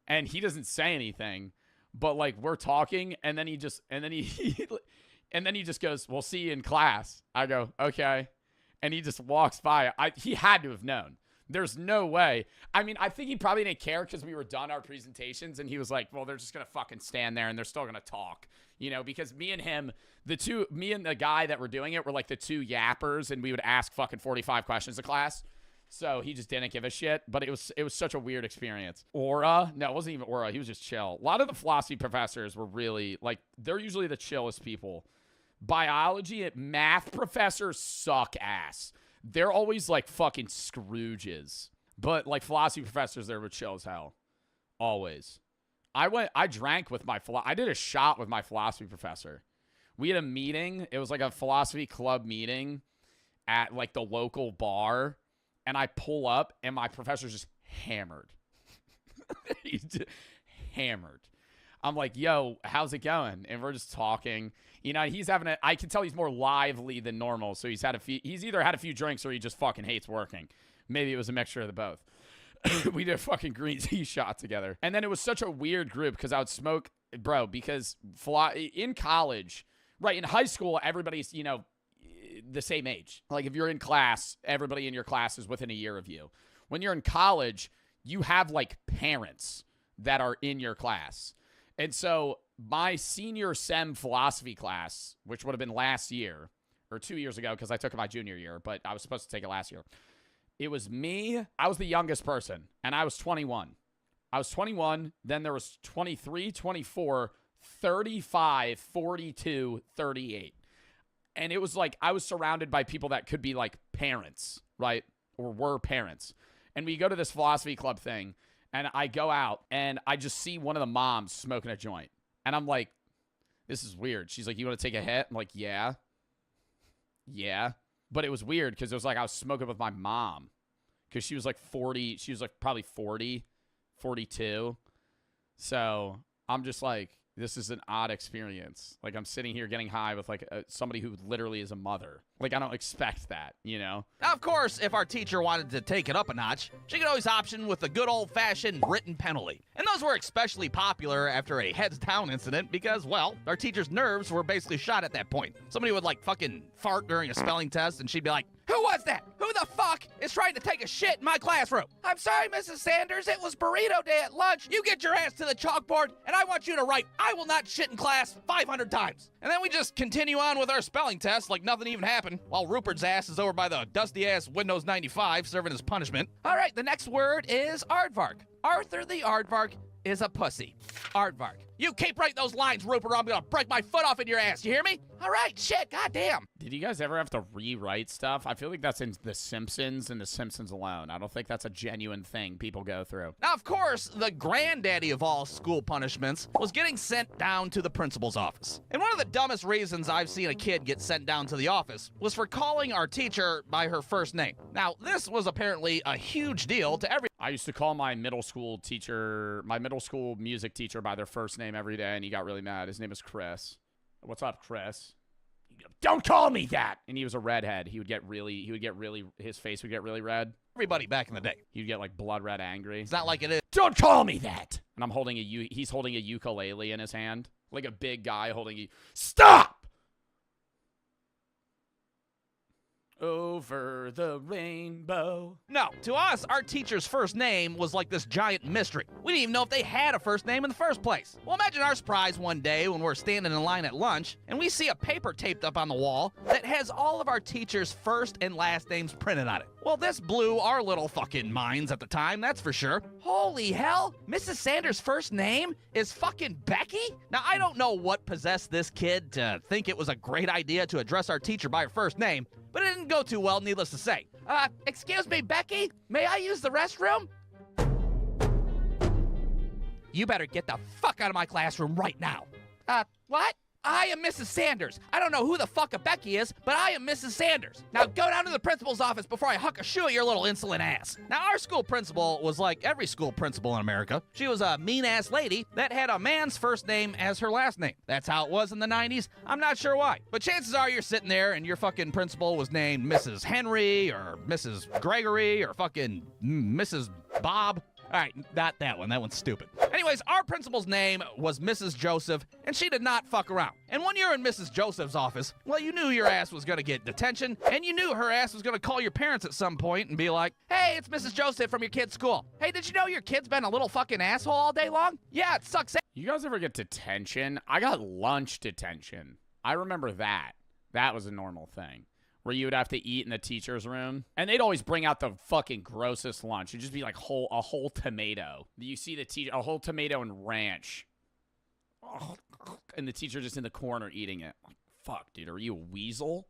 And he doesn't say anything, but like we're talking, and then he just goes, "We'll see you in class." I go, "Okay." And he just walks by. He had to have known, There's no way. I mean, I think he probably didn't care because we were done our presentations, and he was like, well, they're just going to fucking stand there, and they're still going to talk. You know, because me and the guy that were doing it were like the two yappers, and we would ask fucking 45 questions to class. So he just didn't give a shit, but it was such a weird experience. Aura? No, it wasn't even Aura. He was just chill. A lot of the philosophy professors were really, like, they're usually the chillest people. Biology and math professors suck ass. They're always like fucking Scrooges. But like philosophy professors, they were chill as hell. Always. I drank with I did a shot with my philosophy professor. We had a meeting. It was like a philosophy club meeting at like the local bar. And I pull up, and my professor's just hammered. He's just hammered. I'm like, yo, how's it going? And we're just talking. You know, he's having I can tell he's more lively than normal. So he's either had a few drinks or he just fucking hates working. Maybe it was a mixture of the both. We did a fucking green tea shot together. And then it was such a weird group because I would smoke, bro, because in college, right, in high school, everybody's, you know, the same age. Like if you're in class, everybody in your class is within a year of you. When you're in college, you have like parents that are in your class. And so my senior SEM philosophy class, which would have been last year or 2 years ago because I took it my junior year, but I was supposed to take it last year. It was me. I was the youngest person, and I was 21. I was 21. Then there was 23, 24, 35, 42, 38. And it was like I was surrounded by people that could be like parents, right? Or were parents. And we go to this philosophy club thing, and I go out, and I just see one of the moms smoking a joint. And I'm like, this is weird. She's like, you want to take a hit? I'm like, yeah. Yeah. But it was weird because it was like I was smoking with my mom because she was like 40. She was like probably 40, 42. So I'm just like, this is an odd experience. Like I'm sitting here getting high with like somebody who literally is a mother. Like I don't expect that, you know? Now, of course, if our teacher wanted to take it up a notch, she could always option with the good old-fashioned written penalty. And those were especially popular after a heads-down incident because, well, our teacher's nerves were basically shot at that point. Somebody would like fucking fart during a spelling test and she'd be like, who was that? Who the fuck is trying to take a shit in my classroom? I'm sorry, Mrs. Sanders, it was burrito day at lunch. You get your ass to the chalkboard and I want you to write, I will not shit in class 500 times. And then we just continue on with our spelling test like nothing even happened while Rupert's ass is over by the dusty-ass Windows 95 serving his punishment. All right, the next word is aardvark. Arthur the aardvark is a pussy. Aardvark. You keep writing those lines, Rupert, or I'm gonna break my foot off in your ass. You hear me? All right, shit, goddamn. Did you guys ever have to rewrite stuff? I feel like that's in The Simpsons and The Simpsons alone. I don't think that's a genuine thing people go through. Now, of course, the granddaddy of all school punishments was getting sent down to the principal's office. And one of the dumbest reasons I've seen a kid get sent down to the office was for calling our teacher by her first name. Now, this was apparently a huge deal to every. I used to call my middle school music teacher by their first name every day, and he got really mad. His name is Chris. What's up, Chris? Don't call me that. And he was a redhead. His face would get really red. Everybody back in the day. He'd get like blood red angry. It's not like it is. Don't call me that. And he's holding a ukulele in his hand. Like a big guy holding a, stop! Over the rainbow. No, to us, our teacher's first name was like this giant mystery. We didn't even know if they had a first name in the first place. Well, imagine our surprise one day when we're standing in line at lunch and we see a paper taped up on the wall that has all of our teacher's first and last names printed on it. Well, this blew our little fucking minds at the time, that's for sure. Holy hell, Mrs. Sanders' first name is fucking Becky? Now, I don't know what possessed this kid to think it was a great idea to address our teacher by her first name, but it didn't go too well, needless to say. Excuse me, Becky? May I use the restroom? You better get the fuck out of my classroom right now. What? I am Mrs. Sanders. I don't know who the fuck a Becky is, but I am Mrs. Sanders. Now go down to the principal's office before I huck a shoe at your little insolent ass. Now our school principal was like every school principal in America. She was a mean-ass lady that had a man's first name as her last name. That's how it was in the 90s. I'm not sure why. But chances are you're sitting there and your fucking principal was named Mrs. Henry or Mrs. Gregory or fucking Mrs. Bob. All right, not that one. That one's stupid. Anyways, our principal's name was Mrs. Joseph, and she did not fuck around. And when you're in Mrs. Joseph's office, well, you knew your ass was gonna get detention, and you knew her ass was gonna call your parents at some point and be like, hey, it's Mrs. Joseph from your kid's school. Hey, did you know your kid's been a little fucking asshole all day long? Yeah, it sucks. You guys ever get detention? I got lunch detention. I remember that. That was a normal thing. Where you would have to eat in the teacher's room. And they'd always bring out the fucking grossest lunch. It'd just be like a whole tomato. You see the teacher, a whole tomato and ranch. And the teacher just in the corner eating it. Like, fuck, dude, are you a weasel?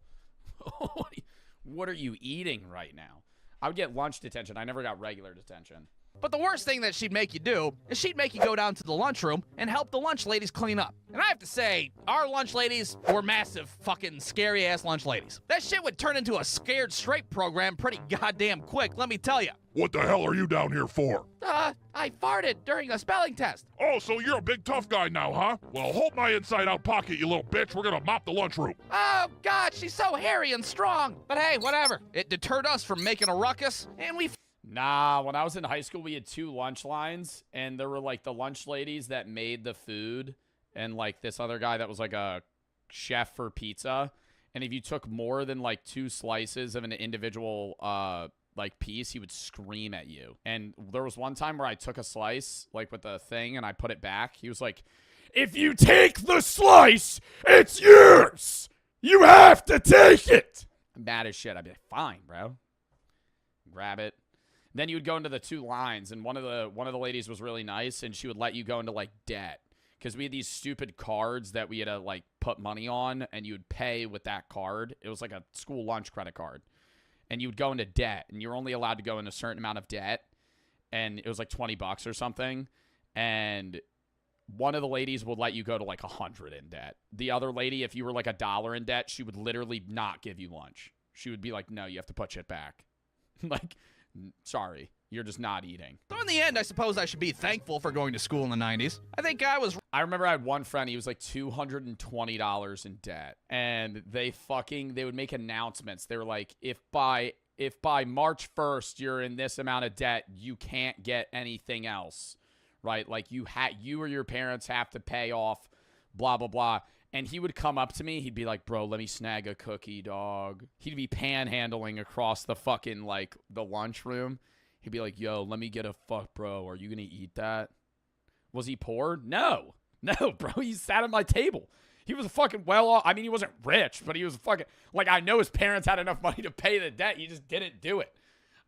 What are you eating right now? I would get lunch detention. I never got regular detention. But the worst thing that she'd make you do is she'd make you go down to the lunchroom and help the lunch ladies clean up. And I have to say, our lunch ladies were massive, fucking scary-ass lunch ladies. That shit would turn into a scared straight program pretty goddamn quick, let me tell you. What the hell are you down here for? I farted during a spelling test. Oh, so you're a big tough guy now, huh? Well, hold my inside-out pocket, you little bitch. We're gonna mop the lunchroom. Oh, God, she's so hairy and strong. But hey, whatever. It deterred us from making a ruckus, and we... Nah, when I was in high school, we had 2 lunch lines, and there were, like, the lunch ladies that made the food, and, like, this other guy that was, like, a chef for pizza. And if you took more than, like, 2 slices of an individual, like, piece, he would scream at you. And there was one time where I took a slice, like, with the thing, and I put it back. He was like, if you take the slice, it's yours! You have to take it! I'm mad as shit. I'd be like, fine, bro. Grab it. Then you would go into the 2 lines, and one of the ladies was really nice, and she would let you go into, like, debt. Because we had these stupid cards that we had to, like, put money on, and you would pay with that card. It was like a school lunch credit card. And you would go into debt, and you were only allowed to go in a certain amount of debt. And it was like $20 or something. And one of the ladies would let you go to, like, 100 in debt. The other lady, if you were, like, $1 in debt, she would literally not give you lunch. She would be like, no, you have to put shit back. Like... Sorry, you're just not eating. So in the end, I suppose I should be thankful for going to school in the 90s. I remember I had one friend, he was like $220 in debt. And they would make announcements. They were like, if by March 1st you're in this amount of debt, you can't get anything else. Right? Like you or your parents have to pay off blah, blah, blah. And he would come up to me. He'd be like, bro, let me snag a cookie, dog. He'd be panhandling across the fucking, like, the lunchroom. He'd be like, yo, let me get a fuck, bro. Are you going to eat that? Was he poor? No. No, bro. He sat at my table. He was a fucking well-off. I mean, he wasn't rich, but he was fucking, like, I know his parents had enough money to pay the debt. He just didn't do it.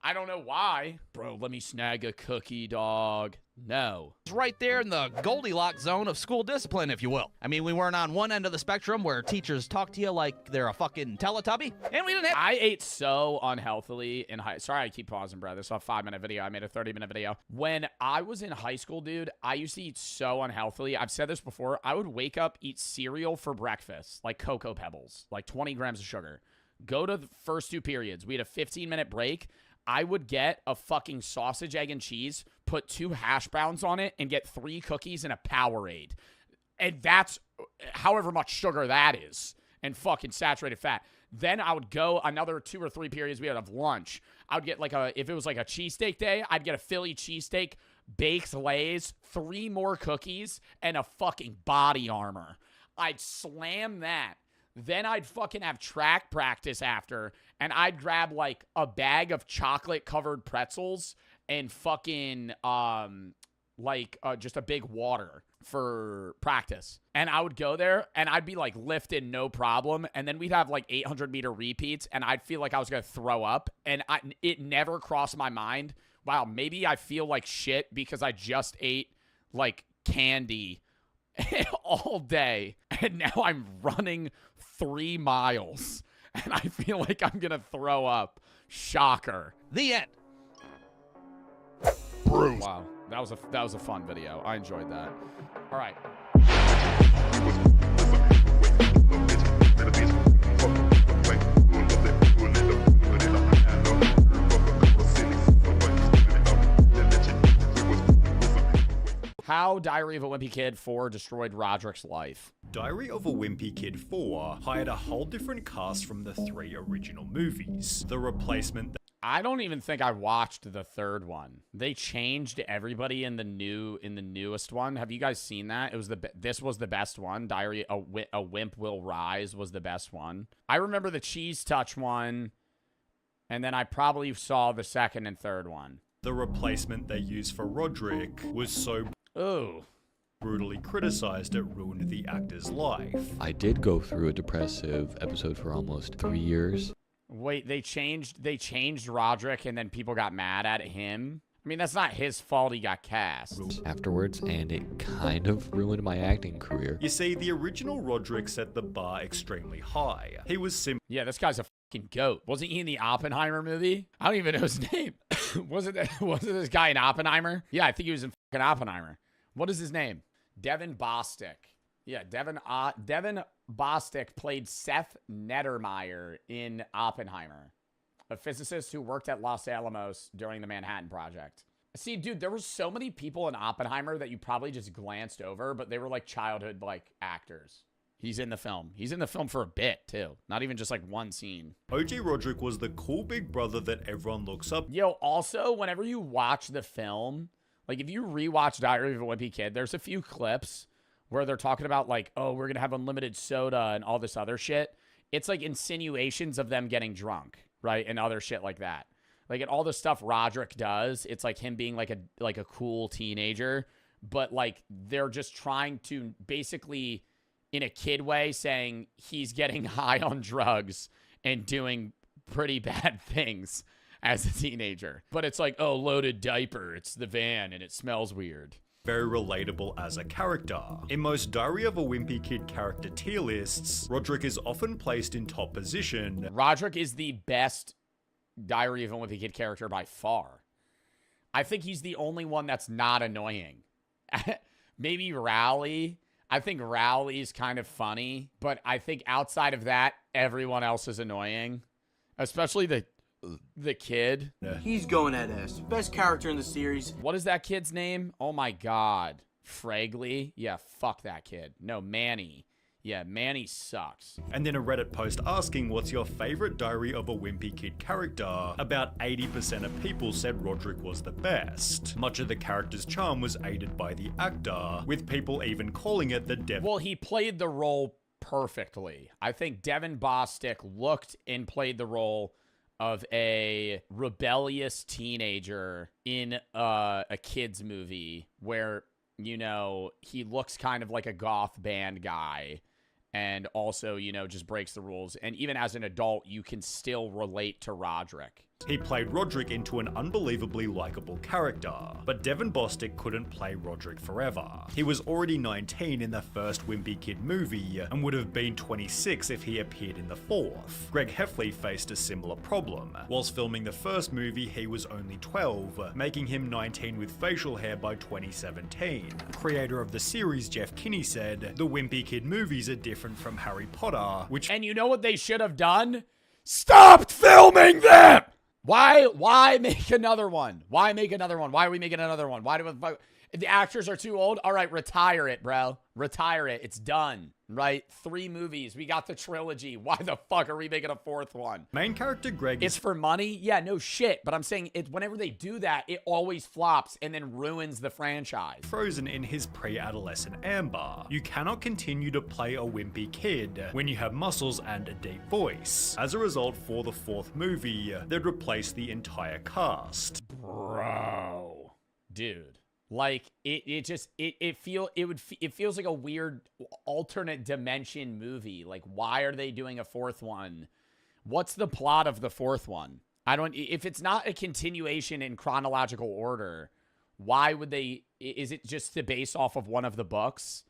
I don't know why. Bro, let me snag a cookie, dog. No. It's right there in the Goldilocks zone of school discipline, if you will. I mean, we weren't on one end of the spectrum where teachers talk to you like they're a fucking Teletubby, and we didn't have... I ate so unhealthily in high... Sorry, I keep pausing, bro. This is a 5-minute video. I made a 30-minute video. When I was in high school, dude, I used to eat so unhealthily. I've said this before. I would wake up, eat cereal for breakfast, like Cocoa Pebbles, like 20 grams of sugar. Go to the first 2 periods. We had a 15-minute break. I would get a fucking sausage, egg, and cheese, put 2 hash browns on it, and get 3 cookies and a Powerade. And that's however much sugar that is, and fucking saturated fat. Then I would go another 2 or 3 periods we had of lunch. I would get like if it was like a cheesesteak day, I'd get a Philly cheesesteak, baked Lay's, 3 more cookies, and a fucking body armor. I'd slam that. Then I'd fucking have track practice after, and I'd grab, like, a bag of chocolate-covered pretzels and fucking, just a big water for practice. And I would go there, and I'd be, like, lifting no problem, and then we'd have, like, 800-meter repeats, and I'd feel like I was going to throw up, and it never crossed my mind, wow, maybe I feel like shit because I just ate, like, candy all day, and now I'm running 3 miles, and I feel like I'm gonna throw up. Shocker. The end. Bruce. Wow, that was a fun video. I enjoyed that. All right. How Diary of a Wimpy Kid 4 destroyed Roderick's life. Diary of a Wimpy Kid 4 hired a whole different cast from the 3 original movies. The replacement... I don't even think I watched the third one. They changed everybody in the newest one. Have you guys seen that? It was this was the best one. Diary a Wimp Will Rise was the best one. I remember the Cheese Touch one, and then I probably saw the second and third one. The replacement they used for Roderick was so brutally criticized it ruined the actor's life. I did go through a depressive episode for almost 3 years. Wait, they changed Roderick and then people got mad at him? I mean, that's not his fault he got cast. Afterwards, and it kind of ruined my acting career. You see, the original Roderick set the bar extremely high. He was Yeah, this guy's a fucking goat. Wasn't he in the Oppenheimer movie? I don't even know his name. wasn't this guy in Oppenheimer? Yeah, I think he was in fucking Oppenheimer. What is his name? Devin Bostick. Yeah, Devin Bostick played Seth Nettermeyer in Oppenheimer, a physicist who worked at Los Alamos during the Manhattan Project. See, dude, there were so many people in Oppenheimer that you probably just glanced over, but they were like childhood actors. He's in the film. He's in the film for a bit, too. Not even just like one scene. OG Roderick was the cool big brother that everyone looks up. Yo, also, whenever you watch the film, like if you rewatch Diary of a Wimpy Kid, there's a few clips where they're talking about like, oh, we're going to have unlimited soda and all this other shit. It's like insinuations of them getting drunk, right? And other shit like that. Like, and all the stuff Roderick does, it's like him being like a cool teenager. But like, they're just trying to basically, in a kid way, saying he's getting high on drugs and doing pretty bad things as a teenager. But it's like, oh, loaded diaper. It's the van and it smells weird. Very relatable as a character. In most Diary of a Wimpy Kid character tier lists, Roderick is often placed in top position. Roderick is the best Diary of a Wimpy Kid character by far. I think he's the only one that's not annoying. Maybe Rowley. I think Rowley's kind of funny, but I think outside of that, everyone else is annoying. Especially the kid. He's going at us. Best character in the series. What is that kid's name? Oh my god. Fragley? Yeah, fuck that kid. No, Manny. Yeah, Manny sucks. And then a Reddit post asking what's your favorite Diary of a Wimpy Kid character. About 80% of people said Roderick was the best. Much of the character's charm was aided by the actor, with people even calling it the devil. Well, he played the role perfectly. I think Devin Bostick looked and played the role of a rebellious teenager in a kid's movie where, you know, he looks kind of like a goth band guy and also, you know, just breaks the rules. And even as an adult, you can still relate to Roderick. He played Roderick into an unbelievably likable character, but Devin Bostick couldn't play Roderick forever. He was already 19 in the first Wimpy Kid movie, and would have been 26 if he appeared in the fourth. Greg Heffley faced a similar problem. Whilst filming the first movie, he was only 12, making him 19 with facial hair by 2017. Creator of the series, Jeff Kinney, said, "The Wimpy Kid movies are different from Harry Potter, which..." And you know what they should have done? Stopped filming them! Why make another one? Why make another one? Why are we making another one? The actors are too old? All right, retire it, bro. Retire it. It's done, right? 3 movies. We got the trilogy. Why the fuck are we making a 4th one? Main character Greg It's for money? Yeah, no shit. But I'm saying whenever they do that, it always flops and then ruins the franchise. Frozen in his pre-adolescent amber. You cannot continue to play a wimpy kid when you have muscles and a deep voice. As a result, for the 4th movie, they'd replace the entire cast. Bro. Dude. Like it feels like a weird alternate dimension movie. Like, why are they doing a 4th one? What's the plot of the 4th one? If it's not a continuation in chronological order, why would they? Is it just to base off of one of the books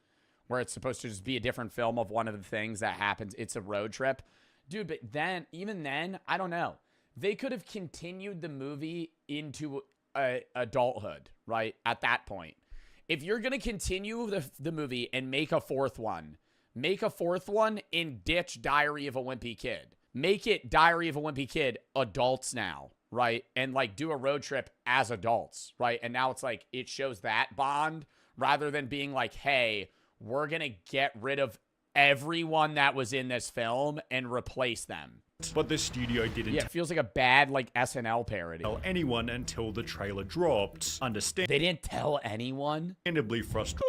where it's supposed to just be a different film of one of the things that happens? It's a road trip, dude. But then, even then, I don't know. They could have continued the movie into adulthood, right? At that point, if you're gonna continue the movie and make a 4th one, make a 4th one and ditch Diary of a Wimpy Kid. Make it Diary of a Wimpy Kid adults now, right? And like do a road trip as adults, right? And now it's like it shows that bond rather than being like, hey, we're gonna get rid of everyone that was in this film and replace them. But the studio didn't Yeah, it feels like a bad, like, SNL parody. tell anyone until the trailer dropped. They didn't tell anyone? Understandably frustrating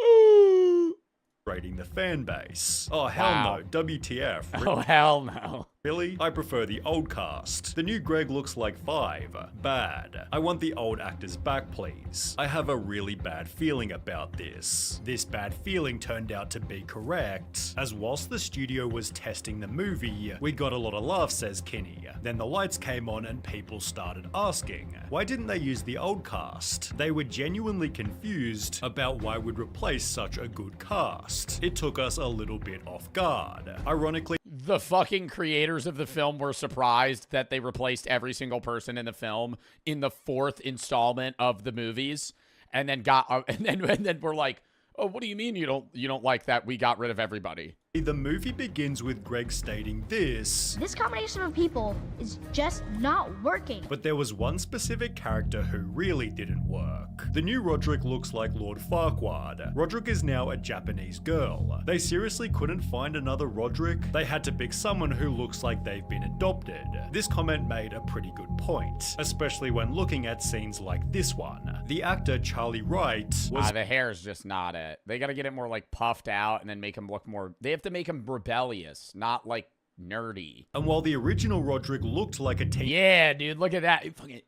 the fan base. Oh, hell Wow. no. WTF. Oh, hell no. Really? I prefer the old cast. The new Greg looks like 5. Bad. I want the old actors back, please. I have a really bad feeling about this. This bad feeling turned out to be correct, as whilst the studio was testing the movie, we got a lot of laughs, says Kinney. Then the lights came on and people started asking, why didn't they use the old cast? They were genuinely confused about why we'd replace such a good cast. It took us a little bit off guard. Ironically, The fucking creators of the film were surprised that they replaced every single person in the film in the 4th installment of the movies, and then we're like, oh, what do you mean you don't like that we got rid of everybody? the movie begins with Greg stating this. This combination of people is just not working. But there was one specific character who really didn't work. The new Roderick looks like Lord Farquaad. Roderick is now a Japanese girl. They seriously couldn't find another Roderick? They had to pick someone who looks like they've been adopted. This comment made a pretty good point, especially when looking at scenes like this one. The actor Charlie Wright was- the hair's just not it. They gotta get it more like puffed out and then make him look more, they have to make him rebellious, not like nerdy. And while the original Roderick looked like a yeah, dude, look at that. Fucking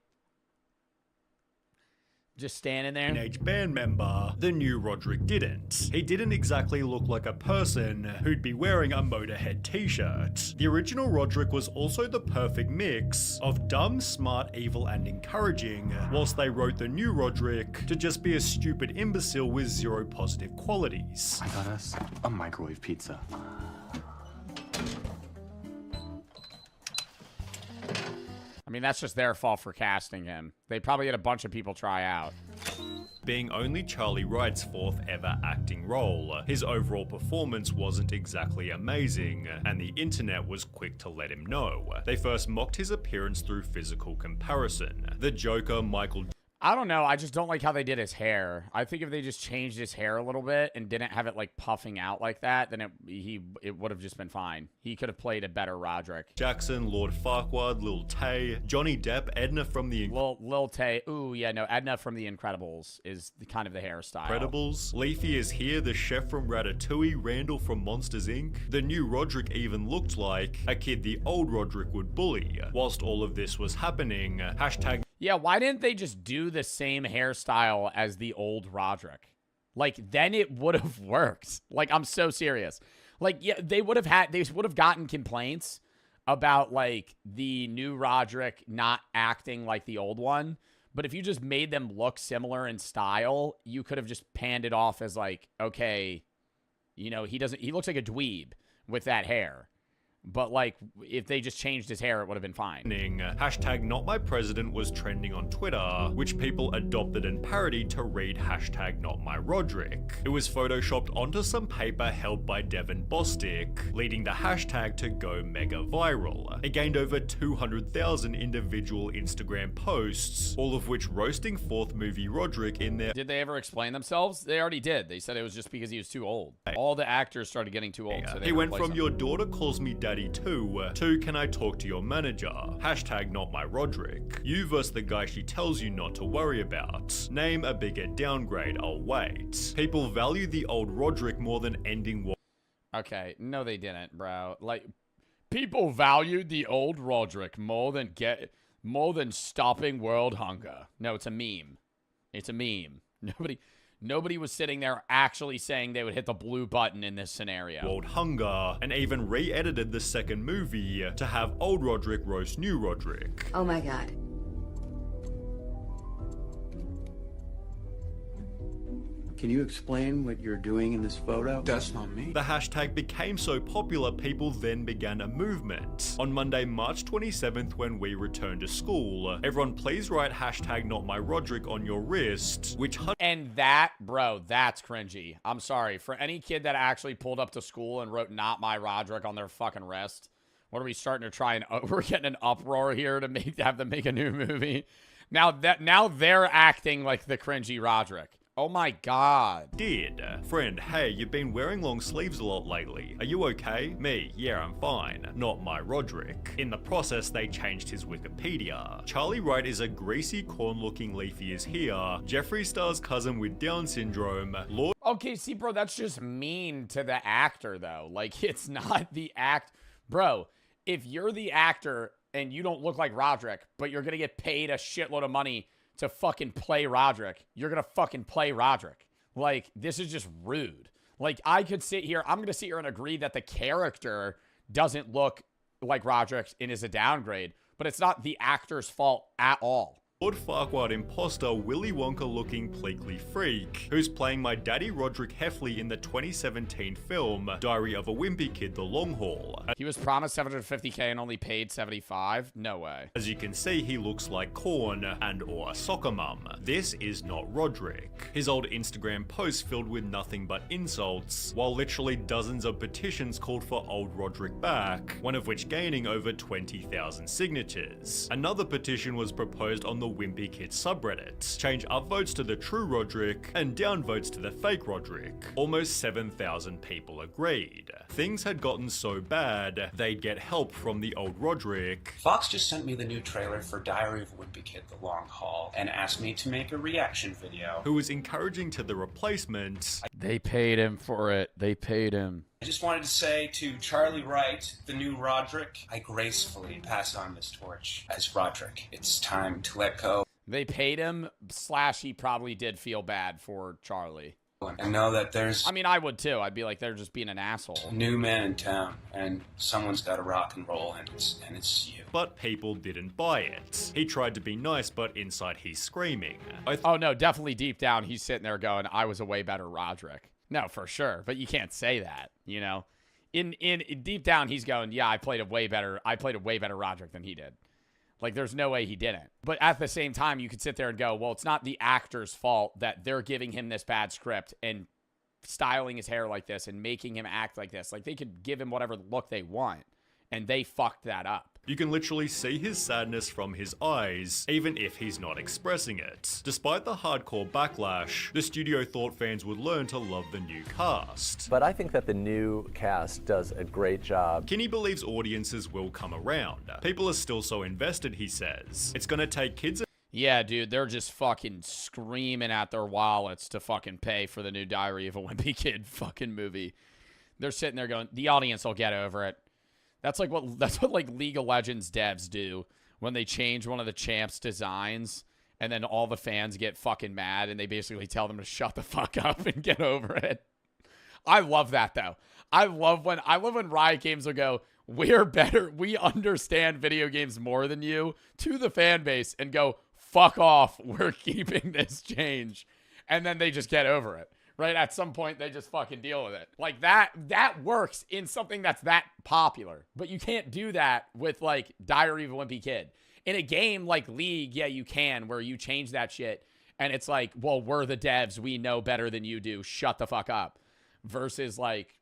just standing there. Teenage band member, the new Roderick didn't. He didn't exactly look like a person who'd be wearing a Motorhead t-shirt. The original Roderick was also the perfect mix of dumb, smart, evil, and encouraging, whilst they wrote the new Roderick to just be a stupid imbecile with zero positive qualities. I got us a microwave pizza. I mean, that's just their fault for casting him. They probably had a bunch of people try out. Being only Charlie Wright's 4th ever acting role, his overall performance wasn't exactly amazing, and the internet was quick to let him know. They first mocked his appearance through physical comparison. The Joker, Michael... I don't know. I just don't like how they did his hair. I think if they just changed his hair a little bit and didn't have it like puffing out like that, then it would have just been fine. He could have played a better Roderick. Jackson, Lord Farquaad, Lil Tay, Johnny Depp, Edna from the Lil Tay. Ooh, yeah, no, Edna from The Incredibles is kind of the hairstyle. Incredibles. Leafy is here, the chef from Ratatouille, Randall from Monsters Inc. The new Roderick even looked like a kid the old Roderick would bully. Whilst all of this was happening, hashtag... Yeah, why didn't they just do the same hairstyle as the old Roderick? Like, then it would have worked. Like, I'm so serious. Like, yeah, they would have gotten complaints about, like, the new Roderick not acting like the old one. But if you just made them look similar in style, you could have just panned it off as, like, okay, you know, he looks like a dweeb with that hair. But, like, if they just changed his hair, it would have been fine. Hashtag not my president was trending on Twitter, which people adopted and parodied to read hashtag not my Roderick. It was photoshopped onto some paper held by Devin Bostic, leading the hashtag to go mega viral. It gained over 200,000 individual Instagram posts, all of which roasting 4th movie Roderick in their... Did they ever explain themselves? They already did. They said it was just because he was too old. All the actors started getting too old. So he went from your daughter calls me daddy to can I talk to your manager? Hashtag not my Roderick. You versus the guy she tells you not to worry about. Name a bigger downgrade, I'll wait. People value the old Roderick more than ending war. Okay, no they didn't, bro. Like, people valued the old Roderick more than stopping world hunger. No, it's a meme. It's a meme. Nobody was sitting there actually saying they would hit the blue button in this scenario. World hunger, and even re-edited the second movie to have old Roderick roast new Roderick. Oh my god. Can you explain what you're doing in this photo? That's not me. The hashtag became so popular, people then began a movement. On Monday, March 27th, when we returned to school, everyone please write hashtag not my Roderick on your wrist, which... And that, bro, that's cringy. I'm sorry. For any kid that actually pulled up to school and wrote not my Roderick on their fucking wrist, what are we starting to try and... we're getting an uproar here to have them make a new movie. Now they're acting like the cringy Roderick. Oh my god. Did. Friend, hey, you've been wearing long sleeves a lot lately. Are you okay? Me, yeah, I'm fine. Not my Roderick. In the process, they changed his Wikipedia. Charlie Wright is a greasy, corn-looking leafy is here. Jeffree Star's cousin with Down syndrome. Lord. Okay, see, bro, that's just mean to the actor, though. Like, it's not the act. Bro, if you're the actor and you don't look like Roderick, but you're gonna get paid a shitload of money to fucking play Roderick, you're gonna fucking play Roderick. Like, this is just rude. Like, I could sit here, I'm gonna sit here and agree that the character doesn't look like Roderick and is a downgrade, but it's not the actor's fault at all. Lord Farquaad imposter Willy Wonka-looking pleaky freak, who's playing my daddy Roderick Heffley in the 2017 film Diary of a Wimpy Kid: The Long Haul. He was promised $750K and only paid 75? No way. As you can see, he looks like Corn and or a soccer mum. This is not Roderick. His old Instagram posts filled with nothing but insults, while literally dozens of petitions called for old Roderick back, one of which gaining over 20,000 signatures. Another petition was proposed on the Wimpy Kid subreddit. Change upvotes to the true Roderick and downvotes to the fake Roderick. Almost 7,000 people agreed. Things had gotten so bad, they'd get help from the old Roderick. Fox just sent me the new trailer for Diary of a Wimpy Kid: The Long Haul and asked me to make a reaction video. Who was encouraging to the replacement. They paid him for it. They paid him. I just wanted to say to Charlie Wright, the new Roderick, I gracefully pass on this torch as Roderick. It's time to let go. They paid him, / he probably did feel bad for Charlie. And know that there's... I mean, I would too. I'd be like, they're just being an asshole. New man in town, and someone's got to rock and roll, and it's you. But people didn't buy it. He tried to be nice, but inside he's screaming. Oh no, definitely deep down, he's sitting there going, I was a way better Roderick. No, for sure. But you can't say that, you know? In deep down, he's going, yeah, I played a way better Roderick than he did. Like, there's no way he didn't. But at the same time, you could sit there and go, well, it's not the actor's fault that they're giving him this bad script and styling his hair like this and making him act like this. Like, they could give him whatever look they want, and they fucked that up. You can literally see his sadness from his eyes, even if he's not expressing it. Despite the hardcore backlash, the studio thought fans would learn to love the new cast. But I think that the new cast does a great job. Kinney believes audiences will come around. People are still so invested, he says. It's gonna take kids... Yeah, dude, they're just fucking screaming at their wallets to fucking pay for the new Diary of a Wimpy Kid fucking movie. They're sitting there going, the audience will get over it. That's what like League of Legends devs do when they change one of the champs' designs and then all the fans get fucking mad and they basically tell them to shut the fuck up and get over it. I love that though. I love when Riot Games will go, we're better, we understand video games more than you, to the fan base and go, fuck off, we're keeping this change. And then they just get over it. Right? At some point, they just fucking deal with it. Like, that works in something that's that popular. But you can't do that with, like, Diary of a Wimpy Kid. In a game like League, yeah, you can, where you change that shit, and it's like, well, we're the devs. We know better than you do. Shut the fuck up. Versus, like,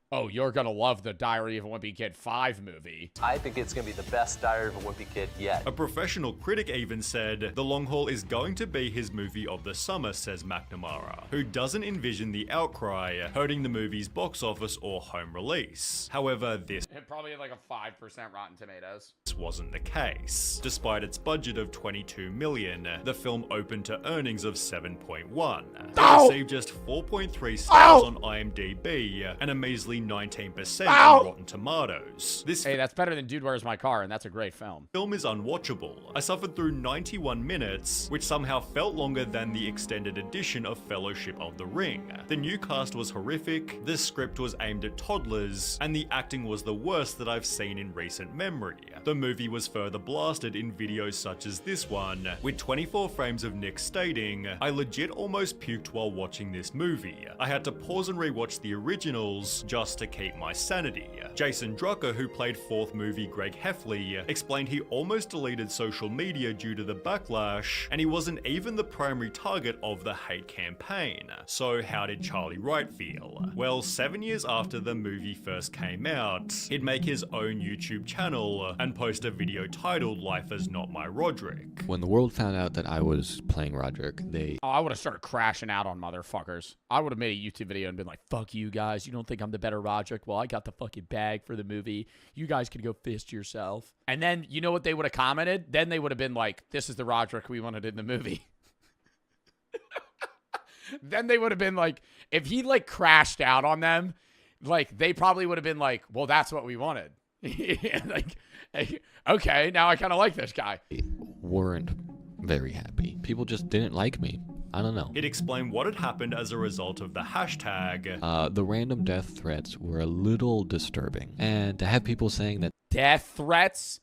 oh, you're gonna love the Diary of a Wimpy Kid 5 movie. I think it's gonna be the best Diary of a Wimpy Kid yet. A professional critic even said, The Long Haul is going to be his movie of the summer, says McNamara, who doesn't envision the outcry hurting the movie's box office or home release. However, this it probably had like a 5% Rotten Tomatoes. Wasn't the case. Despite its budget of $22 million, the film opened to earnings of $7.1. It received just 4.3 stars on IMDb, and a measly 19% on Rotten Tomatoes. Hey, that's better than Dude, Where's My Car, and that's a great film. Film is unwatchable. I suffered through 91 minutes, which somehow felt longer than the extended edition of Fellowship of the Ring. The new cast was horrific, the script was aimed at toddlers, and the acting was the worst that I've seen in recent memory. The movie was further blasted in videos such as this one, with 24 frames of Nick stating, I legit almost puked while watching this movie. I had to pause and rewatch the originals just just to keep my sanity. Jason Drucker, who played fourth movie Greg Heffley, explained he almost deleted social media due to the backlash, and he wasn't even the primary target of the hate campaign. So how did Charlie Wright feel? Well, 7 years after the movie first came out, he'd make his own YouTube channel and post a video titled Life is Not My Roderick. When the world found out that I was playing Roderick, Oh, I would have started crashing out on motherfuckers. I would have made a YouTube video and been like, fuck you guys. You don't think I'm the better Roderick? Well, I got the fucking bag for the movie. You guys can go fist yourself. And then, you know what they would have commented? Then they would have been like, this is the Roderick we wanted in the movie. Then they would have been like, if he like crashed out on them, like they probably would have been like, well, that's what we wanted. Like, okay, now I kind of like this guy. Weren't very happy. People just didn't like me. I don't know. It explained what had happened as a result of the hashtag. The random death threats were a little disturbing. And to have people saying that death threats?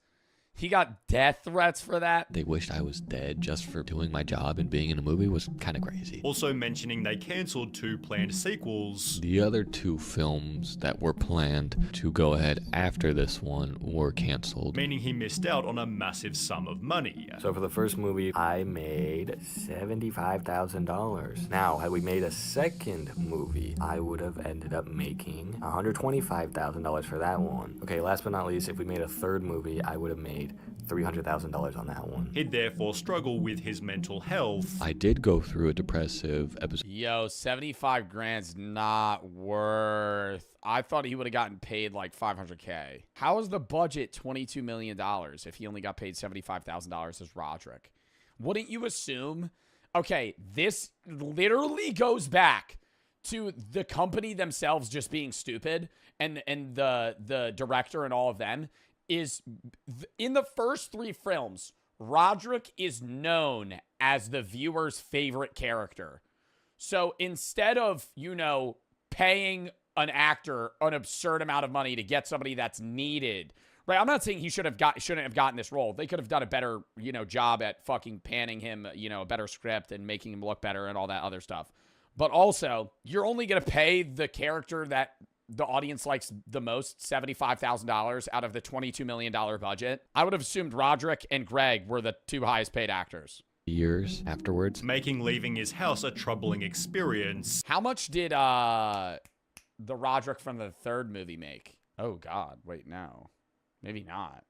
He got death threats for that? they wished I was dead just for doing my job and being in a movie was kind of crazy. Also mentioning they cancelled 2 planned sequels. The other 2 films that were planned to go ahead after this one were canceled. Meaning he missed out on a massive sum of money. So for the first movie, I made $75,000. Now, had we made a second movie, I would have ended up making $125,000 for that one. Okay, last but not least, if we made a third movie, I would have made $300,000 on that one. He'd therefore struggle with his mental health. I did go through a depressive episode. Yo, 75 grand's not worth. I thought he would have gotten paid like $500K. How is the budget $22 million if he only got paid $75,000 as Roderick? Wouldn't you assume? Okay, this literally goes back to the company themselves just being stupid and the director and all of them. Is in the first 3 films, Roderick is known as the viewer's favorite character. So instead of, you know, paying an actor an absurd amount of money to get somebody that's needed, right? I'm not saying he shouldn't have gotten this role. They could have done a better, you know, job at fucking panning him, you know, a better script and making him look better and all that other stuff. But also, you're only going to pay the character that the audience likes the most, $75,000 out of the $22 million budget. I would have assumed Roderick and Greg were the 2 highest paid actors. Years afterwards. Making leaving his house a troubling experience. How much did the Roderick from the 3rd movie make? Oh, God. Wait, no. Maybe not.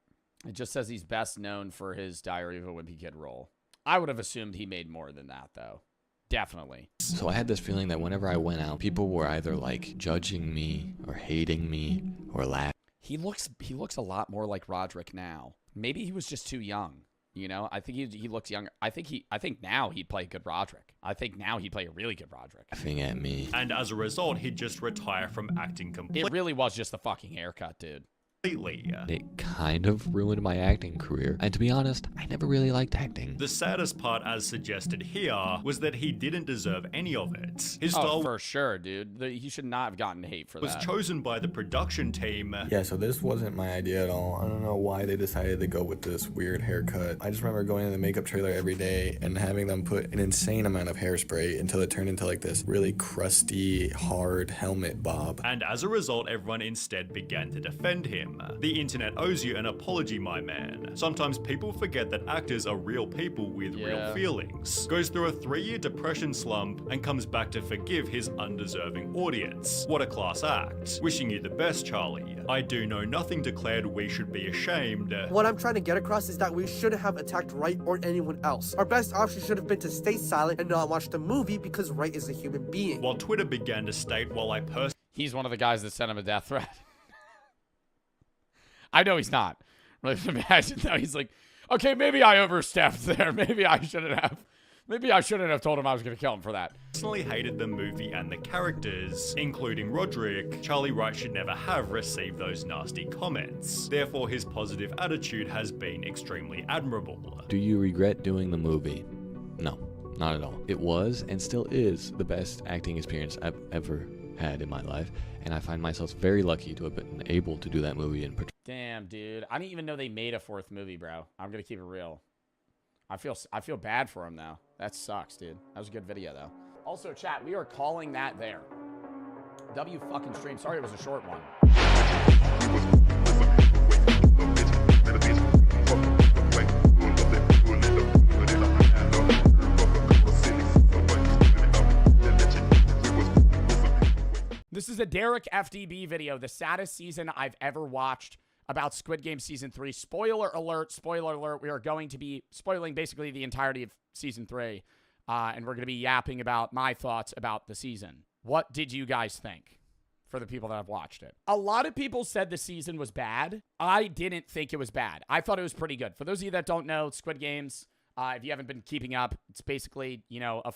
It just says he's best known for his Diary of a Wimpy Kid role. I would have assumed he made more than that, though. Definitely. So I had this feeling that whenever I went out, people were either like judging me or hating me or laughing. He looks a lot more like Roderick now. Maybe he was just too young. You know, I think he looks younger. I think now he'd play a good Roderick. I think now he'd play a really good Roderick. Laughing at me. And as a result, he'd just retire from acting completely. It really was just the fucking haircut, dude. It kind of ruined my acting career. And to be honest, I never really liked acting. The saddest part, as suggested here, was that he didn't deserve any of it. His style for sure, dude. He should not have gotten hate for that. Was chosen by the production team. Yeah, so this wasn't my idea at all. I don't know why they decided to go with this weird haircut. I just remember going to the makeup trailer every day and having them put an insane amount of hairspray until it turned into like this really crusty, hard helmet bob. And as a result, everyone instead began to defend him. The internet owes you an apology, my man. Sometimes people forget that actors are real people with real feelings. Goes through a 3-year depression slump and comes back to forgive his undeserving audience. What a class act. Wishing you the best, Charlie. I do know nothing declared we should be ashamed. What I'm trying to get across is that we shouldn't have attacked Wright or anyone else. Our best option should have been to stay silent and not watch the movie because Wright is a human being. While Twitter began to state, while I personally... He's one of the guys that sent him a death threat. I know he's not. Imagine though, he's like, okay, maybe I overstepped there. Maybe I shouldn't have told him I was going to kill him for that. Personally hated the movie and the characters, including Roderick. Charlie Wright should never have received those nasty comments. Therefore, his positive attitude has been extremely admirable. Do you regret doing the movie? No, not at all. It was and still is the best acting experience I've ever had in my life, and I find myself very lucky to have been able to do that movie and Damn, dude. I didn't even know they made a 4th movie, bro. I'm going to keep it real. I feel bad for him, though. That sucks, dude. That was a good video, though. Also, chat, we are calling that there. W fucking stream. Sorry it was a short one. This is a Derek FDB video, the saddest season I've ever watched about Squid Game Season 3. Spoiler alert, we are going to be spoiling basically the entirety of Season 3, and we're going to be yapping about my thoughts about the season. What did you guys think for the people that have watched it? A lot of people said the season was bad. I didn't think it was bad. I thought it was pretty good. For those of you that don't know, Squid Games, if you haven't been keeping up, it's basically, you know, a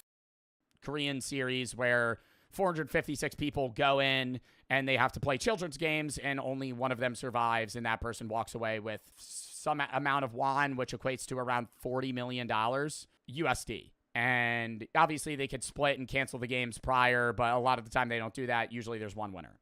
Korean series where 456 people go in and they have to play children's games and only one of them survives and that person walks away with some amount of won, which equates to around $40 million USD. And obviously they could split and cancel the games prior, but a lot of the time they don't do that. Usually there's one winner.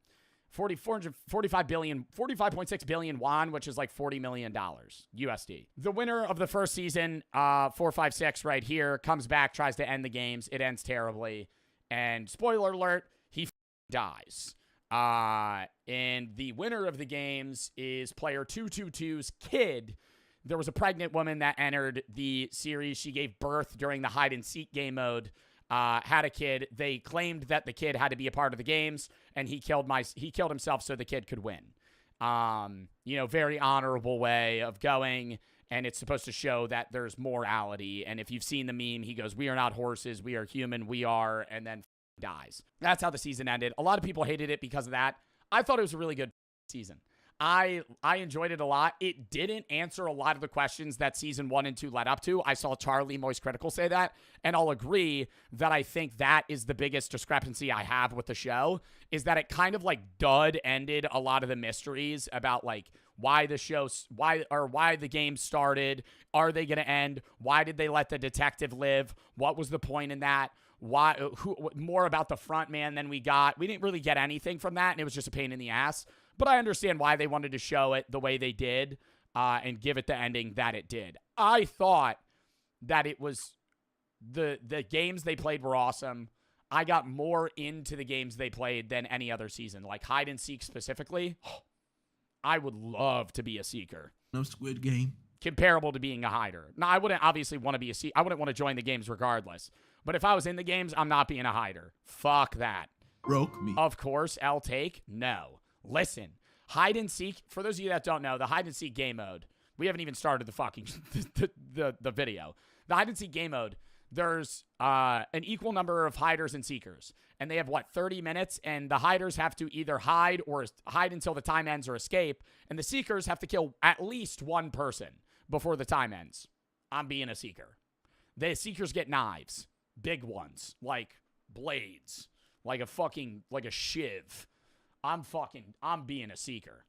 45.6 billion won, which is like $40 million USD. The winner of the first season, 456 right here, comes back, tries to end the games. It ends terribly. And spoiler alert, he dies. And the winner of the games is player 222's kid. There was a pregnant woman that entered the series. She gave birth during the hide-and-seek game mode, had a kid. They claimed that the kid had to be a part of the games, and he killed himself so the kid could win. You know, very honorable way of going, and it's supposed to show that there's morality. And if you've seen the meme, he goes, "We are not horses, we are human, we are," and then dies. That's how the season ended. A lot of people hated it because of that. I thought it was a really good season. I enjoyed it a lot. It didn't answer a lot of the questions that season 1 and 2 led up to. I saw Charlie Moist Critical say that, and I'll agree that I think that is the biggest discrepancy I have with the show, is that it kind of like dud ended a lot of the mysteries about like why the show, why the game started. Are they going to end? Why did they let the detective live? What was the point in that? More about the front man than we got. We didn't really get anything from that, and it was just a pain in the ass. But I understand why they wanted to show it the way they did and give it the ending that it did. I thought that it was the games they played were awesome. I got more into the games they played than any other season, like hide and seek specifically. I would love to be a seeker. No Squid Game. Comparable to being a hider. Now, I wouldn't obviously want to be a seeker. I wouldn't want to join the games regardless. But if I was in the games, I'm not being a hider. Fuck that. Broke me. Of course, I'll take. No. Listen, hide and seek, for those of you that don't know, the hide and seek game mode, we haven't even started the fucking the video. The hide and seek game mode, there's an equal number of hiders and seekers, and they have 30 minutes, and the hiders have to either hide until the time ends or escape, and the seekers have to kill at least one person before the time ends. I'm being a seeker. The seekers get knives, big ones, like blades, like a shiv. I'm being a seeker.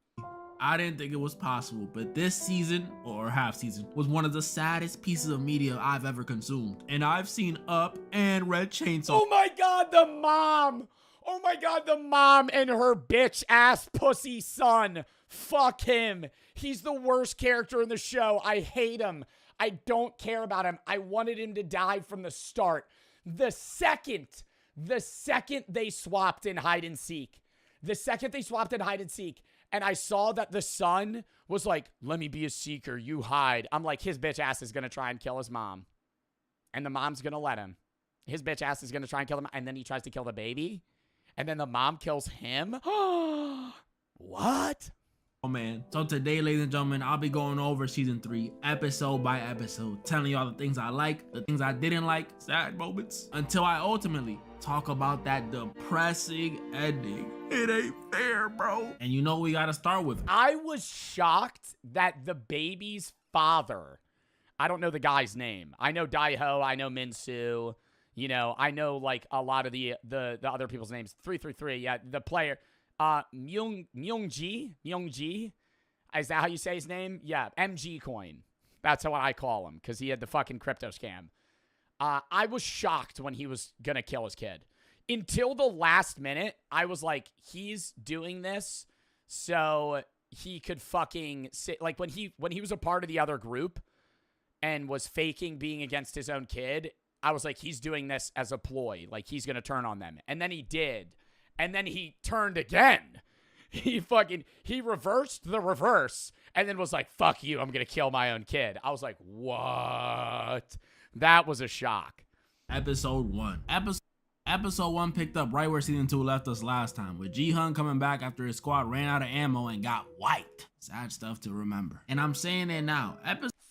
I didn't think it was possible, but this season, or half season, was one of the saddest pieces of media I've ever consumed. And I've seen Up and Red Chainsaw. Oh my god, the mom! Oh my god, the mom and her bitch-ass pussy son. Fuck him. He's the worst character in the show. I hate him. I don't care about him. I wanted him to die from the start. The second they swapped in hide and seek, and I saw that the son was like, "Let me be a seeker, you hide." I'm like, his bitch ass is going to try and kill his mom. And the mom's going to let him. His bitch ass is going to try and kill him. And then he tries to kill the baby. And then the mom kills him. What? Oh man. So today, ladies and gentlemen, I'll be going over season 3 episode by episode, telling y'all the things I like, the things I didn't like, sad moments, until I ultimately talk about that depressing ending. It ain't fair, bro. And you know what we gotta start with? I was shocked that the baby's father, I don't know the guy's name. I know Daiho, I know Minsu, you know, I know like a lot of the other people's names. 333, yeah, the player. Myungji? Is that how you say his name? Yeah, MG Coin. That's what I call him, because he had the fucking crypto scam. I was shocked when he was gonna kill his kid. Until the last minute, I was like, he's doing this so he could fucking sit. Like, when he was a part of the other group and was faking being against his own kid, I was like, he's doing this as a ploy. Like, he's gonna turn on them. And then he did. And then he turned again. He reversed the reverse and then was like, fuck you, I'm going to kill my own kid. I was like, what? That was a shock. Episode 1. Episode 1 picked up right where season 2 left us last time, with Ji-hun coming back after his squad ran out of ammo and got wiped. Sad stuff to remember. And I'm saying it now.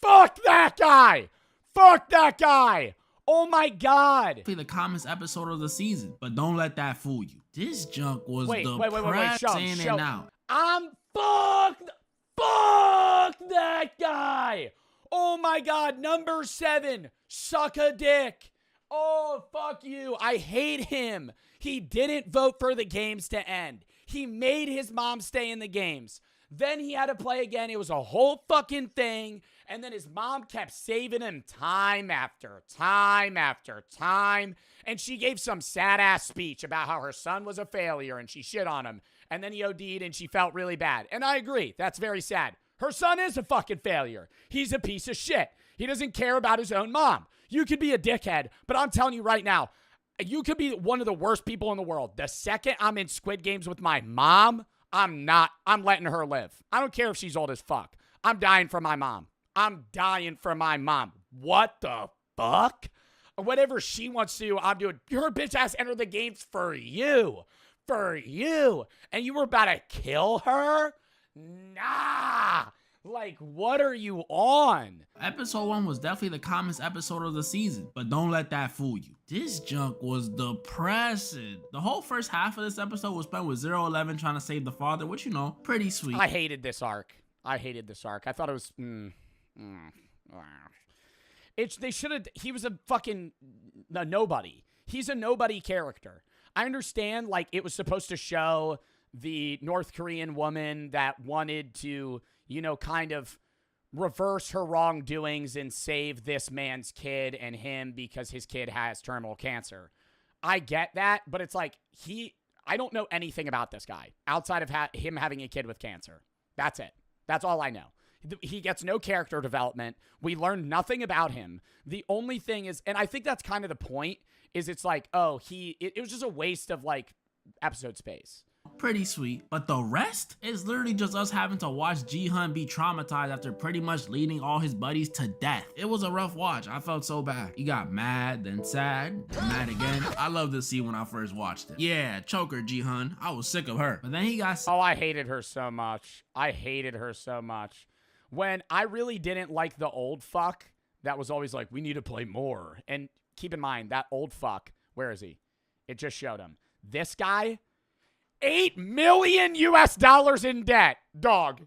Fuck that guy! Fuck that guy! Oh my god! The calmest episode of the season, but don't let that fool you. This junk was wait, saying it now. I'm fucked! Fuck that guy! Oh my god, number 7, suck a dick. Oh, fuck you. I hate him. He didn't vote for the games to end. He made his mom stay in the games. Then he had to play again. It was a whole fucking thing. And then his mom kept saving him time after time after time. And she gave some sad-ass speech about how her son was a failure and she shit on him. And then he OD'd and she felt really bad. And I agree. That's very sad. Her son is a fucking failure. He's a piece of shit. He doesn't care about his own mom. You could be a dickhead, but I'm telling you right now, you could be one of the worst people in the world. The second I'm in Squid Games with my mom, I'm letting her live. I don't care if she's old as fuck. I'm dying for my mom. I'm dying for my mom. What the fuck? Whatever she wants to do, I'm doing. Your bitch ass entered the games for you. For you. And you were about to kill her? Nah. Like, what are you on? Episode 1 was definitely the calmest episode of the season, but don't let that fool you. This junk was depressing. The whole first half of this episode was spent with 011 trying to save the father, which, you know, pretty sweet. I hated this arc. I thought it was... He was a fucking nobody. He's a nobody character. I understand, like, it was supposed to show the North Korean woman that wanted to... you know, kind of reverse her wrongdoings and save this man's kid and him because his kid has terminal cancer. I get that, but it's like I don't know anything about this guy outside of him having a kid with cancer. That's it. That's all I know. He gets no character development. We learned nothing about him. The only thing is, and I think that's kind of the point, is it's like, oh, it was just a waste of like episode space. Pretty sweet, but the rest is literally just us having to watch Ji-hun be traumatized after pretty much leading all his buddies to death. It was a rough watch. I felt so bad. He got mad, then sad, then mad again. I loved to see when I first watched it. Yeah, choker Ji-hun. I was sick of her. But then he got... Oh, I hated her so much. When I really didn't like the old fuck that was always like, we need to play more. And keep in mind, that old fuck, where is he? It just showed him. This guy... $8 million in debt, dog.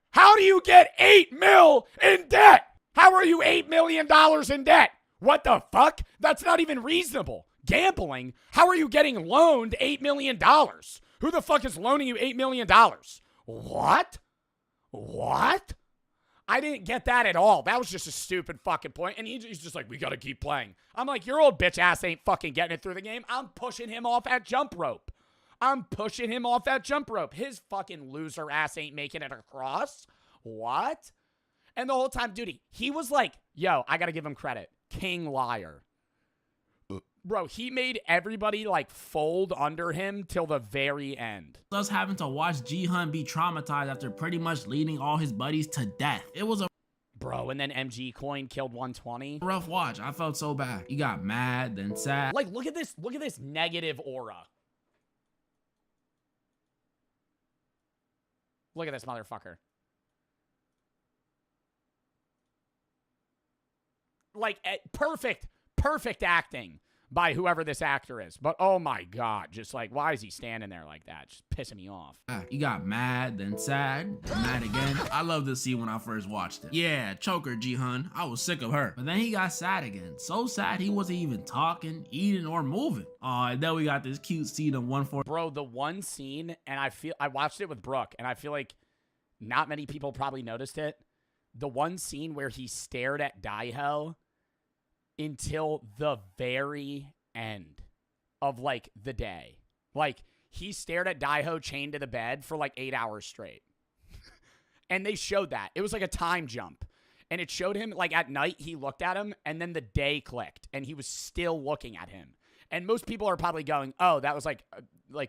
How do you get 8 mil in debt? How are you $8 million in debt? What the fuck? That's not even reasonable. Gambling? How are you getting loaned $8 million? Who the fuck is loaning you $8 million? What? I didn't get that at all. That was just a stupid fucking point. And he's just like, we gotta keep playing. I'm like, your old bitch ass ain't fucking getting it through the game. I'm pushing him off at jump rope. His fucking loser ass ain't making it across. What? And the whole time, dude, he was like, yo, I gotta give him credit. King liar. Bro, he made everybody like fold under him till the very end. Us having to watch Ji-hun be traumatized after pretty much leading all his buddies to death. It was a... Bro, and then MG Coin killed 120. Rough watch. I felt so bad. He got mad, then sad. Like, look at this negative aura. Look at this motherfucker. Like, perfect acting by whoever this actor is. But, oh my God, just like, why is he standing there like that? Just pissing me off. He got mad, then sad, then mad again. I loved to see when I first watched it. Yeah, choker Ji-hun. I was sick of her. But then he got sad again. So sad he wasn't even talking, eating, or moving. And then we got this cute scene of 140. Bro, the one scene, and I watched it with Brooke, and I feel like not many people probably noticed it. The one scene where he stared at Daiho until the very end of, like, the day. Like, he stared at Daiho chained to the bed for, like, 8 hours straight. And they showed that. It was like a time jump. And it showed him, like, at night, he looked at him, and then the day clicked, and he was still looking at him. And most people are probably going, oh, that was like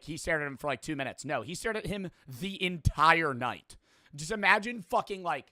he stared at him for like 2 minutes. No, he stared at him the entire night. Just imagine fucking like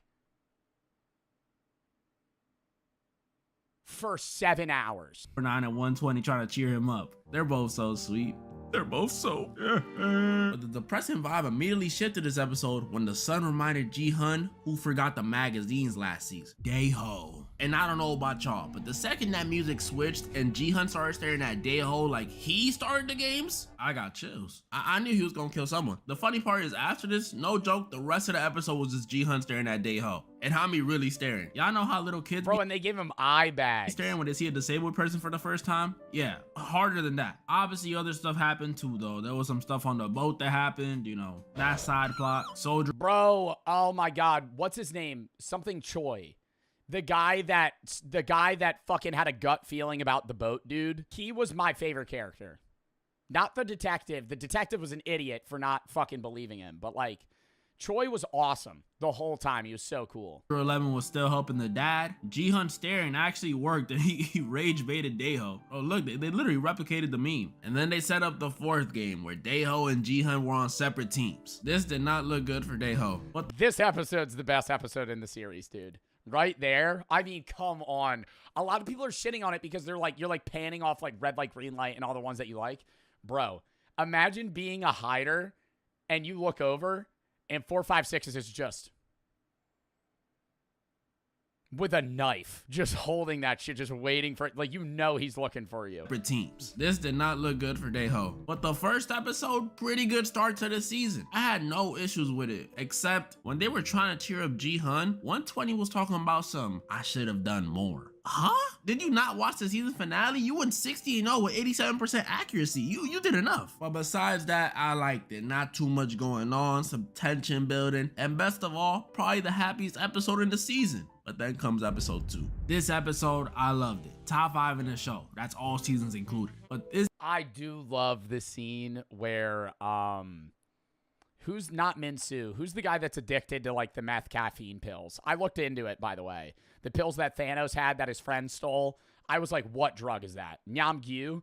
for 7 hours. 9 and 120 trying to cheer him up. They're both so sweet. They're both so. But the depressing vibe immediately shifted this episode when the sun reminded Ji-hun who forgot the magazines last season. Dae-ho. And I don't know about y'all, but the second that music switched and Ji-hun started staring at Dae-ho like he started the games, I got chills. I knew he was gonna kill someone. The funny part is after this, no joke, the rest of the episode was just Ji-hun staring at Dae-ho. And Hami really staring. Y'all know how little kids Bro, and they gave him eye bags. Staring when they see a disabled person for the first time? Yeah, harder than that. Obviously, other stuff happened too, though. There was some stuff on the boat that happened, you know, that side plot. Soldier. Bro, oh my God. What's his name? Something Choi. The guy that fucking had a gut feeling about the boat dude. He was my favorite character. Not the detective. The detective was an idiot for not fucking believing him. But like, Choi was awesome the whole time. He was so cool. 11 was still helping the dad. Ji-hun staring actually worked and he rage baited Dae-ho. Oh look, they literally replicated the meme. And then they set up the fourth game where Dae-ho and Ji-hun were on separate teams. This did not look good for Dae-ho. But this episode's the best episode in the series, dude. Right there. I mean, come on. A lot of people are shitting on it because they're like, you're like panning off like red light, green light and all the ones that you like. Bro, imagine being a hider and you look over and 4, 5, 6 is just with a knife, just holding that shit, just waiting for it. Like, you know he's looking for you. For teams. This did not look good for Dae-ho. But the first episode, pretty good start to the season. I had no issues with it, except when they were trying to cheer up Ji-hun, 120 was talking about some, I should have done more. Huh? Did you not watch the season finale? You went 60-0 with 87% accuracy. You did enough. But besides that, I liked it. Not too much going on, some tension building, and best of all, probably the happiest episode in the season. But then comes episode 2. This episode, I loved it. Top 5 in the show. That's all seasons included. But this, I do love the scene where who's not Minsu? Who's the guy that's addicted to like the meth caffeine pills? I looked into it, by the way. The pills that Thanos had that his friend stole. I was like, what drug is that? Nyam-gyu.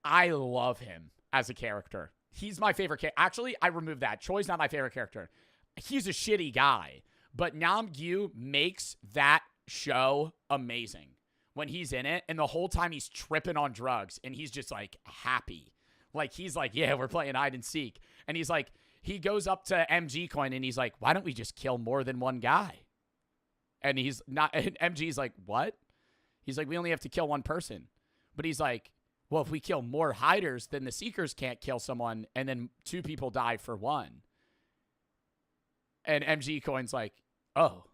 I love him as a character. He's my favorite character. Actually, I removed that. Choi's not my favorite character. He's a shitty guy. But Nam-gyu makes that show amazing when he's in it. And the whole time he's tripping on drugs and he's just like happy. Like he's like, yeah, we're playing hide and seek. And he's like, he goes up to MG Coin and he's like, why don't we just kill more than one guy? And he's not, and MG's like, what? He's like, we only have to kill one person. But he's like, well, if we kill more hiders, then the seekers can't kill someone. And then 2 people die for 1. And MG Coin's like, oh.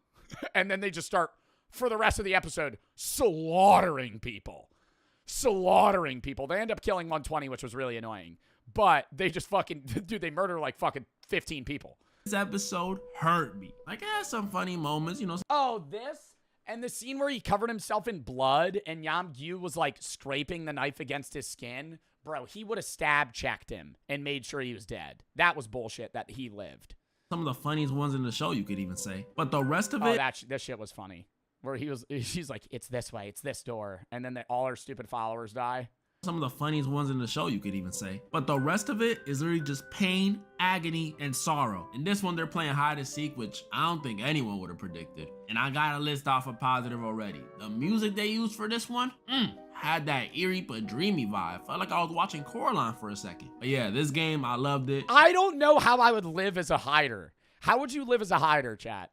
And then they just start, for the rest of the episode, slaughtering people. Slaughtering people. They end up killing 120, which was really annoying. But they just fucking, dude, they murder like fucking 15 people. This episode hurt me. Like, it had some funny moments, you know. Oh, this? And the scene where he covered himself in blood and Yam-gyu was like scraping the knife against his skin. Bro, he would have stab checked him and made sure he was dead. That was bullshit that he lived. Some of the funniest ones in the show, you could even say. But the rest of it... that shit was funny. Where she's like, it's this way, it's this door. And then all her stupid followers die. Some of the funniest ones in the show, you could even say. But the rest of it is really just pain, agony, and sorrow. In this one, they're playing hide and seek, which I don't think anyone would have predicted. And I got a list off of positive already. The music they used for this one, had that eerie but dreamy vibe. Felt like I was watching Coraline for a second. But yeah, this game, I loved it. I don't know how I would live as a hider. How would you live as a hider, chat?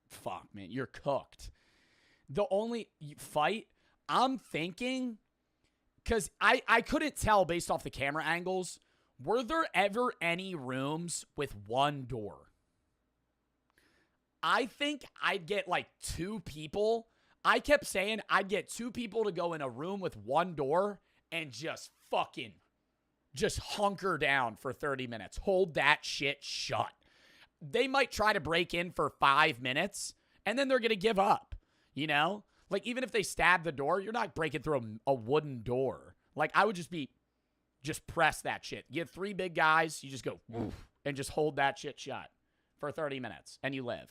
Fuck, man, you're cooked. The only fight... I'm thinking, because I couldn't tell based off the camera angles, were there ever any rooms with one door? I think I'd get like 2 people. I kept saying I'd get 2 people to go in a room with one door and just hunker down for 30 minutes. Hold that shit shut. They might try to break in for 5 minutes, and then they're going to give up, you know? Like, even if they stab the door, you're not breaking through a wooden door. Like, I would just press that shit. You have 3 big guys, you just go, woof, and just hold that shit shut for 30 minutes and you live.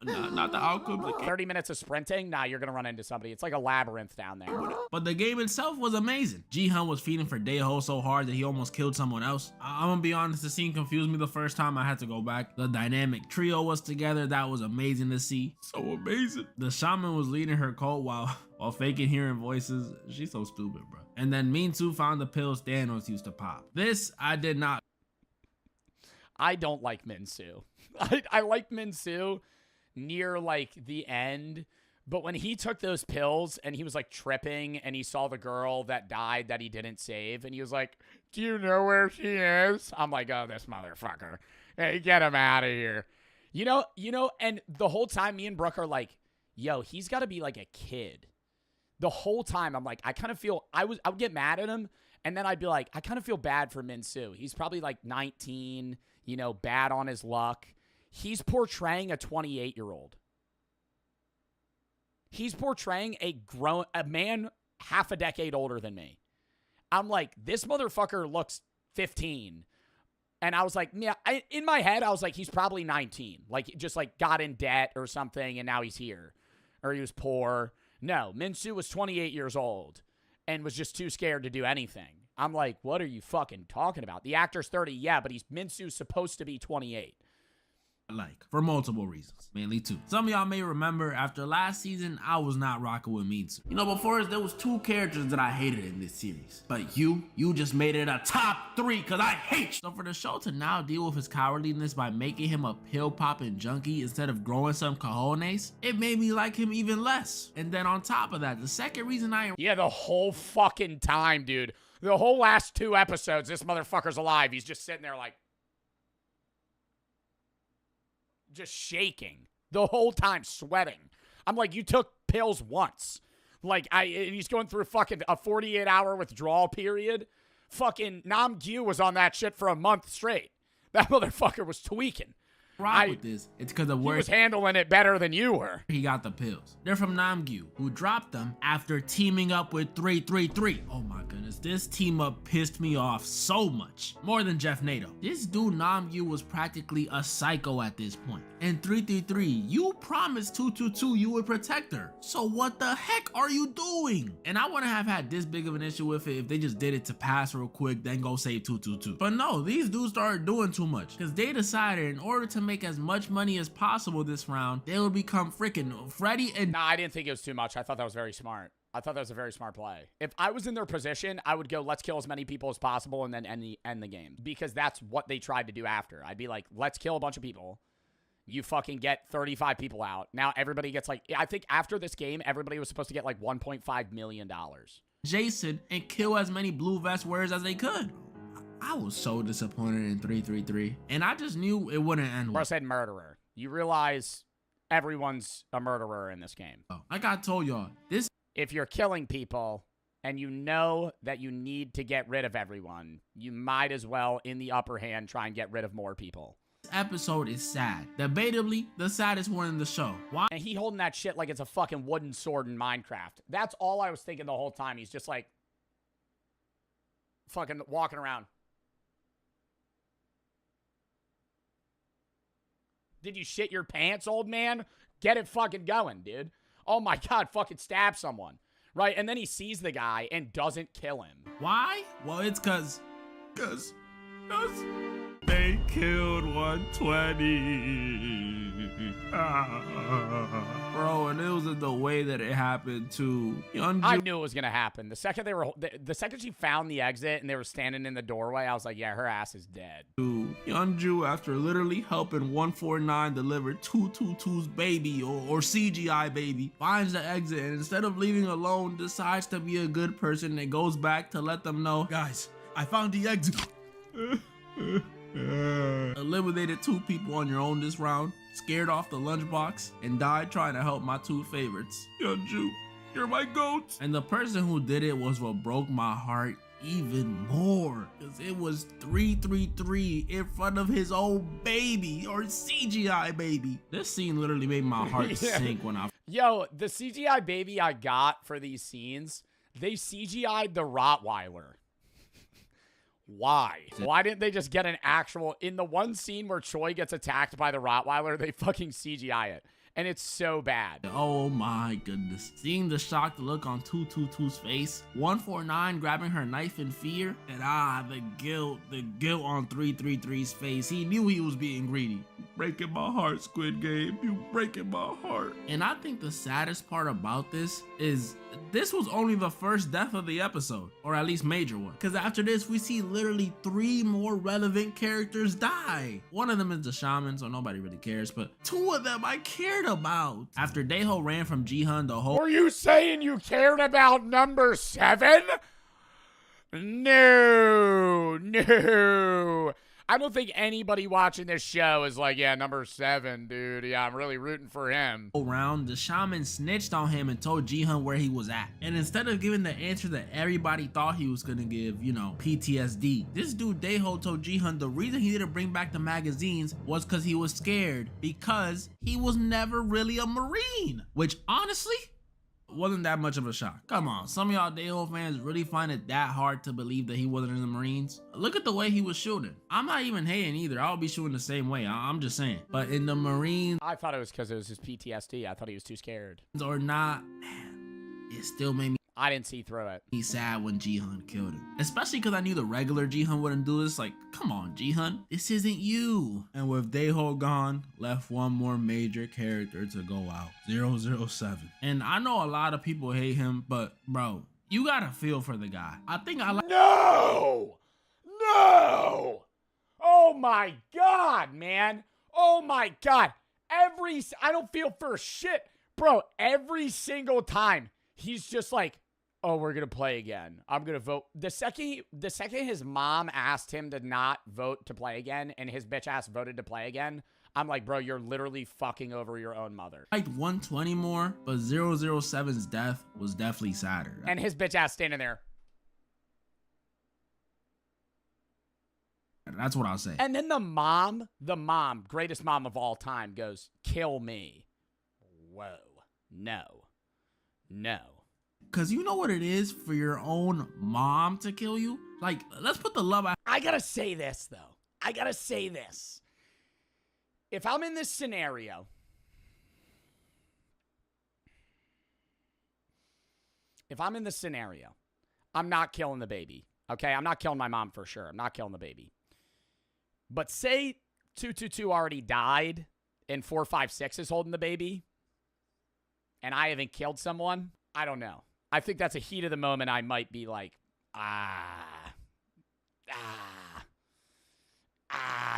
Not the outcome. 30 minutes of sprinting? Nah, you're going to run into somebody. It's like a labyrinth down there. But the game itself was amazing. Ji-hun was feeding for Daeho so hard that he almost killed someone else. I'm gonna be honest, the scene confused me the first time. I had to go back. The dynamic trio was together. That was amazing to see. So amazing. The shaman was leading her cult while faking hearing voices. She's so stupid, bro. And then Min-soo found the pills Thanos used to pop. This, I did not. I don't like Min-soo. I like Min-soo near like the end, but when he took those pills and he was like tripping and he saw the girl that died that he didn't save and he was like, do you know where she is? I'm like, oh, this motherfucker. Hey, get him out of here. You know, and the whole time me and Brooke are like, yo, he's got to be like a kid. The whole time I'm like, I kind of feel, I would get mad at him and then I'd be like, I kind of feel bad for Min-soo. He's probably like 19, you know, bad on his luck. He's portraying a 28-year-old. He's portraying a man half a decade older than me. I'm like, this motherfucker looks 15. And I was like, yeah, in my head, I was like, he's probably 19. Like, just like got in debt or something and now he's here. Or he was poor. No, Min-soo was 28 years old and was just too scared to do anything. I'm like, what are you fucking talking about? The actor's 30, yeah, but Min-soo's supposed to be 28. Like, for multiple reasons, mainly two. Some of y'all may remember after last season, I was not rocking with Min-soo. You know, before us, there was two characters that I hated in this series. But you just made it a top 3 because I hate you. So for the show to now deal with his cowardliness by making him a pill-popping junkie instead of growing some cojones, it made me like him even less. And then on top of that, the second reason Yeah, the whole fucking time, dude. The whole last 2 episodes, this motherfucker's alive. He's just sitting there like, just shaking the whole time, sweating. I'm like, you took pills once. Like, he's going through fucking a 48-hour withdrawal period. Fucking Nam-gyu was on that shit for a month straight. That motherfucker was tweaking. With this, it's because of where he was handling it better than you were. He got the pills. They're from Nam-gyu, who dropped them after teaming up with 333. Oh my goodness, this team up pissed me off so much. More than Jeff Nato. This dude Nam-gyu was practically a psycho at this point. And 333, you promised 222 you would protect her. So what the heck are you doing? And I wouldn't have had this big of an issue with it if they just did it to pass real quick, then go save 222. But no, these dudes started doing too much because they decided in order to make as much money as possible this round, they would become freaking Freddy and... Nah, I didn't think it was too much. I thought that was very smart. I thought that was a very smart play. If I was in their position, I would go, let's kill as many people as possible and then end the game. Because that's what they tried to do after. I'd be like, let's kill a bunch of people. You fucking get 35 people out. Now everybody gets like... I think after this game, everybody was supposed to get like $1.5 million. Jason and kill as many blue vest wearers as they could. I was so disappointed in 333, and I just knew it wouldn't end well. I said murderer. You realize everyone's a murderer in this game. Like I told y'all, this... If you're killing people and you know that you need to get rid of everyone, you might as well, in the upper hand, try and get rid of more people. This episode is sad. Debatably, the saddest one in the show. Why? And he holding that shit like it's a fucking wooden sword in Minecraft. That's all I was thinking the whole time. He's just like... fucking walking around. Did you shit your pants, old man? Get it fucking going, dude. Oh my God, fucking stab someone. Right? And then he sees the guy and doesn't kill him. Why? Well, it's cause they killed 120. Bro, and it was in the way that it happened too. I knew it was gonna happen. The second she found the exit and they were standing in the doorway, I was like, yeah, her ass is dead. Yeonju, after literally helping 149 deliver 222's baby or CGI baby, finds the exit and instead of leaving alone, decides to be a good person and goes back to let them know, guys, I found the exit. Eliminated 2 people on your own this round, scared off the lunchbox, and died trying to help my 2 favorites. Yeonju, you're my goat. And the person who did it was what broke my heart even more, because it was 333 in front of his own baby, or CGI baby. This scene literally made my heart sink when I... Yo, the CGI baby I got for these scenes, they CGI'd the Rottweiler. Why? Why didn't they just get an actual... In the one scene where Choi gets attacked by the Rottweiler, they fucking CGI it. And it's so bad. Oh my goodness. Seeing the shocked look on 222's face, 149 grabbing her knife in fear, and the guilt on 333's face. He knew he was being greedy. Breaking my heart, Squid Game. You breaking my heart. And I think the saddest part about this is this was only the first death of the episode, or at least major one. Because after this, we see literally 3 more relevant characters die. One of them is the shaman, so nobody really cares, but 2 of them I cared about. After Daeho ran from Jihan, the whole... Were you saying you cared about number 7? No. I don't think anybody watching this show is like, yeah, number 7, dude. Yeah, I'm really rooting for him. Around, the shaman snitched on him and told Jihan where he was at. And instead of giving the answer that everybody thought he was gonna give, you know, PTSD, this dude Daeho told Jihan the reason he didn't bring back the magazines was because he was scared, because he was never really a Marine. Which honestly, wasn't that much of a shock. Come on, some of y'all Daeho fans really find it that hard to believe that he wasn't in the Marines? Look at the way he was shooting. I'm not even hating either. I'll be shooting the same way. I'm just saying. But in the Marines... I thought it was because it was his PTSD. I thought he was too scared. Or not, man, it still made me... I didn't see through it. He's sad when Jihan killed him. Especially because I knew the regular Jihan wouldn't do this. Like, come on, Jihan, this isn't you. And with Daeho gone, left one more major character to go out. 007. And I know a lot of people hate him, but bro, you gotta feel for the guy. I think I like... No! No! Oh my God, man. Oh my God. I don't feel for shit. Bro, every single time, he's just like, oh, we're going to play again. I'm going to vote. The second his mom asked him to not vote to play again and his bitch ass voted to play again, I'm like, bro, you're literally fucking over your own mother. Like 120 more, but 007's death was definitely sadder. And his bitch ass standing there. That's what I'll say. And then the mom, greatest mom of all time, goes, kill me. Whoa. No. Because you know what it is for your own mom to kill you? Like, let's put the love out. I gotta say this, though. If I'm in this scenario, I'm not killing the baby. Okay? I'm not killing my mom for sure. I'm not killing the baby. But say 222 already died and 456 is holding the baby and I haven't killed someone, I don't know. I think that's a heat of the moment. I might be like,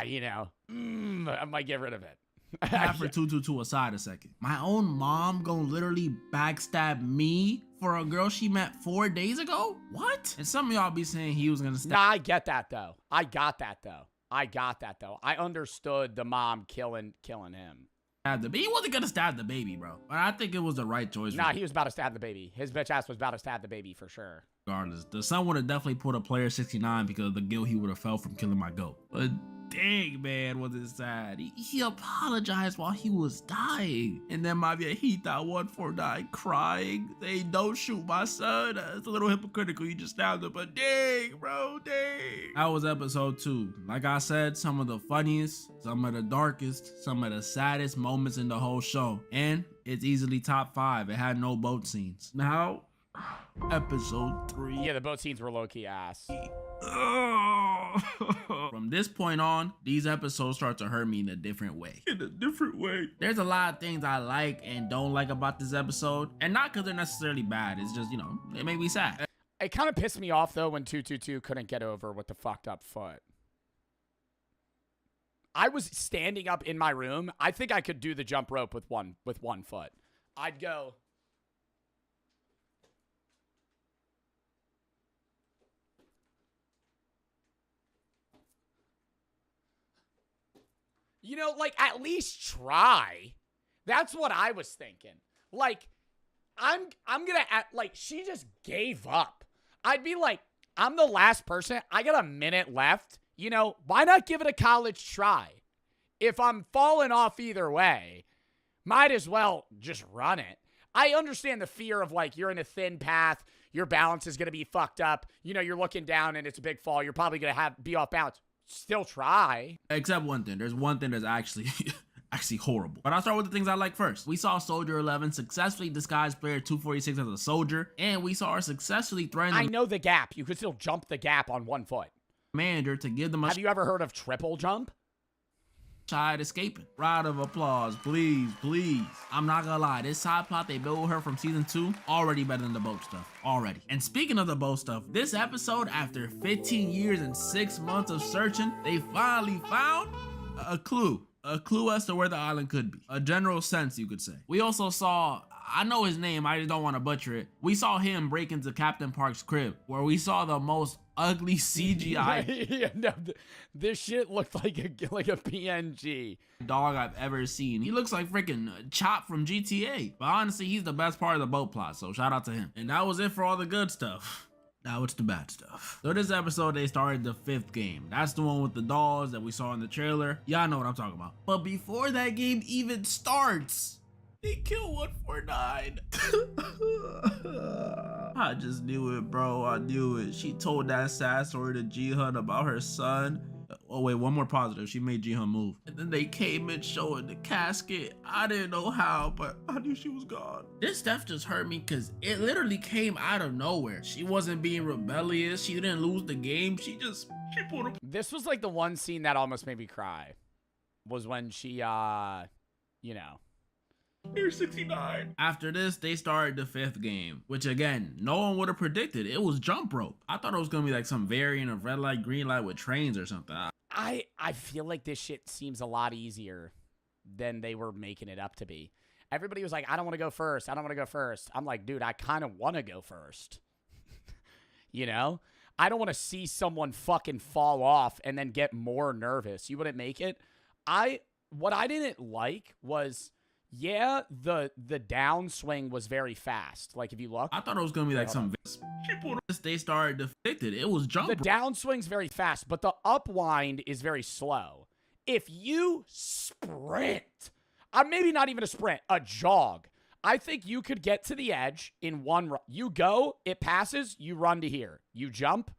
you know, I might get rid of it. For 222 aside a second. My own mom gonna literally backstab me for a girl she met 4 days ago? What? And some of y'all be saying he was gonna stab. Nah, I get that though. I understood the mom killing him. He wasn't gonna stab the baby, bro. But I think it was the right choice. Nah, he was about to stab the baby. His bitch ass was about to stab the baby for sure. Regardless, the son would have definitely put a player 69 because of the guilt he would have felt from killing my goat. But dang, man, was it sad. He apologized while he was dying. And then my viejita 149 crying, saying, don't shoot my son. It's a little hypocritical. You just stabbed him. But dang, bro, dang. That was episode 2. Like I said, some of the funniest, some of the darkest, some of the saddest moments in the whole show. And it's easily top 5. It had no boat scenes. Now, episode 3. Yeah, the boat scenes were low-key ass. From this point on, these episodes start to hurt me in a different way. There's a lot of things I like and don't like about this episode. And not because they're necessarily bad. It's just, you know, it made me sad. It kind of pissed me off, though, when 222 couldn't get over with the fucked up foot. I was standing up in my room. I think I could do the jump rope with one foot. I'd go... You know, like, at least try. That's what I was thinking. Like, I'm gonna act like she just gave up. I'd be like, I'm the last person. I got a minute left. You know, why not give it a college try? If I'm falling off either way, might as well just run it. I understand the fear of, like, you're in a thin path. Your balance is going to be fucked up. You know, you're looking down and it's a big fall. You're probably going to be off balance. Still try. Except one thing. There's one thing that's actually horrible. But I'll start with the things I like first. We saw Soldier 11 successfully disguise player 246 as a soldier, and we saw her successfully threaten I know the gap. You could still jump the gap on 1 foot. Commander to give them a Have you ever heard of triple jump? child escaping. Round of applause, please, please. I'm not gonna lie, this side plot they built with her from season 2, already better than the boat stuff, already. And speaking of the boat stuff, this episode, after 15 years and 6 months of searching, they finally found a clue as to where the island could be. A general sense, you could say. We also saw, I know his name, I just don't want to butcher it. We saw him break into Captain Park's crib, where we saw the most ugly CGI. Yeah, no, this shit looked like a PNG dog I've ever seen. He looks like freaking Chop from GTA. But honestly, he's the best part of the boat plot, so shout out to him. And that was it for all the good stuff. Now it's the bad stuff. So this episode, they started the 5th game. That's the one with the dolls that we saw in the trailer. Y'all know what I'm talking about. But before that game even starts, they kill 149. I just knew it, bro. I knew it. She told that sad story to Ji-hun about her son. Oh wait, one more positive. She made Ji-hun move. And then they came in showing the casket. I didn't know how, but I knew she was gone. This stuff just hurt me because it literally came out of nowhere. She wasn't being rebellious. She didn't lose the game. She pulled up. This was like the one scene that almost made me cry. Was when she, you know. Here's 69. After this, they started the 5th game, which again, no one would have predicted. It was jump rope. I thought it was gonna be like some variant of red light, green light with trains or something. I feel like this shit seems a lot easier than they were making it up to be. Everybody was like, I don't want to go first. I don't want to go first. I'm like, dude, I kind of want to go first. You know? I don't want to see someone fucking fall off and then get more nervous. You wouldn't make it? What I didn't like was, yeah, the downswing was very fast. Like, if you look. I thought it was going to be like some... They started to fix it. It was jump. The downswing's very fast, but the upwind is very slow. If you sprint, maybe not even a sprint, a jog, I think you could get to the edge in one run. You go, it passes, you run to here. You jump,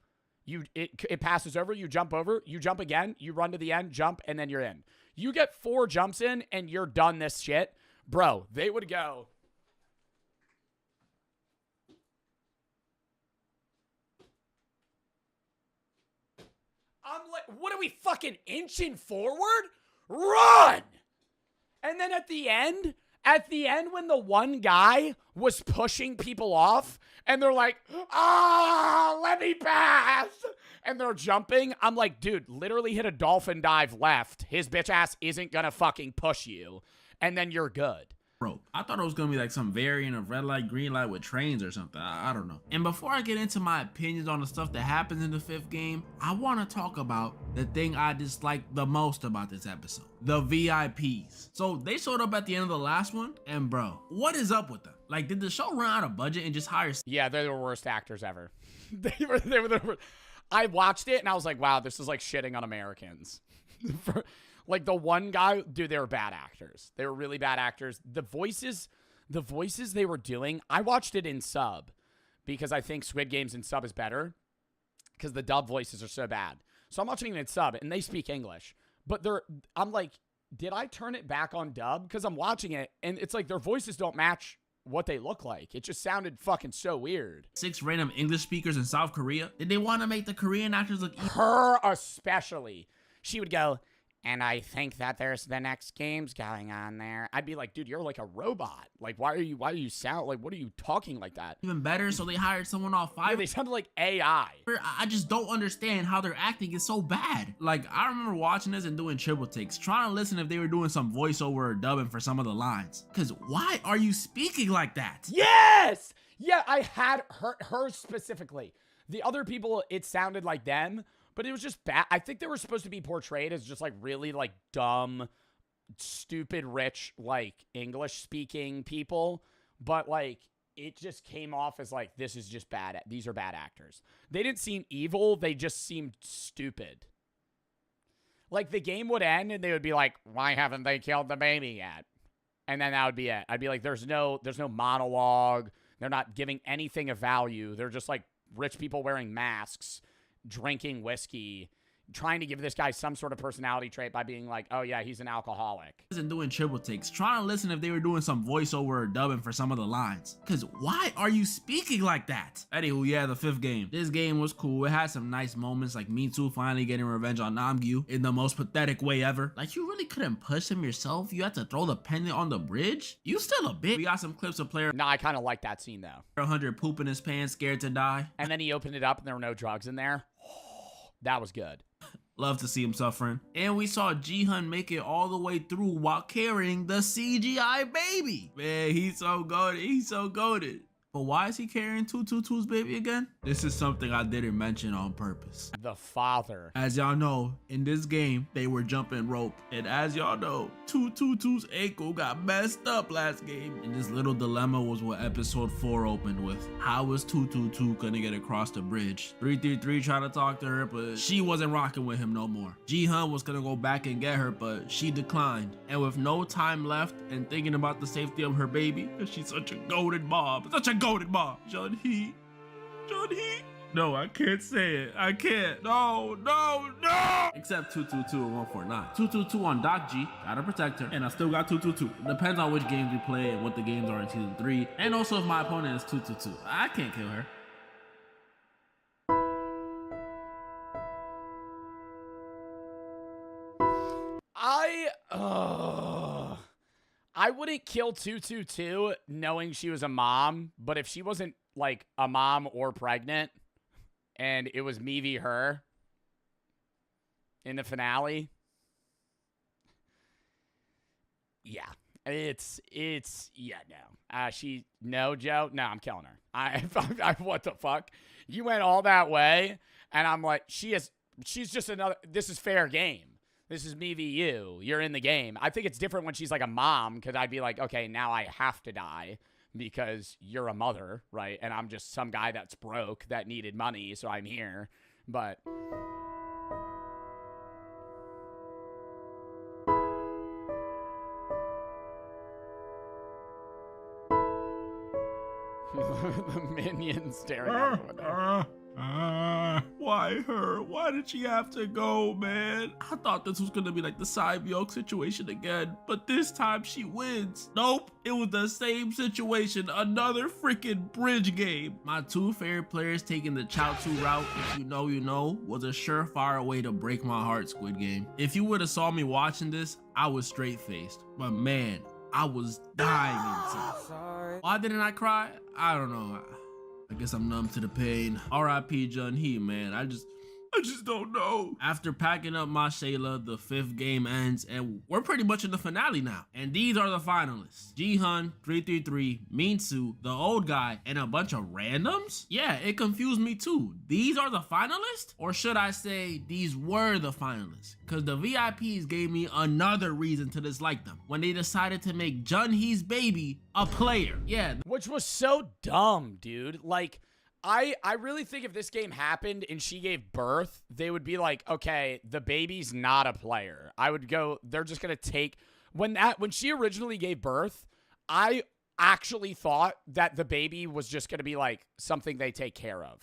it passes over, you jump over, you jump again, you run to the end, jump, and then you're in. You get 4 jumps in, and you're done this shit. Bro, they would go. I'm like, what are we fucking inching forward? Run! And then at the end when the one guy was pushing people off, and they're like, let me pass! And they're jumping, I'm like, dude, literally hit a dolphin dive left. His bitch ass isn't gonna fucking push you, and then you're good. Bro, I thought it was gonna be like some variant of red light, green light with trains or something. I don't know. And before I get into my opinions on the stuff that happens in the 5th game, I want to talk about the thing I dislike the most about this episode. The VIPs. So they showed up at the end of the last one, and bro, what is up with them? Like, did the show run out of budget and just hire... Yeah, they're the worst actors ever. they were the worst. I watched it and I was like, wow, this is like shitting on Americans. Like the one guy, dude, they were bad actors. They were really bad actors. The voices they were doing, I watched it in sub because I think Squid Games in sub is better because the dub voices are so bad. So I'm watching it in sub and they speak English. But I'm like, did I turn it back on dub? Because I'm watching it and it's like their voices don't match what they look like. It just sounded fucking so weird. 6 random English speakers in South Korea. Did they want to make the Korean actors look... Her especially. She would go, and I think that there's the next games going on there. I'd be like, dude, you're like a robot. Like, why do you sound like, what are you talking like that? Even better, so they hired someone off Fiverr. Yeah, they sounded like AI. I just don't understand how their acting is so bad. Like, I remember watching this and doing triple takes, trying to listen if they were doing some voiceover or dubbing for some of the lines. Because why are you speaking like that? Yes! Yeah, I had her specifically. The other people, it sounded like them. But it was just bad. I think they were supposed to be portrayed as just like really like dumb, stupid, rich, like English speaking people. But like it just came off as like, this is just bad. These are bad actors. They didn't seem evil. They just seemed stupid. Like the game would end and they would be like, why haven't they killed the baby yet? And then that would be it. I'd be like, there's no monologue. They're not giving anything of value. They're just like rich people wearing masks, drinking whiskey, trying to give this guy some sort of personality trait by being like, oh yeah, he's an alcoholic. And doing triple takes, trying to listen if they were doing some voiceover or dubbing for some of the lines. Cause why are you speaking like that? Anywho, yeah, the 5th game. This game was cool. It had some nice moments like Mitsu finally getting revenge on Namgyu in the most pathetic way ever. Like you really couldn't push him yourself. You had to throw the pendant on the bridge. You still a bitch. We got some clips of player. Nah, I kind of like that scene though. 100 pooping his pants, scared to die. And then he opened it up and there were no drugs in there. That was good. Love to see him suffering. And we saw Ji-hun make it all the way through while carrying the CGI baby. Man, he's so goated. He's so goated. But why is he carrying 222's baby again? This is something I didn't mention on purpose. The father. As y'all know, in this game, they were jumping rope. And as y'all know, 222's ankle got messed up last game. And this little dilemma was what episode 4 opened with. How was 222 gonna get across the bridge? 333 tried to talk to her, but she wasn't rocking with him no more. Ji-hun was gonna go back and get her, but she declined. And with no time left and thinking about the safety of her baby, because she's such a goated mom, such a goated mom. Jun-hee. No, I can't say it. I can't. No. Except 222 and 149. 222 on Doc G. Gotta protect her. And I still got 222. Depends on which games we play and what the games are in season 3. And also if my opponent is 222. I can't kill her. I wouldn't kill 222 knowing she was a mom, but if she wasn't like a mom or pregnant and it was me v her in the finale, yeah, no, Joe, no, I'm killing her. I what the fuck? You went all that way and I'm like, she's just another, this is fair game. This is me v you. You're in the game. I think it's different when she's like a mom, because I'd be like, okay, now I have to die because you're a mother, right? And I'm just some guy that's broke that needed money, so I'm here. But the minions staring at the window. Why her? Why did she have to go, man? I thought this was gonna be like the Cyborg situation again, but this time she wins. Nope, it was the same situation, another freaking bridge game. My 2 favorite players taking the Chaozu route, if you know, was a surefire way to break my heart, Squid Game. If you would have saw me watching this, I was straight-faced, but man, I was dying inside. Why didn't I cry? I don't know. I guess I'm numb to the pain. R.I.P. Jun-hee, man. I just don't know. After packing up my Shayla, the 5th game ends, and we're pretty much in the finale now. And these are the finalists. Ji-hun, 333, Minsu, the old guy, and a bunch of randoms? Yeah, it confused me too. These are the finalists? Or should I say, these were the finalists? Because the VIPs gave me another reason to dislike them when they decided to make Jun-hee's baby a player. Yeah. Which was so dumb, dude. Like, I really think if this game happened and she gave birth, they would be like, okay, the baby's not a player. I would go, they're just going to take, when she originally gave birth, I actually thought that the baby was just going to be like something they take care of.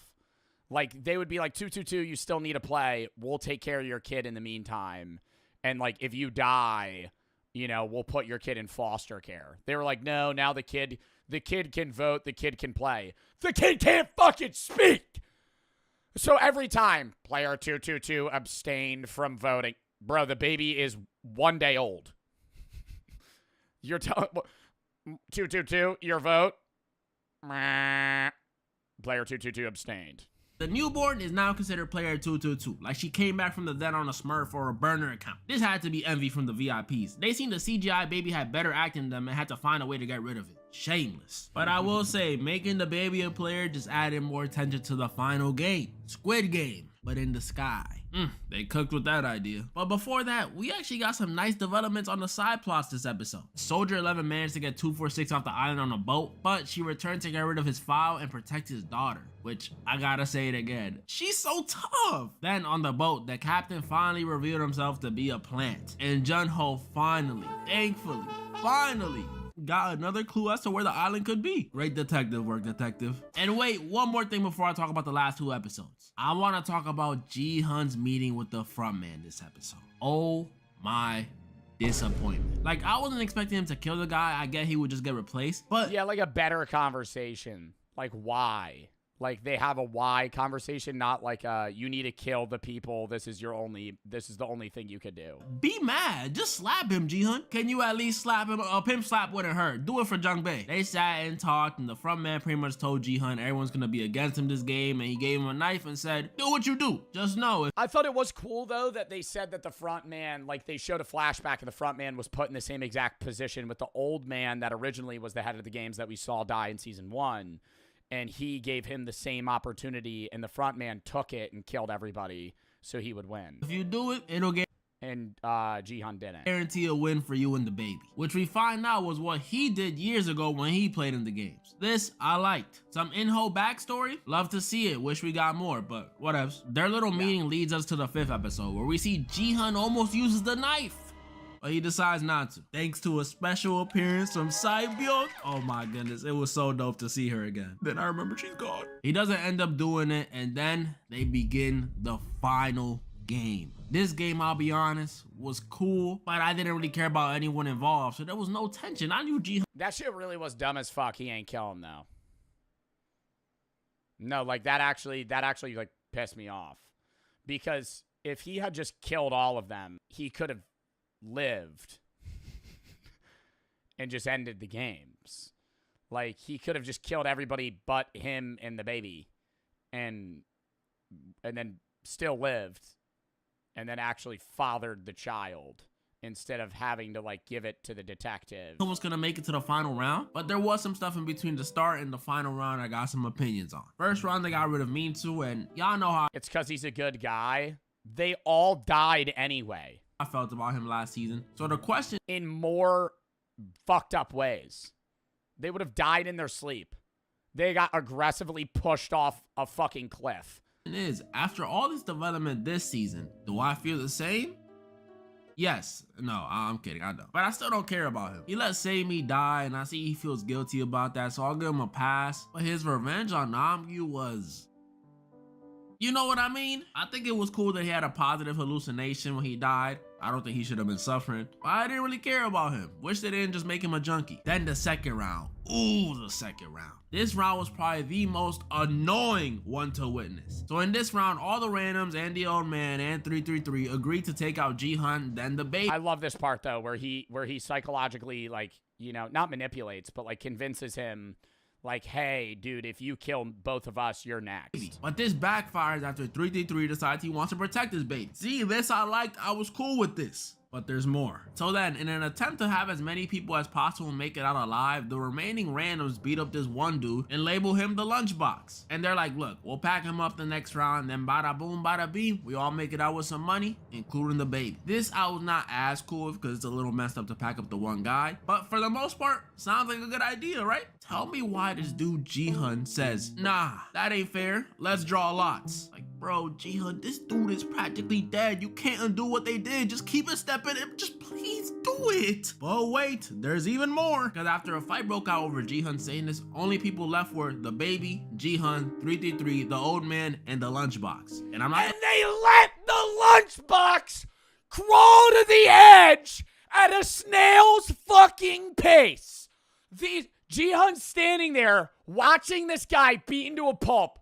Like, they would be like, 222, you still need to play. We'll take care of your kid in the meantime. And like, if you die, we'll put your kid in foster care. They were like, no, now the kid can vote, the kid can play. The kid can't fucking speak! So every time, player 222 abstained from voting. Bro, the baby is 1 day old. You're telling 222, your vote? Player 222 abstained. The newborn is now considered player 222, like she came back from the dead on a Smurf or a burner account. This had to be envy from the VIPs. They seen the CGI baby had better acting than them and had to find a way to get rid of it. Shameless. But I will say, making the baby a player just added more attention to the final game. Squid Game, but in the sky. They cooked with that idea. But before that, we actually got some nice developments on the side plots this episode. Soldier 11 managed to get 246 off the island on a boat, but she returned to get rid of his file and protect his daughter, which I gotta say it again. She's so tough. Then on the boat, the captain finally revealed himself to be a plant. And Jun-ho finally, thankfully, got another clue as to where the island could be. Great detective work, detective. And wait, one more thing before I talk about the last 2 episodes. I want to talk about Ji-hun's meeting with the frontman this episode. Oh my disappointment. Like, I wasn't expecting him to kill the guy. I get he would just get replaced, but yeah, like a better conversation. Like, why? Like, they have a why conversation, not like you need to kill the people. This is the only thing you could do. Be mad. Just slap him, Ji-hun. Can you at least slap him? A pimp slap wouldn't hurt. Do it for Jung Bae. They sat and talked, and the front man pretty much told Ji-hun everyone's gonna be against him this game, and he gave him a knife and said, do what you do. Just know. I thought it was cool, though, that they said that the front man, like, they showed a flashback, and the front man was put in the same exact position with the old man that originally was the head of the games that we saw die in season 1. And he gave him the same opportunity, and the front man took it and killed everybody so he would win. If you do it, it'll get... And Ji-hun didn't. Guarantee a win for you and the baby. Which we find out was what he did years ago when he played in the games. This, I liked. Some in-ho backstory? Love to see it. Wish we got more, but whatever. Their little meeting leads us to the 5th episode, where we see Ji-hun almost uses the knife. But he decides not to, thanks to a special appearance from Sae-byung. Oh my goodness, it was so dope to see her again. Then I remember she's gone. He doesn't end up doing it, and then they begin the final game. This game, I'll be honest, was cool, but I didn't really care about anyone involved, so there was no tension. I knew Ji-hun. That shit really was dumb as fuck. He ain't kill him, though. No, like, that actually, like, pissed me off. Because if he had just killed all of them, he could have lived and just ended the games. Like, he could have just killed everybody but him and the baby and then still lived and then actually fathered the child instead of having to, like, give it to the detective. Someone's gonna make it to the final round, but there was some stuff in between the start and the final round I got some opinions on. First round, they got rid of Min-soo, and y'all know how it's because he's a good guy. They all died anyway. I felt about him last season. So the question, in more fucked up ways, they would have died in their sleep. They got aggressively pushed off a fucking cliff. Is after all this development this season, do I feel the same? Yes. No, I'm kidding. I don't. But I still don't care about him. He let Sae-mi die, and I see he feels guilty about that, so I'll give him a pass. But his revenge on Namgyu was... You know what I mean? I think it was cool that he had a positive hallucination when he died. I don't think he should have been suffering, but I didn't really care about him. Wish they didn't just make him a junkie. Then the second round. Ooh, the second round. This round was probably the most annoying one to witness. So in this round, all the randoms and the old man and 333 agreed to take out Ji-hun, then the baby. I love this part though, where he psychologically, like, you know, not manipulates, but like convinces him, like, hey, dude, if you kill both of us, you're next. But this backfires after 333 decides he wants to protect his baby. See, this I liked. I was cool with this. But there's more. So then, in an attempt to have as many people as possible make it out alive, the remaining randoms beat up this one dude and label him the lunchbox. And they're like, look, we'll pack him up the next round, then bada boom, bada beam, we all make it out with some money, including the baby. This I was not as cool with because it's a little messed up to pack up the one guy. But for the most part, sounds like a good idea, right? Tell me why this dude Ji-hun says, nah, that ain't fair. Let's draw lots. Like, bro, Ji-hun, this dude is practically dead. You can't undo what they did. Just keep a step in it. Just please do it. But wait, there's even more. Because after a fight broke out over Ji-hun saying this, only people left were the baby, Ji-hun, 333, the old man, and the lunchbox. And they let the lunchbox crawl to the edge at a snail's fucking pace. Ji-hun's standing there watching this guy beaten to a pulp.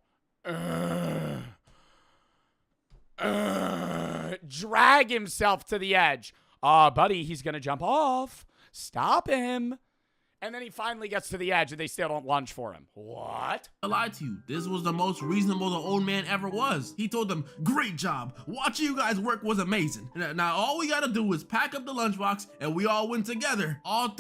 Drag himself to the edge. Buddy, he's gonna jump off. Stop him. And then he finally gets to the edge and they still don't lunge for him. What? I lied to you. This was the most reasonable the old man ever was. He told them, great job. Watching you guys work was amazing. Now all we gotta do is pack up the lunchbox and we all win together. All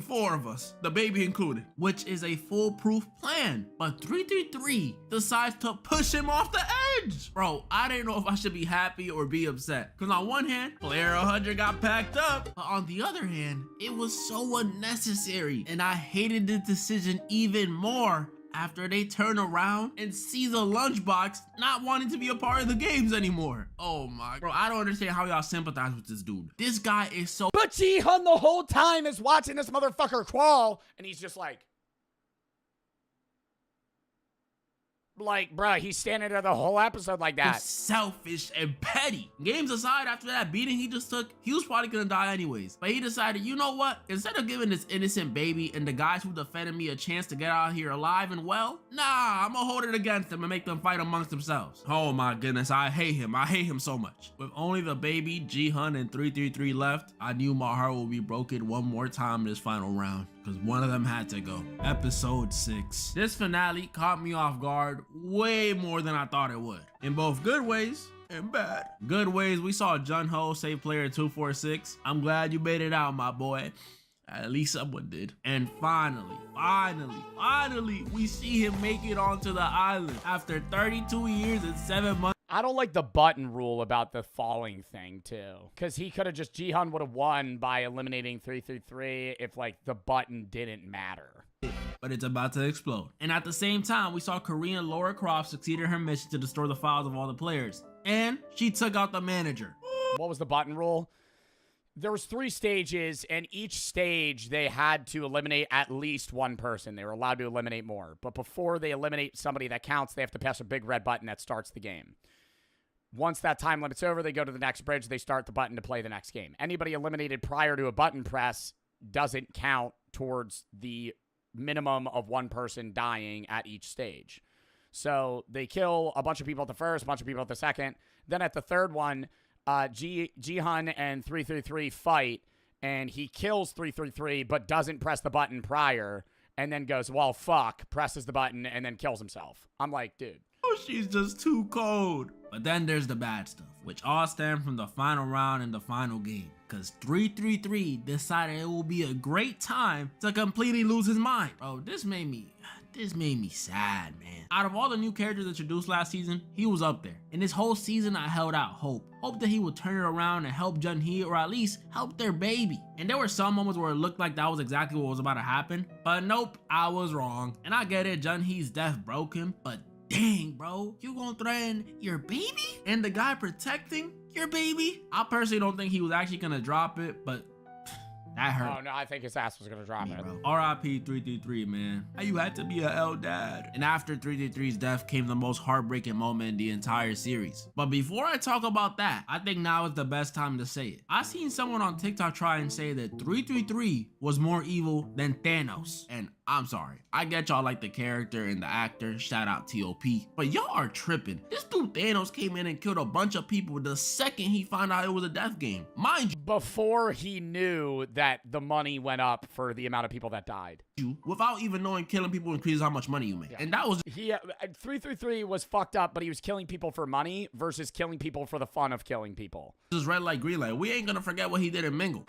four of us, the baby included, which is a foolproof plan. But 333 decides to push him off the edge. Bro, I didn't know if I should be happy or be upset. Because on one hand, player 100 got packed up. But on the other hand, it was so unnecessary. And I hated the decision even more after they turn around and see the lunchbox not wanting to be a part of the games anymore. Oh my, bro, I don't understand how y'all sympathize with this dude. This guy is so— But Ji-hun the whole time is watching this motherfucker crawl, and he's just like, bruh, he's standing there the whole episode like that. Selfish and petty. Games aside, after that beating he just took, he was probably gonna die anyways. But he decided, you know what? Instead of giving this innocent baby and the guys who defended me a chance to get out here alive and well, nah, I'm gonna hold it against them and make them fight amongst themselves. Oh my goodness, I hate him. I hate him so much. With only the baby, Ji-hun, and 333 left, I knew my heart would be broken one more time in this final round, because one of them had to go. Episode 6. This finale caught me off guard way more than I thought it would, in both good ways and bad. Good ways, we saw Jun-ho save player 246. I'm glad you made it out, my boy. At least someone did. And finally, we see him make it onto the island after 32 years and 7 months. I don't like the button rule about the falling thing too, because he could have just— Ji-hun would have won by eliminating 333 if like the button didn't matter. But it's about to explode. And at the same time, we saw Korean Laura Croft succeed in her mission to destroy the files of all the players. And she took out the manager. What was the button rule? There was 3 stages, and each stage they had to eliminate at least one person. They were allowed to eliminate more. But before they eliminate somebody that counts, they have to press a big red button that starts the game. Once that time limit's over, they go to the next bridge, they start the button to play the next game. Anybody eliminated prior to a button press doesn't count towards the minimum of one person dying at each stage. So they kill a bunch of people at the first, a bunch of people at the second. Then at the third one, Ji-hun and 333 fight, and he kills 333 but doesn't press the button prior, and then goes, well, fuck, presses the button, and then kills himself. I'm like, dude. Oh, she's just too cold. But then there's the bad stuff, which all stem from the final round and the final game. Because 333 decided it will be a great time to completely lose his mind. Bro, this made me sad, man. Out of all the new characters introduced last season, he was up there. And this whole season, I held out hope. Hope that he would turn it around and help Jun-hee, or at least help their baby. And there were some moments where it looked like that was exactly what was about to happen. But nope, I was wrong. And I get it, Jun-hee's death broke him, but dang, bro, you gonna threaten your baby? And the guy protecting your baby? I personally don't think he was actually gonna drop it, but that hurt. Oh, no, I think his ass was gonna drop it. R.I.P. 333, man. You had to be a L dad. And after 333's death came the most heartbreaking moment in the entire series. But before I talk about that, I think now is the best time to say it. I seen someone on TikTok try and say that 333 was more evil than Thanos. And I'm sorry. I get y'all like the character and the actor, shout out T.O.P. But y'all are tripping. This dude Thanos came in and killed a bunch of people the second he found out it was a death game. Mind you, before he knew that the money went up for the amount of people that died. Without even knowing killing people increases how much money you make. Yeah. And that was— 333 was fucked up, but he was killing people for money versus killing people for the fun of killing people. This is red light, green light. We ain't gonna forget what he did in Mingle.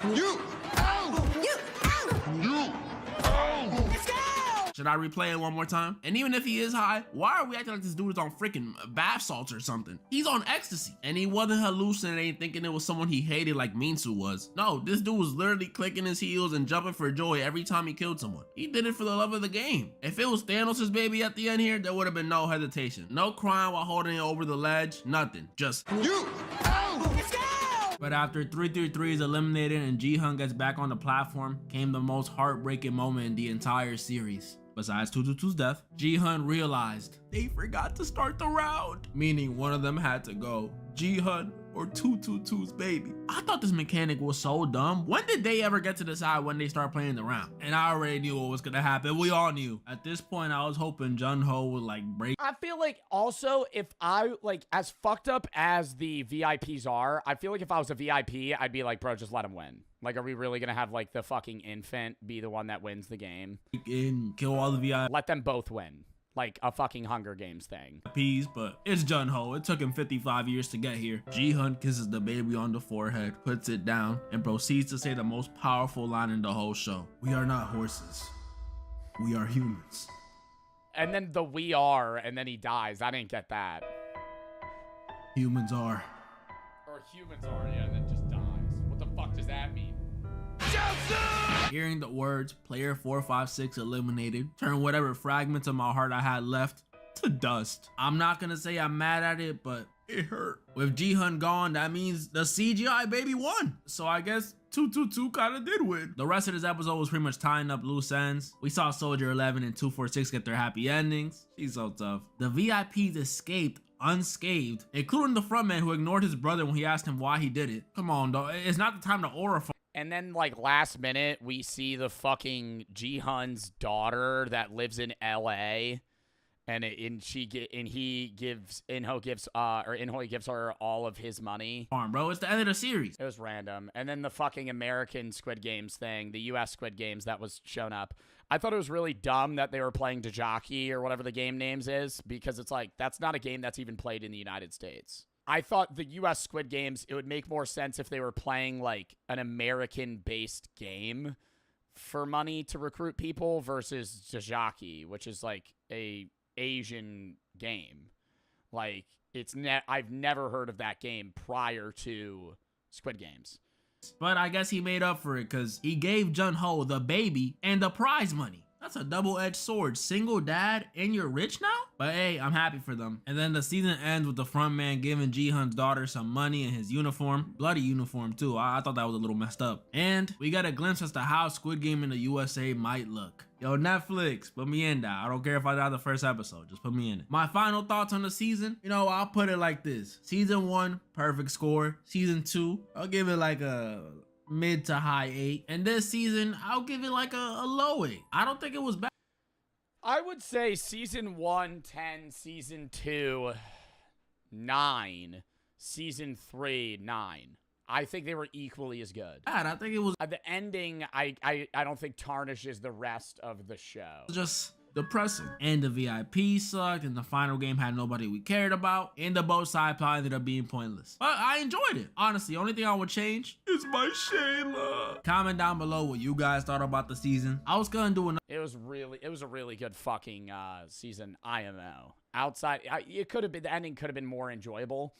Should I replay it one more time? And even if he is high, why are we acting like this dude is on freaking bath salts or something? He's on ecstasy. And he wasn't hallucinating thinking it was someone he hated like Minsu was. No, this dude was literally clicking his heels and jumping for joy every time he killed someone. He did it for the love of the game. If it was Thanos' baby at the end here, there would have been no hesitation. No crying while holding it over the ledge, nothing. Just But after 333 is eliminated and Ji-hun gets back on the platform, came the most heartbreaking moment in the entire series. Besides 222's death, Ji-hun realized they forgot to start the round, meaning one of them had to go. Ji-hun or 222's baby. I thought this mechanic was so dumb. When did they ever get to decide when they start playing the round? And I already knew what was gonna happen. We all knew. At this point, I was hoping Jun-ho would like break. I feel like also if I as fucked up as the VIPs are, I feel like if I was a VIP, I'd be like, bro, just let him win. Like, are we really gonna have like the fucking infant be the one that wins the game? And kill all the VIPs. Let them both win. Like a fucking Hunger Games thing. But it's Jun-ho. It took him 55 years to get here. Ji-hun kisses the baby on the forehead, puts it down, and proceeds to say the most powerful line in the whole show. We are not horses. We are humans. And then the "we are," and then he dies. I didn't get that. Humans are. Or humans are, yeah, and then just dies. What the fuck does that mean? Hearing the words player 456 eliminated turned whatever fragments of my heart I had left to dust. I'm not gonna say I'm mad at it, but it hurt. With Ji-hun gone, that means the CGI baby won. So I guess 222 kinda did win. The rest of this episode was pretty much tying up loose ends. We saw Soldier 11 and 246 get their happy endings. She's so tough. The VIPs escaped unscathed, including the frontman who ignored his brother when he asked him why he did it. Come on, though. It's not the time to aura. And then, like, last minute, we see the fucking Ji-hun's daughter that lives in LA. Inhoi gives her all of his money. Bro, it's the end of the series. It was random. And then the fucking American Squid Games thing, the US Squid Games that was shown up. I thought it was really dumb that they were playing Dajaki or whatever the game names is, because it's like, that's not a game that's even played in the United States. I thought the US Squid Games, it would make more sense if they were playing like an American-based game for money to recruit people versus Dajaki, which is like a Asian game. Like, I've never heard of that game prior to Squid Games. But I guess he made up for it because he gave Jun-ho the baby and the prize money. That's a double-edged sword. Single dad and you're rich now? But hey, I'm happy for them. And then the season ends with the front man giving Ji-hun's daughter some money in his uniform. Bloody uniform too. I thought that was a little messed up. And we got a glimpse as to how Squid Game in the USA might look. Yo, Netflix, put me in that. I don't care if I die the first episode. Just put me in it. My final thoughts on the season? You know, I'll put it like this. Season 1, perfect score. Season 2, I'll give it like a mid to high 8. And this season, I'll give it like a low 8. I don't think it was bad. I would say season 1, 10, season 2, 9, season 3, 9. I think they were equally as good. I think it was the ending. I don't think tarnishes the rest of the show. Just depressing. And the VIP sucked, and the final game had nobody we cared about, and the both side plot ended up being pointless. But I enjoyed it. Honestly, the only thing I would change is my Shayla. Comment down below what you guys thought about the season. I was gonna do another. It was a really good fucking season. IMO. Outside, it could have been, the ending could have been more enjoyable.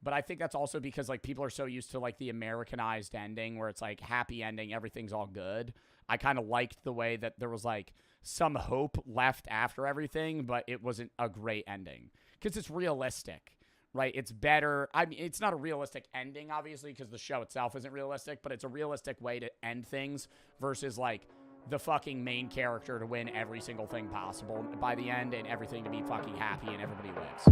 But I think that's also because, like, people are so used to, like, the Americanized ending where it's, like, happy ending, everything's all good. I kind of liked the way that there was, like, some hope left after everything, but it wasn't a great ending. Because it's realistic, right? It's better. I mean, it's not a realistic ending, obviously, because the show itself isn't realistic, but it's a realistic way to end things versus, like, the fucking main character to win every single thing possible by the end and everything to be fucking happy and everybody lives.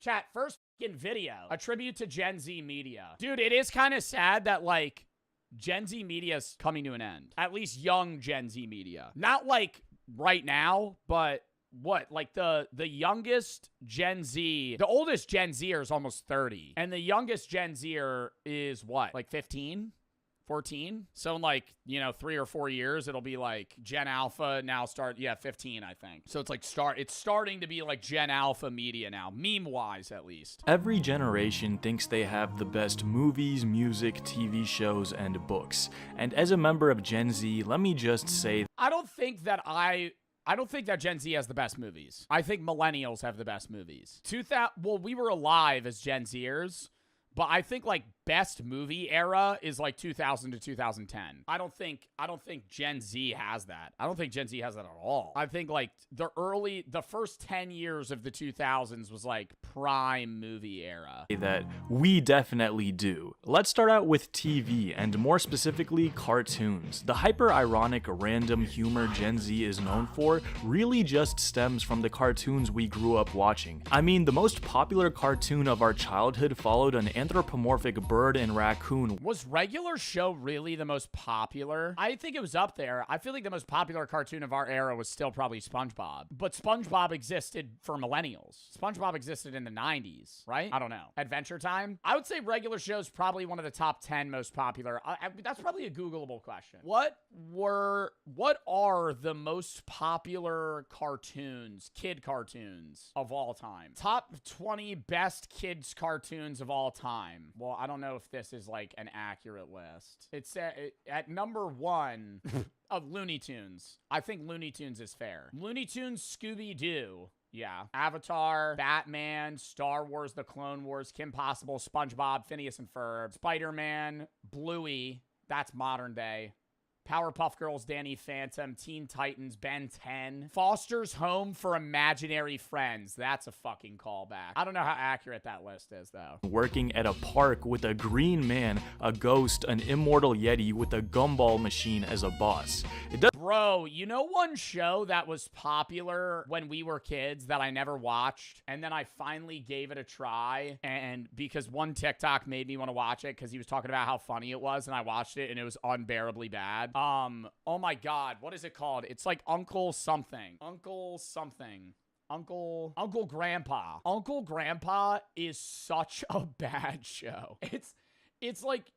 Chat, first video, a tribute to Gen Z media. Dude, it is kind of sad that, like, Gen Z media is coming to an end. At least young Gen Z media. Not, like, right now, but what? Like, the youngest Gen Z, the oldest Gen Zer is almost 30. And the youngest Gen Zer is what? Like 15? 14? So in, like, you know, 3 or 4 years, it'll be like Gen Alpha now 15, I think. So it's like it's starting to be like Gen Alpha media now, meme-wise at least. Every generation thinks they have the best movies, music, TV shows, and books. And as a member of Gen Z, let me just say, I don't think that Gen Z has the best movies. I think millennials have the best movies. Well, we were alive as Gen Zers, but I think, like, best movie era is like 2000 to 2010. I don't think Gen Z has that. I don't think Gen Z has that at all. I think, like, the first 10 years of the 2000s was like prime movie era. that we definitely do. Let's start out with TV, and more specifically cartoons. The hyper-ironic random humor Gen Z is known for really just stems from the cartoons we grew up watching. I mean, the most popular cartoon of our childhood followed an anthropomorphic bird and raccoon. Was Regular Show really the most popular? I think it was up there. I feel like the most popular cartoon of our era was still probably SpongeBob. But SpongeBob existed for millennials. SpongeBob existed in the 90s, right? I don't know. Adventure Time? I would say Regular Show is probably one of the top 10 most popular. That's probably a Googleable question. What are the most popular cartoons, kid cartoons of all time? Top 20 best kids cartoons of all time. Well, I don't know know if this is like an accurate list. It's at number 1 of Looney Tunes. I think Looney Tunes is fair. Looney Tunes, Scooby-Doo. Yeah. Avatar, Batman, Star Wars, The Clone Wars, Kim Possible, SpongeBob, Phineas and Ferb, Spider-Man, Bluey. That's modern day. Powerpuff Girls, Danny Phantom, Teen Titans, Ben 10. Foster's Home for Imaginary Friends. That's a fucking callback. I don't know how accurate that list is, though. Working at a park with a green man, a ghost, an immortal yeti with a gumball machine as a boss. Bro, you know one show that was popular when we were kids that I never watched, and then I finally gave it a try, and because one TikTok made me want to watch it because he was talking about how funny it was, and I watched it, and it was unbearably bad. Oh my God, what is it called? It's like Uncle something. Uncle Grandpa. Uncle Grandpa is such a bad show. It's like,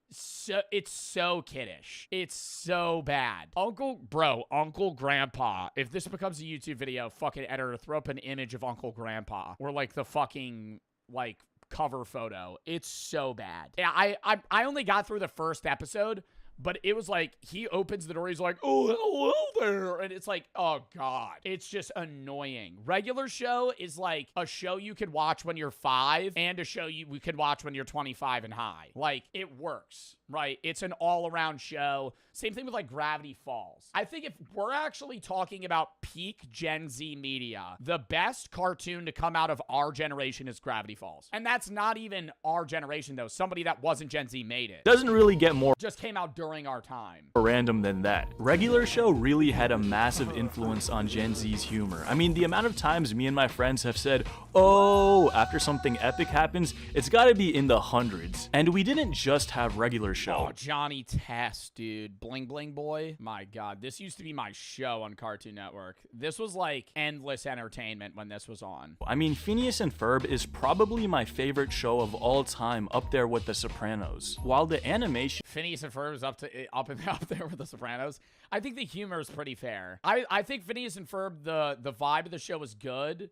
it's so kiddish. It's so bad. Uncle Grandpa. If this becomes a YouTube video, fucking editor, throw up an image of Uncle Grandpa. Or like the fucking, like, cover photo. It's so bad. Yeah, I only got through the first episode, but it was like, he opens the door, he's like, oh, hello there. And it's like, oh God. It's just annoying. Regular show is like a show you could watch when you're 5 and a show we could watch when you're 25 and high. Like, it works, right? It's an all-around show. Same thing with like Gravity Falls. I think if we're actually talking about peak Gen Z media, the best cartoon to come out of our generation is Gravity Falls. And that's not even our generation though. Somebody that wasn't Gen Z made it. Doesn't really get more just came out during our time. Random than that. Regular Show really had a massive influence on Gen Z's humor. I mean, the amount of times me and my friends have said, oh, after something epic happens, it's gotta be in the hundreds. And we didn't just have Regular Show. Oh, Johnny Test, dude. Bling Bling Boy. My God, this used to be my show on Cartoon Network. This was like endless entertainment when this was on. I mean, Phineas and Ferb is probably my favorite show of all time, up there with The Sopranos. While the animation... Phineas and Ferb is up there with The Sopranos. I think the humor is pretty fair. I think Phineas and Ferb, the vibe of the show was good.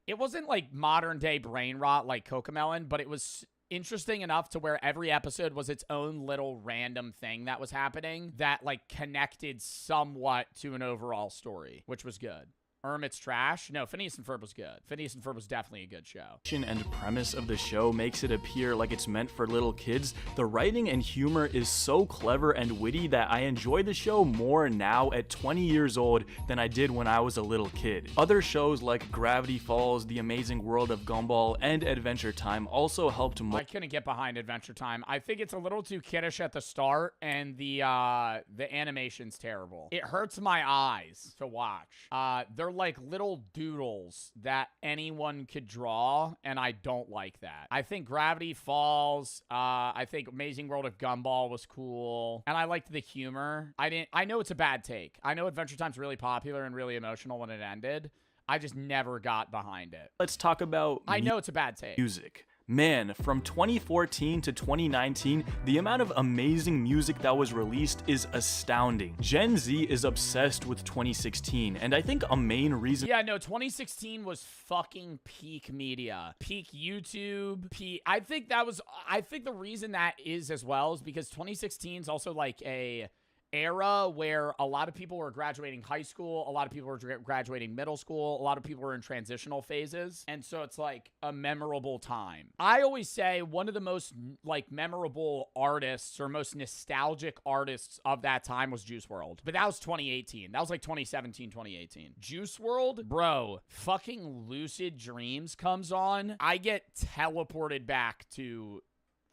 It wasn't like modern day brain rot like Cocomelon, but it was interesting enough to where every episode was its own little random thing that was happening that like connected somewhat to an overall story, which was good. It's trash. No, Phineas and Ferb was good. Phineas and Ferb was definitely a good show. And premise of the show makes it appear like it's meant for little kids. The writing and humor is so clever and witty that I enjoy the show more now at 20 years old than I did when I was a little kid. Other shows like Gravity Falls, The Amazing World of Gumball, and Adventure Time also helped I couldn't get behind Adventure Time. I think it's a little too kiddish at the start, and the animation's terrible. It hurts my eyes to watch. They're like little doodles that anyone could draw, and I don't like that. I think Gravity Falls, I think Amazing World of Gumball was cool, and I liked the humor. I know it's a bad take. I know Adventure Time's really popular and really emotional when it ended. I just never got behind it. Let's talk about I know it's a bad take. Music. Man, from 2014 to 2019, the amount of amazing music that was released is astounding. Gen Z is obsessed with 2016, and I think a main reason... Yeah, no, 2016 was fucking peak media. Peak YouTube, I think the reason that is as well is because 2016 is also like a era where a lot of people were graduating high school, a lot of people were graduating middle school, a lot of people were in transitional phases, and so it's like a memorable time. I always say one of the most like memorable artists or most nostalgic artists of that time was Juice WRLD, but that was 2018. That was like 2017, 2018. Juice WRLD, bro, fucking Lucid Dreams comes on. I get teleported back to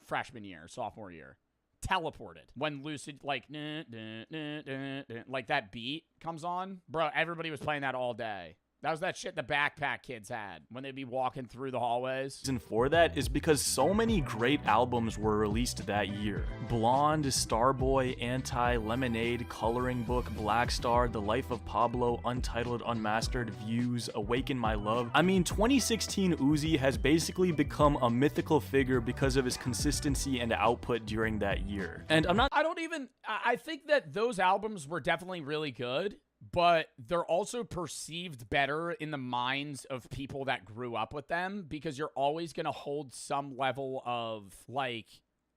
freshman year, sophomore year. Teleported when Lucid like like that beat comes on, bro. Everybody was playing that all day. That was that shit the backpack kids had when they'd be walking through the hallways. And for that is because so many great albums were released that year. Blonde, Starboy, Anti, Lemonade, Coloring Book, Black Star, The Life of Pablo, Untitled Unmastered, Views, Awaken My Love. I mean, 2016 Uzi has basically become a mythical figure because of his consistency and output during that year. And I think that those albums were definitely really good, but they're also perceived better in the minds of people that grew up with them because you're always going to hold some level of, like,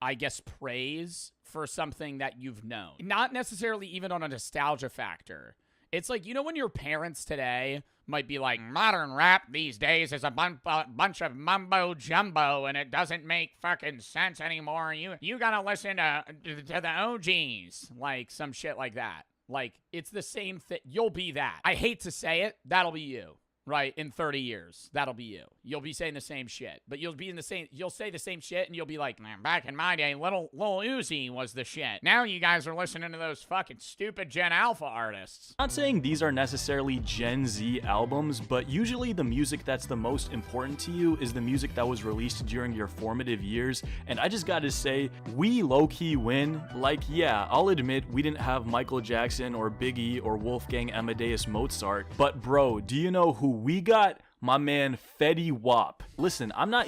I guess, praise for something that you've known. Not necessarily even on a nostalgia factor. It's like, you know, when your parents today might be like, modern rap these days is a bunch of mumbo jumbo and it doesn't make fucking sense anymore. You gotta listen to the OGs. Like, some shit like that. Like, it's the same thing. You'll be that. I hate to say it. That'll be you. Right, in 30 years, that'll be you. You'll be saying the same shit, but you'll say the same shit, and you'll be like, man, back in my day, Lil Uzi was the shit. Now you guys are listening to those fucking stupid Gen Alpha artists. I'm not saying these are necessarily Gen Z albums, but usually the music that's the most important to you is the music that was released during your formative years, and I just gotta say, we low-key win. Like, yeah, I'll admit we didn't have Michael Jackson or Biggie or Wolfgang Amadeus Mozart, but bro, do you know who we got? My man Fetty Wap. Listen, I'm not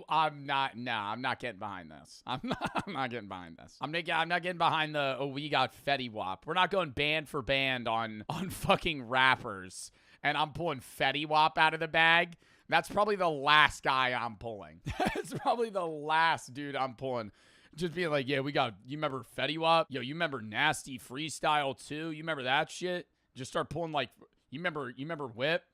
I'm not getting behind this. I'm not getting behind this. I'm not getting behind the, oh, we got Fetty Wap. We're not going band for band on fucking rappers. And I'm pulling Fetty Wap out of the bag. That's probably the last guy I'm pulling. That's probably the last dude I'm pulling. Just being like, yeah, you remember Fetty Wap? Yo, you remember Nasty Freestyle too? You remember that shit? Just start pulling like, you remember Whip?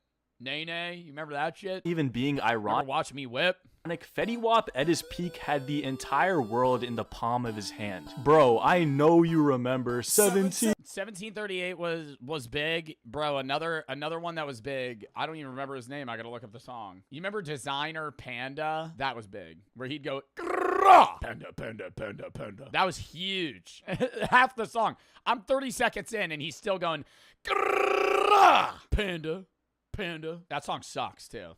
Nay, you remember that shit? Even being ironic, watch me whip. Fetty Wap at his peak had the entire world in the palm of his hand. Bro, I know you remember 1738 was big. Bro, another one that was big. I don't even remember his name. I gotta look up the song. You remember Designer Panda? That was big. Where he'd go, Panda, panda, panda, panda. That was huge. Half the song. I'm 30 seconds in and he's still going, Panda. That song sucks too.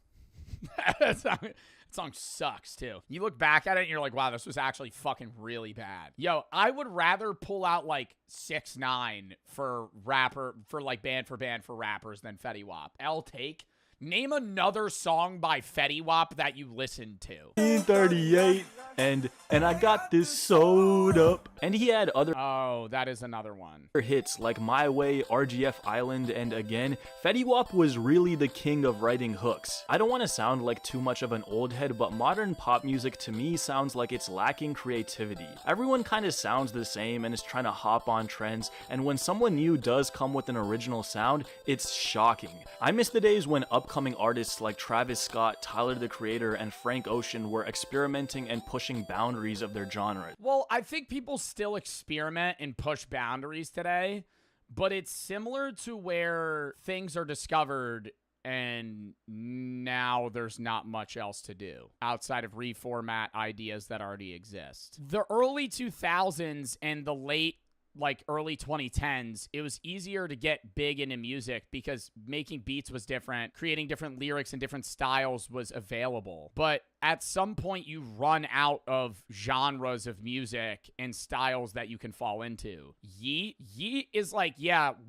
that song sucks too. You look back at it and you're like, wow, this was actually fucking really bad. Yo, I would rather pull out like 6ix9ine for band for rappers than Fetty Wap. Take. Name another song by Fetty Wap that you listened to. 1938 and I got this sewed up. And he had other that is another one. Hits like My Way, RGF Island, and Again. Fetty Wap was really the king of writing hooks. I don't want to sound like too much of an old head, but modern pop music to me sounds like it's lacking creativity. Everyone kind of sounds the same and is trying to hop on trends, and when someone new does come with an original sound, it's shocking. I miss the days when upcoming artists like Travis Scott, Tyler the Creator, and Frank Ocean were experimenting and pushing boundaries of their genre. Well, I think people still experiment and push boundaries today, but it's similar to where things are discovered and now there's not much else to do outside of reformat ideas that already exist. The early 2000s and the late early 2010s, it was easier to get big into music because making beats was different, creating different lyrics and different styles was available. But at some point, you run out of genres of music and styles that you can fall into. Yeet is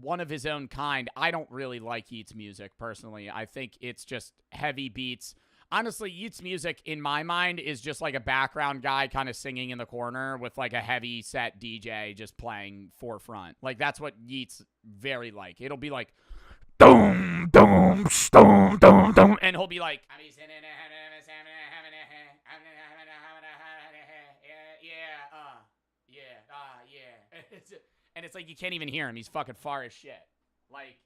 one of his own kind. I don't really like Yeat's music, personally. I think it's just heavy beats. Honestly, Yeat's music, in my mind, is just like a background guy kind of singing in the corner with like a heavy set DJ just playing forefront. Like, that's what Yeat's very like. It'll be like, dum, dum, dum, dum, dum, and he'll be like, and it's like you can't even hear him. He's fucking far as shit. Like,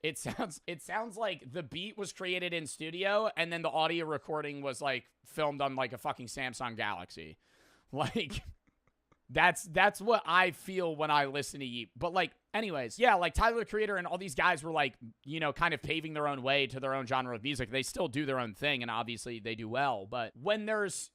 it sounds like the beat was created in studio and then the audio recording was like filmed on like a fucking Samsung Galaxy. Like, that's what I feel when I listen to Yeat. But like, anyways, yeah, like Tyler the Creator and all these guys were like, you know, kind of paving their own way to their own genre of music. They still do their own thing and obviously they do well. But when there's,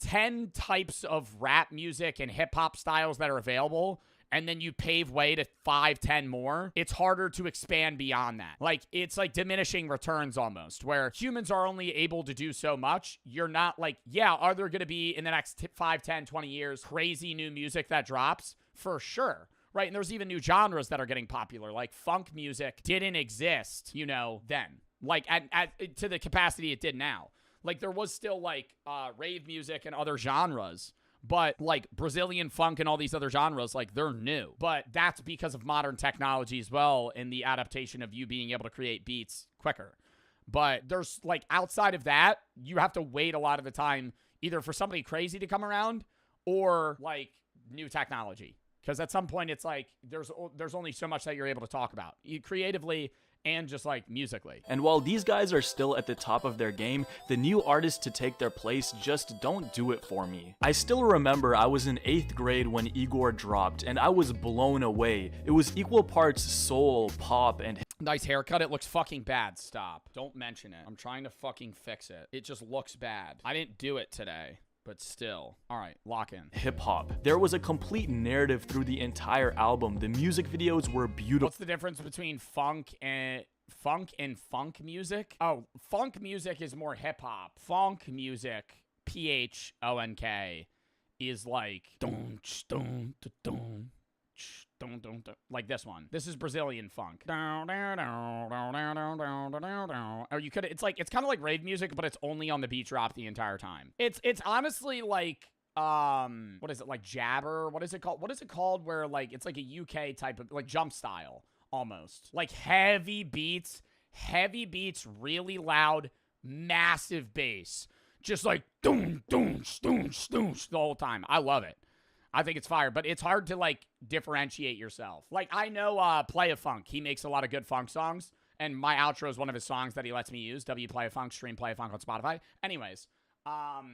10 types of rap music and hip hop styles that are available, and then you pave way to 5-10 more, it's harder to expand beyond that. Like, it's like diminishing returns almost, where humans are only able to do so much. You're not like, yeah, are there going to be in the next 5, 10, 20 years crazy new music that drops? For sure. Right? And there's even new genres that are getting popular. Like, funk music didn't exist, then. Like, to the capacity it did now. Like, there was still, like, rave music and other genres. But like Brazilian funk and all these other genres, like, they're new. But that's because of modern technology as well and the adaptation of you being able to create beats quicker. But there's like outside of that, you have to wait a lot of the time either for somebody crazy to come around or like new technology. Because at some point, it's like there's only so much that you're able to talk about creatively and just like musically. And while these guys are still at the top of their game, the new artists to take their place just don't do it for me. I still remember I was in 8th grade when Igor dropped, and I was blown away. It was equal parts soul, pop, and nice haircut. It looks fucking bad. Stop. Don't mention it. I'm trying to fucking fix it. It just looks bad. I didn't do it today. But still. All right, lock in. hip-hop. There was a complete narrative through the entire album. The music videos were beautiful. What's the difference between funk and funk music? Oh, funk music is more hip-hop. Funk music, PHONK, is like dun dun dun dun, like this one. This is Brazilian funk. Or you could, it's kind of like rave music, but it's only on the beat drop the entire time. It's honestly like, what is it, like jabber? What is it called? What is it called where like, it's like a UK type of, like jump style, almost. Like heavy beats, really loud, massive bass. Just like, doom, doom, doom, doom, the whole time. I love it. I think it's fire, but it's hard to, like, differentiate yourself. Like, I know Play a Funk. He makes a lot of good funk songs, and my outro is one of his songs that he lets me use. Play a Funk, stream Play a Funk on Spotify. Anyways,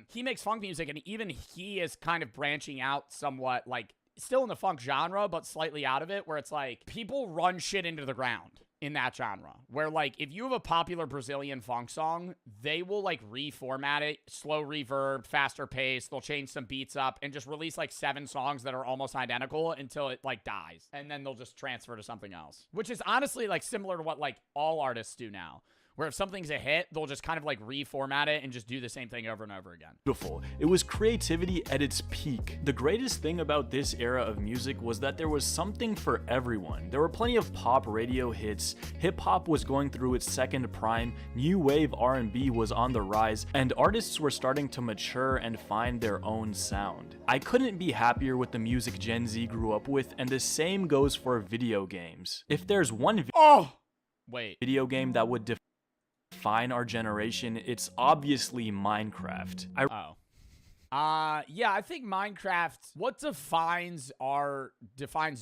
he makes funk music, and even he is kind of branching out somewhat, like, still in the funk genre, but slightly out of it, where it's like, people run shit into the ground in that genre, where like if you have a popular Brazilian funk song, they will like reformat it, slow reverb, faster pace, they'll change some beats up and just release like 7 songs that are almost identical until it like dies, and then they'll just transfer to something else, which is honestly like similar to what like all artists do now, where if something's a hit, they'll just kind of like reformat it and just do the same thing over and over again. Beautiful. It was creativity at its peak. The greatest thing about this era of music was that there was something for everyone. There were plenty of pop radio hits, hip-hop was going through its second prime, new wave R&B was on the rise, and artists were starting to mature and find their own sound. I couldn't be happier with the music Gen Z grew up with, and the same goes for video games. If there's one video game that would define our generation, it's obviously Minecraft. Yeah, I think Minecraft, what defines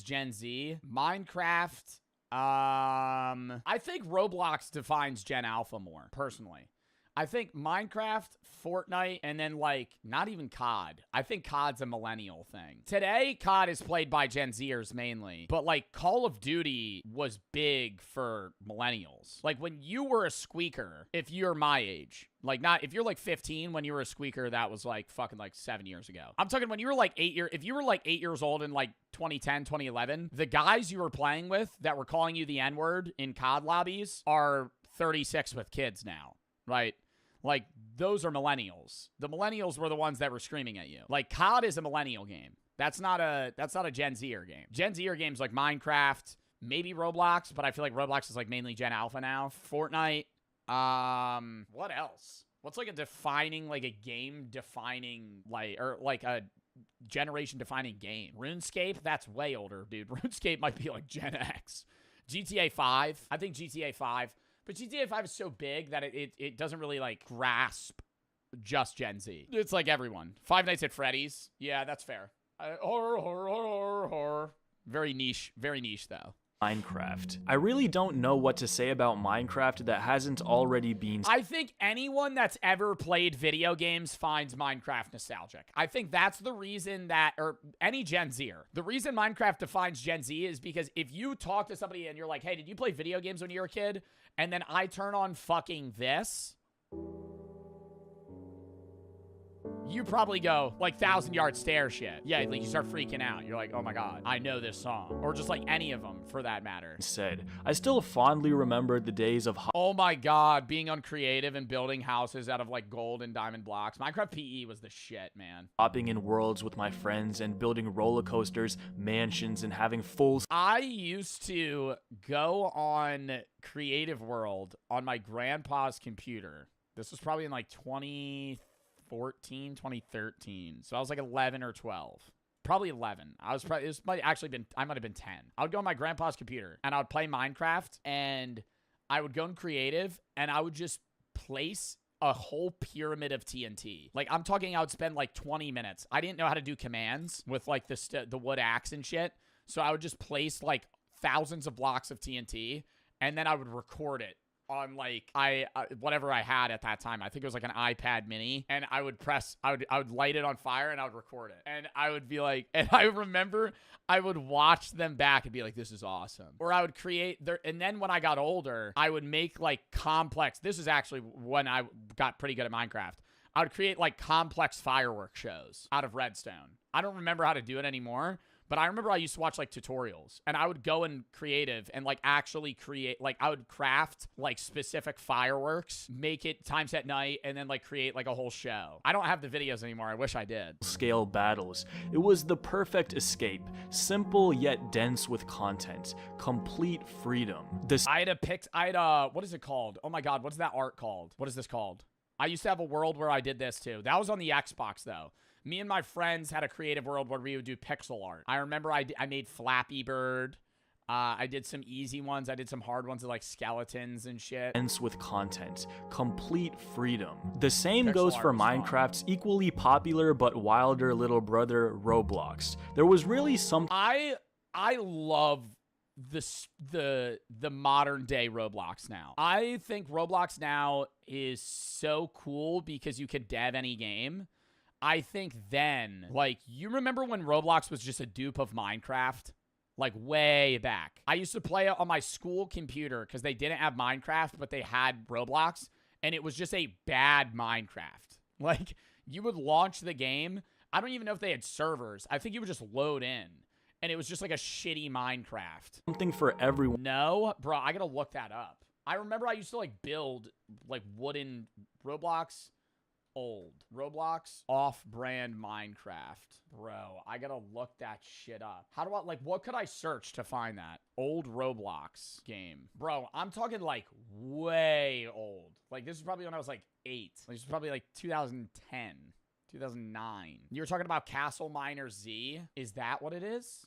Gen Z? Minecraft, I think Roblox defines Gen Alpha more, personally. I think Minecraft, Fortnite, and then, like, not even COD. I think COD's a millennial thing. Today, COD is played by Gen Zers mainly, but, like, Call of Duty was big for millennials. Like, when you were a squeaker, if you're my age, like, not, if you're, like, 15, when you were a squeaker, that was, like, fucking, like, 7 years ago. I'm talking when you were, like, if you were, like, 8 years old in, like, 2010, 2011, the guys you were playing with that were calling you the N-word in COD lobbies are 36 with kids now, right? Like, those are millennials. The millennials were the ones that were screaming at you. Like, COD is a millennial game. That's not a Gen Zer game. Gen Zer games like Minecraft, maybe Roblox, but I feel like Roblox is like mainly Gen Alpha now. Fortnite. What else? What's like a game defining, like, or like a generation defining game? RuneScape? That's way older, dude. RuneScape might be like Gen X. GTA 5. I think GTA 5. But GTA 5 is so big that it doesn't really, like, grasp just Gen Z. It's like everyone. Five Nights at Freddy's. Yeah, that's fair. Horror. Very niche, though. Minecraft. I really don't know what to say about Minecraft that hasn't already been. I think anyone that's ever played video games finds Minecraft nostalgic. I think that's the reason that, or any Gen Zer, the reason Minecraft defines Gen Z is because if you talk to somebody and you're like, hey, did you play video games when you were a kid? And then I turn on fucking this, you probably go, like, 1,000-yard stare shit. Yeah, like, you start freaking out. You're like, oh my god, I know this song. Or just, like, any of them, for that matter. I still fondly remember the days of... Oh my god, being uncreative and building houses out of, like, gold and diamond blocks. Minecraft PE was the shit, man. Hopping in worlds with my friends and building roller coasters, mansions, and having full... I used to go on Creative World on my grandpa's computer. This was probably in, like, 2013. So I was like 11 or 12. Probably 11. I might have been 10. I would go on my grandpa's computer and I would play Minecraft, and I would go in creative and I would just place a whole pyramid of TNT. Like, I'm talking I would spend like 20 minutes. I didn't know how to do commands with like the wood axe and shit. So I would just place like thousands of blocks of TNT, and then I would record it on like whatever I had at that time. I think it was like an iPad mini, and I would light it on fire and I would record it. And I would be like, and I remember I would watch them back and be like, this is awesome. Or I would create there. And then when I got older, I would make like complex. This is actually when I got pretty good at Minecraft. I would create like complex fireworks shows out of redstone. I don't remember how to do it anymore, but I remember I used to watch like tutorials, and I would go in creative and like actually create, like I would craft like specific fireworks, make it times at night, and then like create like a whole show. I don't have the videos anymore. I wish I did. Scale battles. It was the perfect escape. Simple yet dense with content. Complete freedom. What is it called? Oh my God, what's that art called? What is this called? I used to have a world where I did this too. That was on the Xbox though. Me and my friends had a creative world where we would do pixel art. I remember I made Flappy Bird. I did some easy ones. I did some hard ones like skeletons and shit. Ends with content. Complete freedom. The same goes for Minecraft's equally popular but wilder little brother, Roblox. There was really some... I love the modern day Roblox now. I think Roblox now is so cool because you can dev any game. I think then, like, you remember when Roblox was just a dupe of Minecraft? Like, way back. I used to play it on my school computer because they didn't have Minecraft, but they had Roblox, and it was just a bad Minecraft. Like, you would launch the game. I don't even know if they had servers. I think you would just load in, and it was just like a shitty Minecraft. Something for everyone. No? Bro, I gotta look that up. I remember I used to, like, build, like, wooden Roblox... Old Roblox off-brand Minecraft. Bro, I gotta look that shit up. How do I, like, what could I search to find that? Old Roblox game. Bro, I'm talking like way old. Like, this is probably when I was like 8. Like, this is probably like 2010, 2009. You were talking about Castle Miner Z? Is that what it is?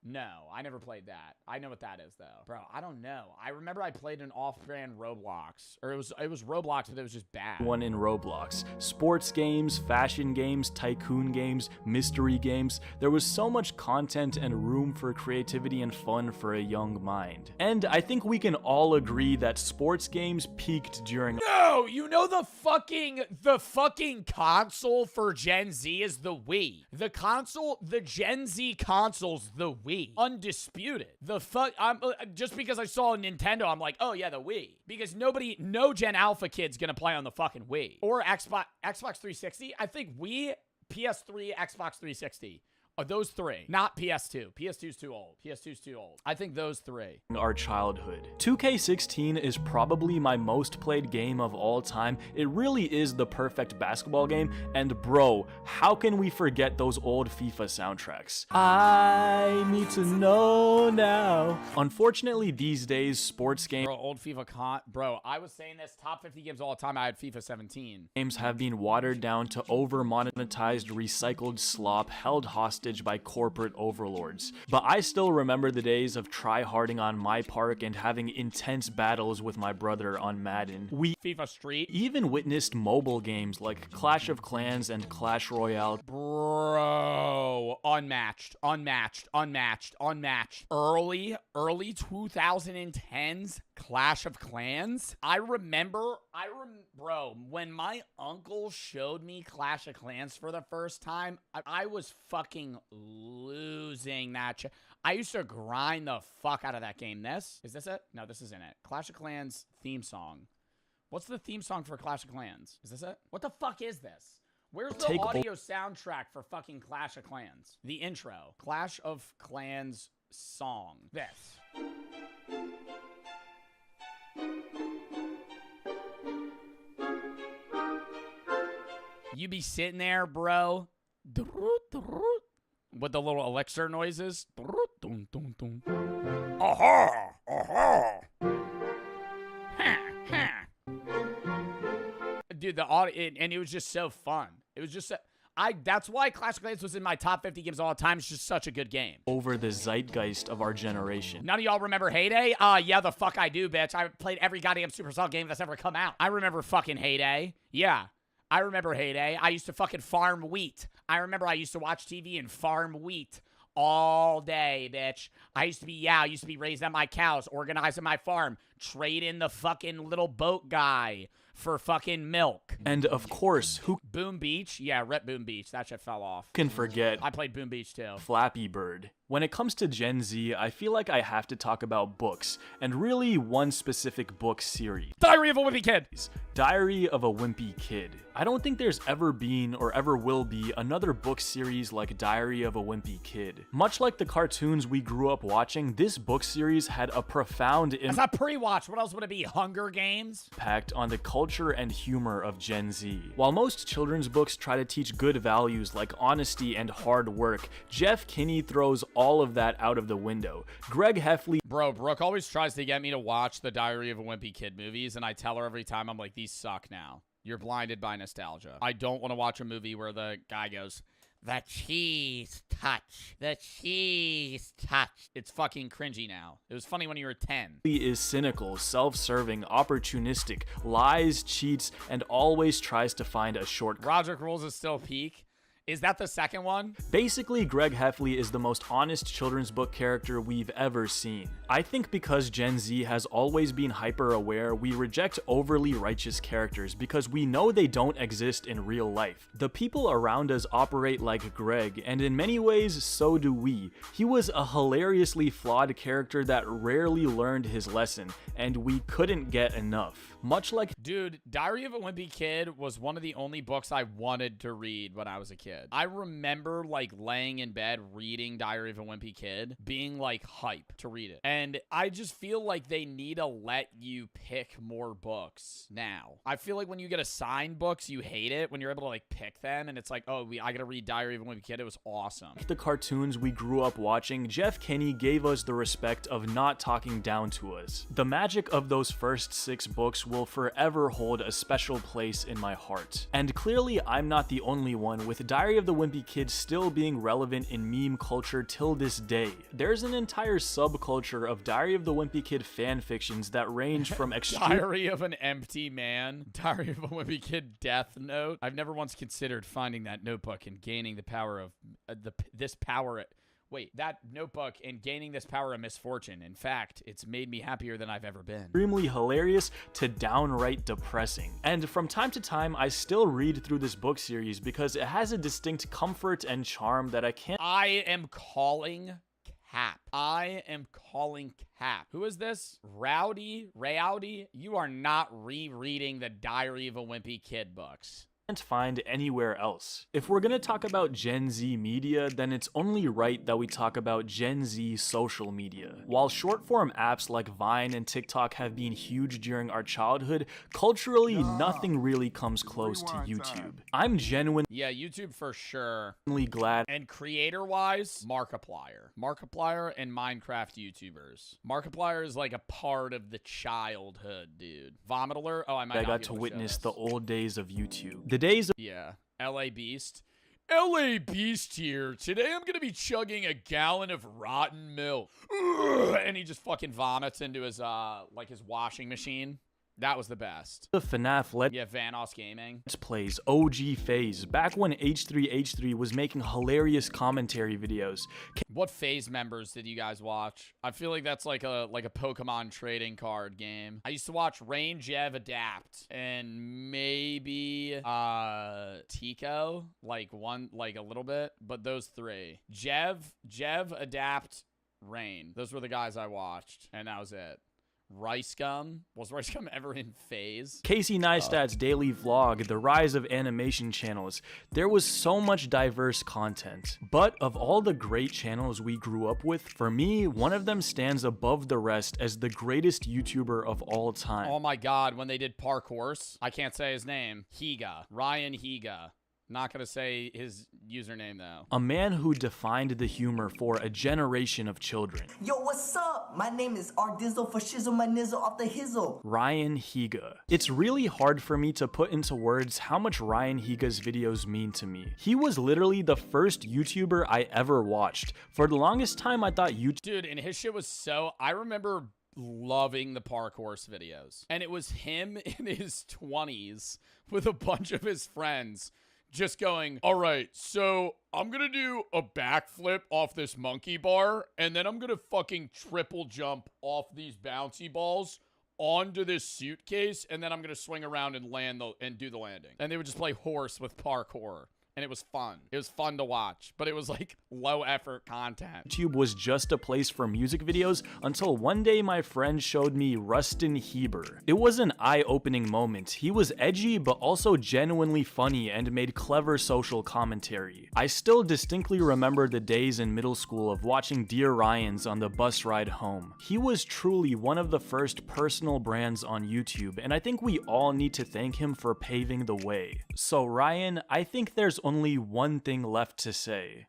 No, I never played that. I know what that is, though. Bro, I don't know. I remember I played an off-brand Roblox. Or it was Roblox, but it was just bad. One in Roblox. Sports games, fashion games, tycoon games, mystery games. There was so much content and room for creativity and fun for a young mind. And I think we can all agree that sports games peaked during... No! You know the fucking console for Gen Z is the Wii. The Gen Z console's the Wii. Undisputed. Just because I saw Nintendo, I'm like, oh yeah, the Wii. Because no Gen Alpha kid's gonna play on the fucking Wii. Or Xbox 360. I think Wii, PS3, Xbox 360. Those three. Not PS2. PS2's too old. PS2's too old. I think those three. Our childhood. 2K16 is probably my most played game of all time. It really is the perfect basketball game. And bro, how can we forget those old FIFA soundtracks? I need to know now. Unfortunately, these days, sports games... Bro, old FIFA Bro, I was saying this, top 50 games of all time, I had FIFA 17. Games have been watered down to over-monetized, recycled slop held hostage by corporate overlords. But I still remember the days of try-harding on my park and having intense battles with my brother on Madden. We FIFA Street even witnessed mobile games like Clash of Clans and Clash Royale. Bro, unmatched. Early 2010s Clash of Clans. Bro, when my uncle showed me Clash of Clans for the first time, I was fucking losing that. I used to grind the fuck out of that game. Is this it? No, this isn't it. Clash of Clans theme song. What's the theme song for Clash of Clans? Is this it? What the fuck is this? Where's the audio soundtrack for fucking Clash of Clans? The intro. Clash of Clans song. This. You be sitting there, bro, with the little elixir noises. Aha! Aha! Dude, the audio, and it was just so fun. It was just, That's why Clash of Clans was in my top 50 games of all time. It's just such a good game. Over the zeitgeist of our generation. None of y'all remember Heyday? Yeah, the fuck I do, bitch. I played every goddamn Supercell game that's ever come out. I remember fucking Heyday. Yeah. I remember Heyday. I used to fucking farm wheat. I remember I used to watch TV and farm wheat all day, bitch. I used to be raising my cows, organizing my farm, trading the fucking little boat guy for fucking milk. And of course, who Boom Beach? Yeah, rep Boom Beach. That shit fell off. can forget I played Boom Beach too. Flappy Bird? When it comes to Gen Z, I feel like I have to talk about books, and really one specific book series. Diary of a Wimpy Kid! Diary of a Wimpy Kid. I don't think there's ever been or ever will be another book series like Diary of a Wimpy Kid. Much like the cartoons we grew up watching, this book series had a profound It's a pre-watch. What else would it be? Hunger Games? impact on the culture and humor of Gen Z. While most children's books try to teach good values like honesty and hard work, Jeff Kinney throws all of that out of the window. Greg Heffley... Bro, Brooke always tries to get me to watch the Diary of a Wimpy Kid movies, and I tell her every time, I'm like, these suck now. You're blinded by nostalgia. I don't want to watch a movie where the guy goes, the cheese touch. The cheese touch. It's fucking cringy now. It was funny when you were 10. He is cynical, self-serving, opportunistic, lies, cheats, and always tries to find a shortcut. Roderick Rules is still peak. Is that the second one? Basically, Greg Heffley is the most honest children's book character we've ever seen. I think because Gen Z has always been hyper-aware, we reject overly righteous characters because we know they don't exist in real life. The people around us operate like Greg, and in many ways, so do we. He was a hilariously flawed character that rarely learned his lesson, and we couldn't get enough. Much like... Dude, Diary of a Wimpy Kid was one of the only books I wanted to read when I was a kid. I remember, like, laying in bed reading Diary of a Wimpy Kid, being, like, hype to read it. And I just feel like they need to let you pick more books now. I feel like when you get assigned books, you hate it. When you're able to, like, pick them, and it's like, oh, I gotta read Diary of a Wimpy Kid. It was awesome. The cartoons we grew up watching, Jeff Kinney gave us the respect of not talking down to us. The magic of those first 6 books will forever hold a special place in my heart. And clearly, I'm not the only one, with Diary of the Wimpy Kid still being relevant in meme culture till this day. There's an entire subculture of Diary of the Wimpy Kid fanfictions that range from extreme... Diary of an Empty Man. Diary of a Wimpy Kid Death Note. I've never once considered finding that notebook and gaining the power of... that notebook and gaining this power of misfortune. In fact, it's made me happier than I've ever been. Extremely hilarious to downright depressing. And from time to time, I still read through this book series because it has a distinct comfort and charm that I can't... I am calling Cap. I am calling Cap. Who is this? Rowdy? You are not rereading the Diary of a Wimpy Kid books. Can't find anywhere else. If we're gonna talk about Gen Z media, then it's only right that we talk about Gen Z social media. While short-form apps like Vine and TikTok have been huge during our childhood, culturally, nothing really comes close to YouTube. I'm genuinely YouTube for sure. Glad. And creator-wise, Markiplier and Minecraft YouTubers. Markiplier is like a part of the childhood, dude. Vomit alert. Oh, I got to witness the old days of YouTube. The days of... Yeah. LA Beast. LA Beast here. Today I'm gonna be chugging a gallon of rotten milk. Ugh, and he just fucking vomits into his, like his washing machine. That was the best. The FNAF Vanoss Gaming. Let's Plays, OG phase, back when H3H3 was making hilarious commentary videos. What phase members did you guys watch? I feel like that's like a Pokemon trading card game. I used to watch Rain, Jev, Adapt, and maybe Tico, like a little bit, but those 3. Jev, Adapt, Rain. Those were the guys I watched, and that was it. Rice Gum? Was Rice Gum ever in phase? Casey Neistat's daily vlog, the rise of animation channels. There was so much diverse content. But of all the great channels we grew up with, for me, one of them stands above the rest as the greatest YouTuber of all time. Oh my god, when they did Parkours, I can't say his name. Ryan Higa. Not gonna say his username though. A man who defined the humor for a generation of children. Yo, what's up? My name is Ardizzle for shizzle my nizzle off the hizzle. Ryan Higa. It's really hard for me to put into words how much Ryan Higa's videos mean to me. He was literally the first YouTuber I ever watched. For the longest time, I thought YouTube. Dude, and his shit was so. I remember loving the park horse videos, and it was him in his 20s with a bunch of his friends. Just going, all right, so I'm going to do a backflip off this monkey bar, and then I'm going to fucking triple jump off these bouncy balls onto this suitcase, and then I'm going to swing around and and do the landing. And they would just play horse with parkour. And it was fun. It was fun to watch, but it was like low effort content. YouTube was just a place for music videos until one day my friend showed me Rustin Heber. It was an eye-opening moment. He was edgy, but also genuinely funny and made clever social commentary. I still distinctly remember the days in middle school of watching Dear Ryans on the bus ride home. He was truly one of the first personal brands on YouTube, and I think we all need to thank him for paving the way. So Ryan, I think there's only one thing left to say.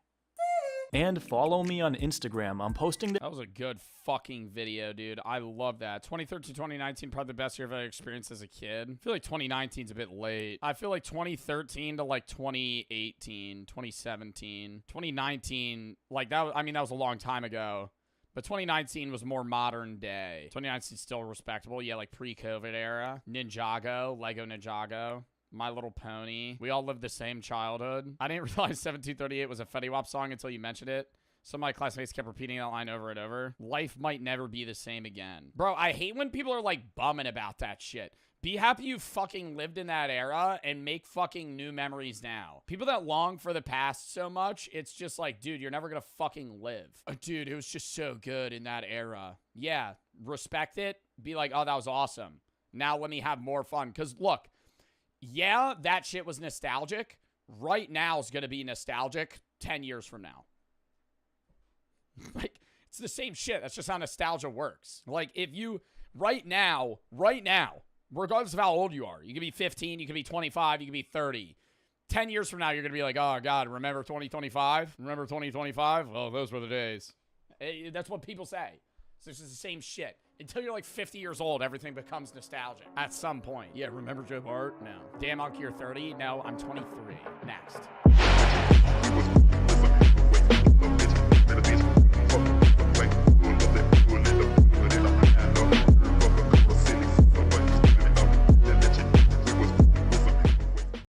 And follow me on Instagram. I'm posting That was a good fucking video, dude. I love that. 2013, 2019, probably the best year I've ever experienced as a kid. I feel like 2019 is a bit late. I feel like 2013 to like 2018, 2017, 2019, like that, I mean, that was a long time ago. But 2019 was more modern day. 2019 is still respectable. Yeah, like pre-COVID era. Ninjago, Lego Ninjago. My Little Pony. We all lived the same childhood. I didn't realize 1738 was a Fetty Wap song until you mentioned it. Some of my classmates kept repeating that line over and over. Life might never be the same again. Bro, I hate when people are like bumming about that shit. Be happy you fucking lived in that era and make fucking new memories now. People that long for the past so much, it's just like, dude, you're never gonna fucking live. Dude, it was just so good in that era. Yeah, respect it. Be like, oh, that was awesome. Now let me have more fun. Because look, yeah, that shit was nostalgic. Right now is going to be nostalgic 10 years from now. Like, it's the same shit. That's just how nostalgia works. Like, if you, right now, regardless of how old you are, you can be 15, you can be 25, you can be 30. 10 years from now, you're going to be like, oh, God, remember 2025? Remember 2025? Oh, those were the days. That's what people say. So it's just the same shit. Until you're like 50 years old, everything becomes nostalgic. At some point. Yeah, remember Joe Hart? No. Damn, Uncle, you're 30? No, I'm 23. Next.